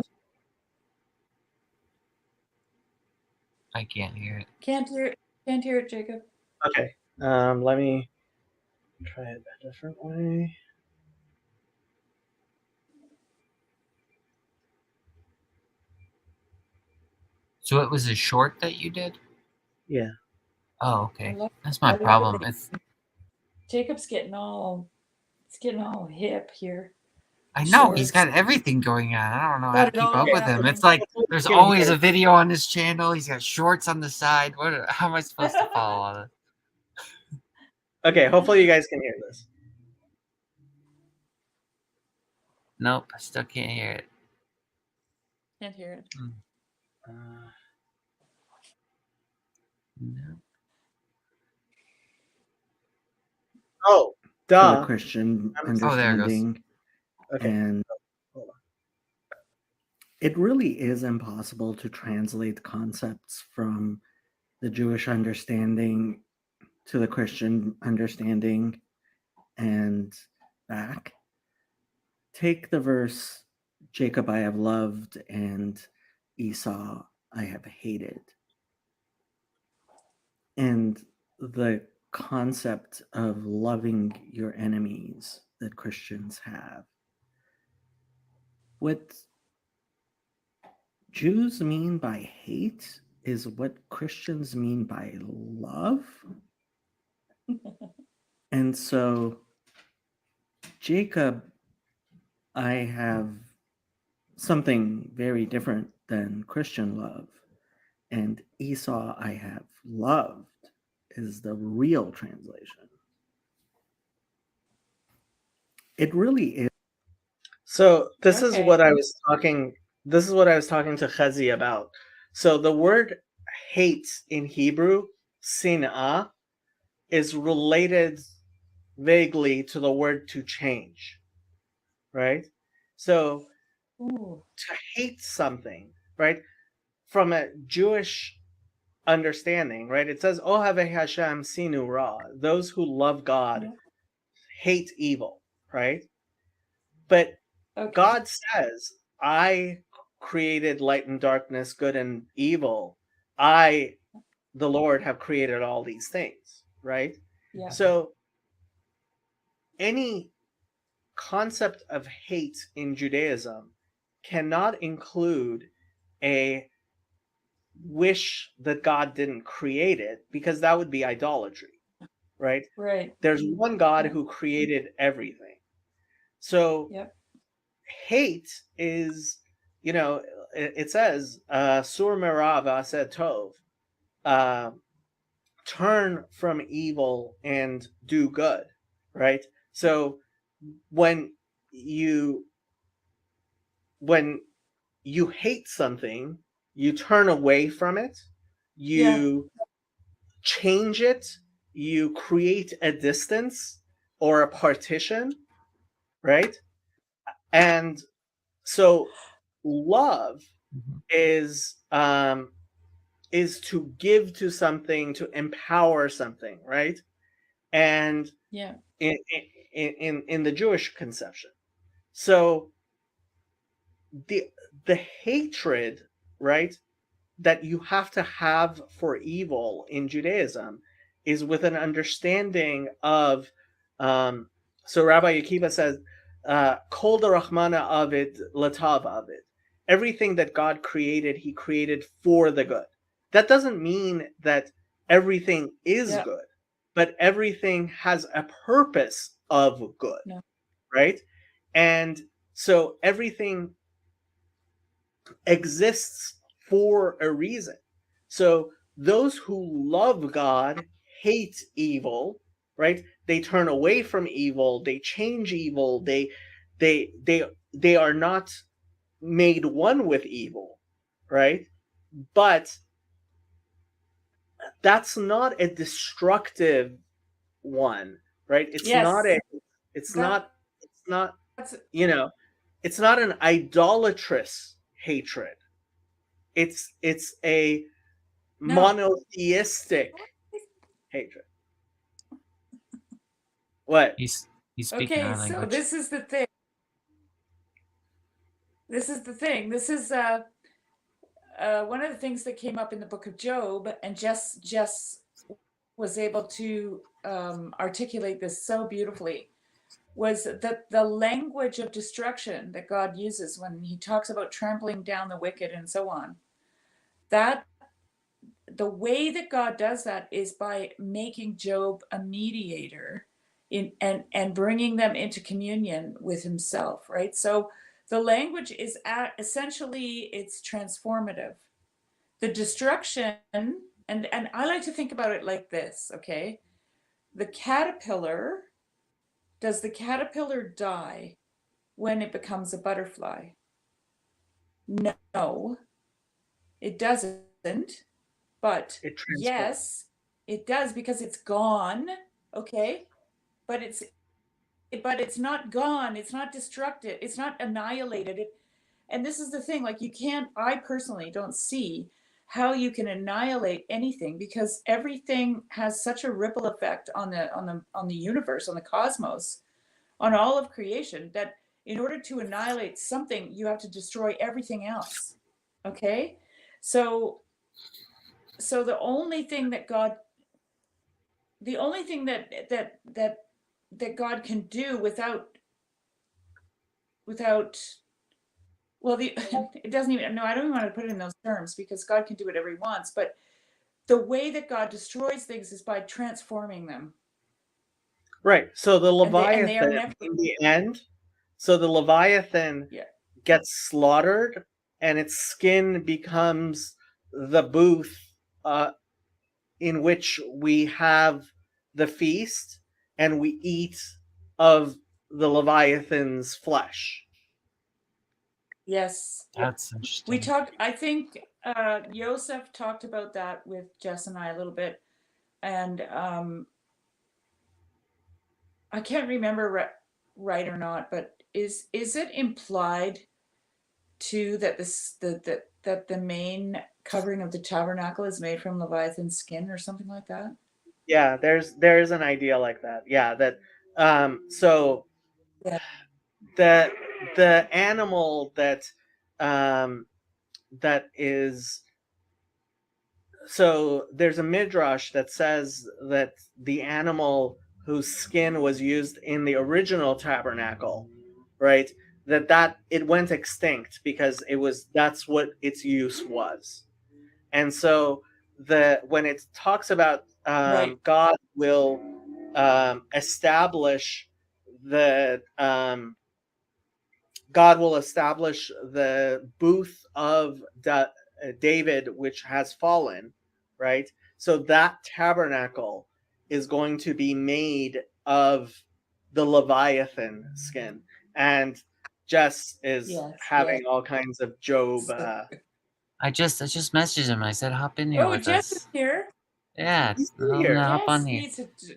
I can't hear it. Can't hear it, Jacob. Okay. Let me try it a different way. So it was a short that you did? Yeah. Oh, okay. That's my I love problem. it. It's Jacob's getting all hip here. I know he's Shorts. got everything going on. I don't know how Got to it keep all up with him. happening. It's like Hopefully there's you can always hear a it. video on his channel. He's got shorts on the side. How am I supposed to follow all this? Okay, hopefully you guys can hear this. Nope, I still can't hear it. Can't hear it. No. Oh, For the duh. Christian I'm- Oh, there it goes. understanding. Okay. And Hold on. it really is impossible to translate concepts from the Jewish understanding to the Christian understanding and back. Take the verse, Jacob I have loved and Esau I have hated. And the concept of loving your enemies that Christians have. What Jews mean by hate is what Christians mean by love. And so, Jacob, I have something very different than Christian love. And Esau, I have loved, is the real translation. It really is. So this is Okay. what I was talking. This is what I was talking to Chazi about. So the word hate in Hebrew, sin'ah, is related vaguely to the word to change, right? So Ooh. to hate something, right, from a Jewish understanding, right? It says, "Ohave Hashem sinu ra." Those who love God Yeah. hate evil, right? But Okay. God says, "I created light and darkness, good and evil. I, the Lord, have created all these things," right? Yeah. So any concept of hate in Judaism cannot include a wish that God didn't create it, because that would be idolatry, right? Right. There's one God who created everything. So Yep. hate is, it says, Sur Merav Aseh Tov. turn from evil and do good, right? So when you when you hate something, you turn away from it, you change it, you create a distance or a partition, right? And so love Mhm. is to give to something, to empower something, right? And Yeah. in the Jewish conception. So the hatred, right, that you have to have for evil in Judaism is with an understanding of so Rabbi Akiva says, Kol Rahmana Avid Latav Avid. Everything that God created, he created for the good. That doesn't mean that everything is Yeah. good, but everything has a purpose of good, No. right? And so everything exists for a reason. So those who love God hate evil, right? They turn away from evil, they change evil, they are not made one with evil, right? But that's not a destructive one, right? It's not Yes. a it's That, not it's not, that's you know, it's not an idolatrous hatred. It's a no. monotheistic hatred. What? He's speaking Okay, our so language. this is the thing. This is the thing. This is one of the things that came up in the book of Job, and Jess was able to articulate this so beautifully, was that the language of destruction that God uses when he talks about trampling down the wicked and so on, that the way that God does that is by making Job a mediator in and bringing them into communion with himself, right? So the language is essentially it's transformative. The destruction, and I like to think about it like this, okay? The caterpillar, does the caterpillar die when it becomes a butterfly? No, it doesn't. But It transforms. yes, it does because it's gone, okay? But it's not gone, it's not destructed, it's not annihilated. And this is the thing, like you can't, I personally don't see how you can annihilate anything because everything has such a ripple effect on the universe, on the cosmos, on all of creation that in order to annihilate something, you have to destroy everything else. Okay? So the only thing that God God can do without well the it doesn't even no I don't even want to put it in those terms because God can do whatever he wants, but the way that God destroys things is by transforming them. Right. So the And they are Leviathan never in the end, so the Leviathan yeah. gets slaughtered and its skin becomes the booth uh, in which we have the feast and we eat of the Leviathan's flesh. Yes. That's We interesting. talked, I think Yosef talked about that with Jess and I a little bit. And I can't remember right or not, but is it implied too that that the main covering of the tabernacle is made from Leviathan skin or something like that? Yeah, there's an idea like that. Yeah, that so Yeah. the the animal um that is so there's a midrash that says that the animal whose skin was used in the original tabernacle, right, that it went extinct because that's what its use was. And so the when it talks about Right. God will establish the God will establish the booth of David, which has fallen, right? So that tabernacle is going to be made of the Leviathan skin. And Jess is Yes, having yes. all kinds of Job. So- I just messaged him. I said, hop in here Oh, with Jess us. is here. Yeah, He's tell him here. to hop on Jess here. needs to.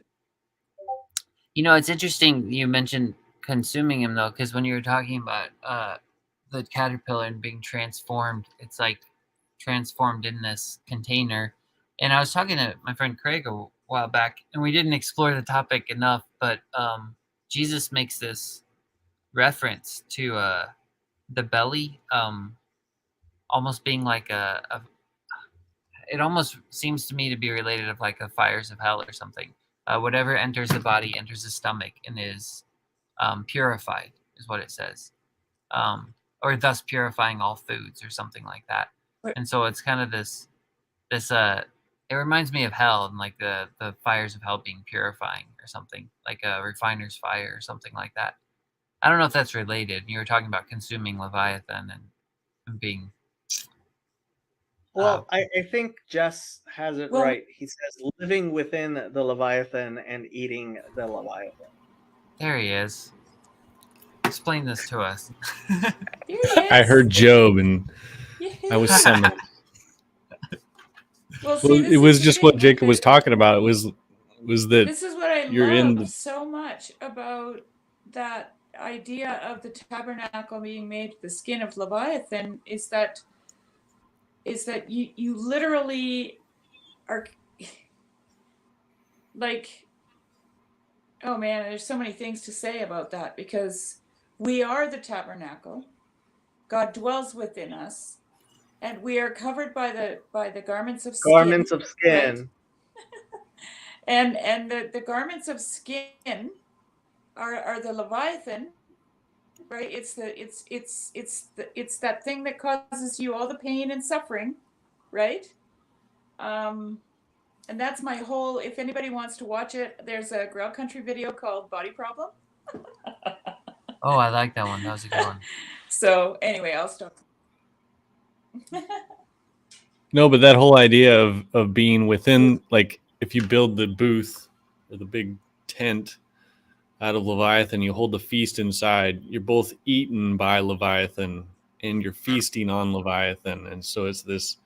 You know, it's interesting you mentioned consuming him though, because when you were talking about the caterpillar and being transformed, it's like transformed in this container. And I was talking to my friend Craig a while back, and we didn't explore the topic enough, but Jesus makes this reference to the belly almost being like it almost seems to me to be related of like the fires of hell or something. Whatever enters the body enters the stomach and is purified, is what it says, or thus purifying all foods or something like that. Right. And so it's kind of this it reminds me of hell and like the fires of hell being purifying or something, like a refiner's fire or something like that. I don't know if that's related. You were talking about consuming Leviathan and being Well, I think Jess has it Well- right. He says living within the Leviathan and eating the Leviathan. there he is. Explain this to us. Here he is. I heard Job, and Yes. I was summoned. Well, Well, see, this it was is the just thing what with Jacob was it. talking about. It was that This is what I you're love in the- so much about that idea of the tabernacle being made of the skin of Leviathan is that you literally are like, oh man, there's so many things to say about that, because we are the tabernacle. God dwells within us, and we are covered by the garments of skin. Garments of skin. And the garments of skin are the Leviathan, right? It's that thing that causes you all the pain and suffering, right? And that's my whole. If anybody wants to watch it, there's a Grail Country video called Body Problem. Oh, I like that one. That was a good one. So anyway, I'll stop. no, but that whole idea of being within, like if you build the booth or the big tent out of Leviathan, you hold the feast inside. You're both eaten by Leviathan, and you're feasting on Leviathan, and so it's this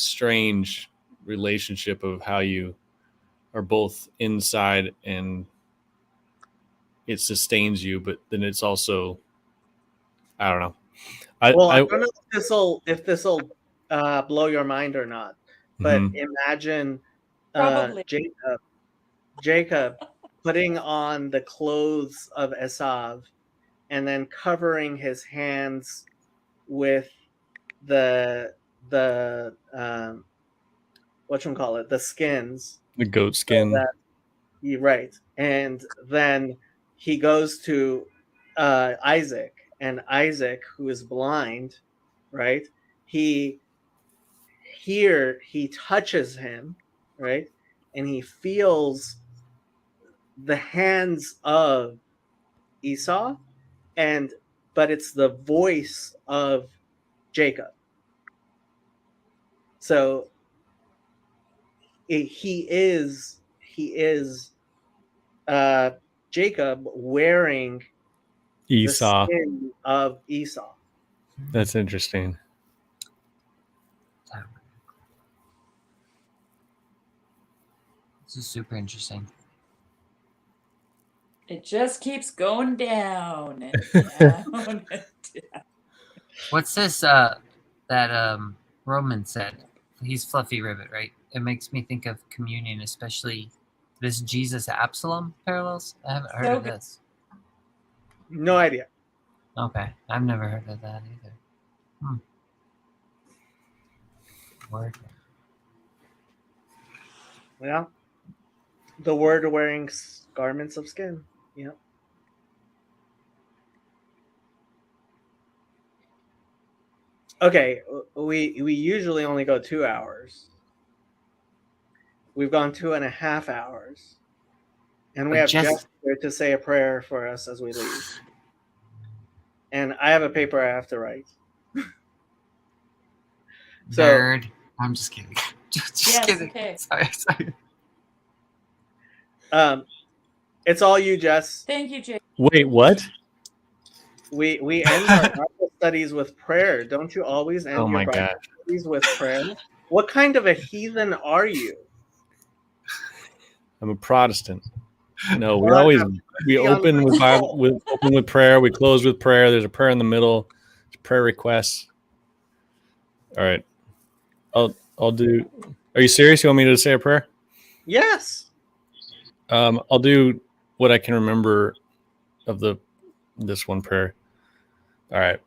strange relationship of how you are both inside and it sustains you, but then it's also, I don't know. I don't know if this'll blow your mind or not, but Mhm. imagine Probably. Jacob putting on the clothes of Esav and then covering his hands with the whatchamacallit, the skins. The goat skin. You're right. And then he goes to Isaac, and Isaac, who is blind, right? He touches him, right? And he feels the hands of Esau, but it's the voice of Jacob. So he is Jacob wearing Esau. the skin of Esau. That's interesting. This is super interesting. It just keeps going down and down and down. What's this that Roman said? He's Fluffy Ribbit, right? It makes me think of communion, especially this Jesus Absalom parallels. I haven't heard of good. this. No idea. Okay, I've never heard of that either. Word. Well, the word wearing garments of skin. Yeah. Okay, we usually only go 2 hours. We've gone 2.5 hours, and we But have Jess- Jeff here to say a prayer for us as we leave. And I have a paper I have to write. So- Nerd. I'm just kidding. Just Yes, kidding. okay. Sorry. It's all you, Jess. Thank you, Jake. Wait, what? We end our Bible studies with prayer. Don't you always end Oh your my Bible gosh. studies with prayer? What kind of a heathen are you? I'm a Protestant. No, we God always have we mercy on open my with Bible soul. with open with prayer. We close with prayer. There's a prayer in the middle. Prayer requests. All right, I'll do. Are you serious? You want me to say a prayer? Yes. I'll do what I can remember of this one prayer. All right.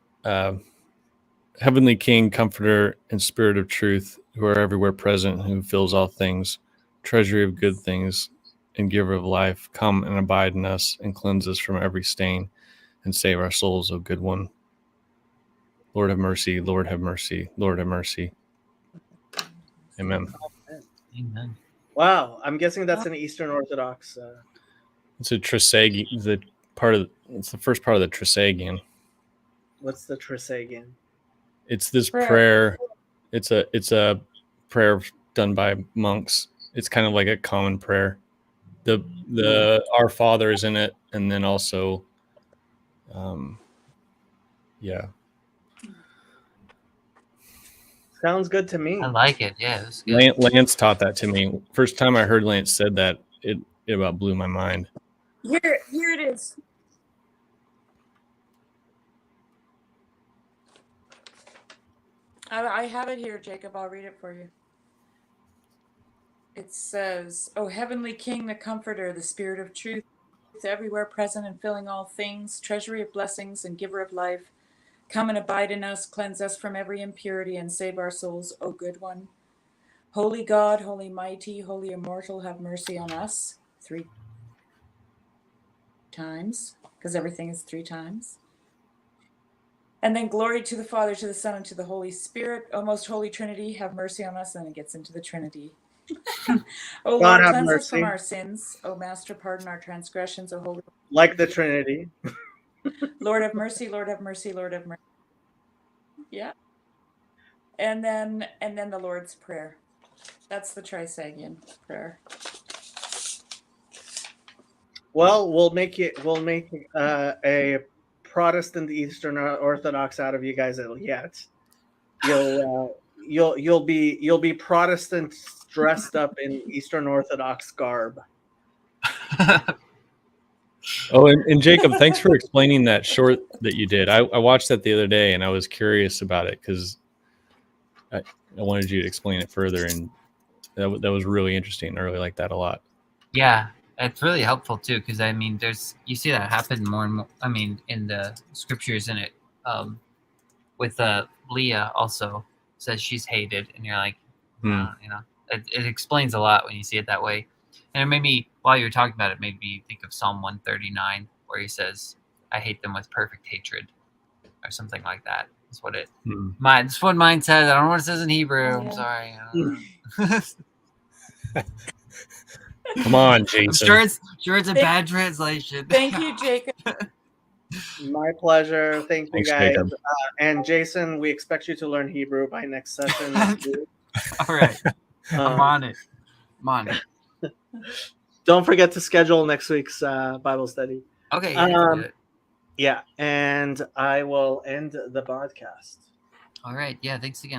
Heavenly King, Comforter, and Spirit of Truth, who are everywhere present, who fills all things, treasury of good things, and giver of life, come and abide in us and cleanse us from every stain and save our souls, O good one. Lord have mercy, Lord have mercy, Lord have mercy. Amen. Amen. Wow. I'm guessing that's an Eastern Orthodox. It's a Trisagion. It's the first part of the Trisagion. What's the Trisagion? It's this Prayer. prayer. It's a prayer done by monks. It's kind of like a common prayer. The Our Father is in it, and then also, yeah. Sounds good to me. I like it. Yeah, it was good. Lance taught that to me. First time I heard Lance said that, it about blew my mind. Here it is. I have it here, Jacob. I'll read it for you. It says, "O heavenly King, the Comforter, the Spirit of Truth, everywhere present and filling all things, treasury of blessings and giver of life, come and abide in us, cleanse us from every impurity, and save our souls, O good one. Holy God, holy mighty, holy immortal, have mercy on us." 3 times, because everything is 3 times. And then glory to the Father, to the Son, and to the Holy Spirit. O most holy Trinity, have mercy on us. And it gets into the Trinity. O God Lord, have cleanse us from mercy. our sins. O Master, pardon our transgressions. O Holy Like the Trinity. Lord, have mercy. Lord, have mercy. Lord, have mercy. Yeah. And then the Lord's Prayer. That's the Trisagion prayer. Well, we'll make a Protestant Eastern Orthodox out of you guys yet. You'll be Protestant dressed up in Eastern Orthodox garb. Oh, and Jacob, thanks for explaining that short that you did. I watched that the other day, and I was curious about it because I wanted you to explain it further, and that was really interesting. I really like that a lot. Yeah, it's really helpful too, because I mean, you see that happen more and more. I mean, in the scriptures, in it, with Leah also says she's hated, and you're like, it explains a lot when you see it that way. And it made me, while you were talking about it, made me think of Psalm 139, where he says, "I hate them with perfect hatred," or something like that. That's what that's what mine says. I don't know what it says in Hebrew. Oh, I'm yeah. sorry. I don't know. Come on, I'm Jason. sure it's a bad translation. Thank you, Jacob. My pleasure. Thank you, Thanks, guys. Jacob. And Jason, we expect you to learn Hebrew by next session. All right. I'm on it. Don't forget to schedule next week's Bible study. Okay. Yeah, I can do it. Yeah, and I will end the podcast. All right. Yeah. Thanks again.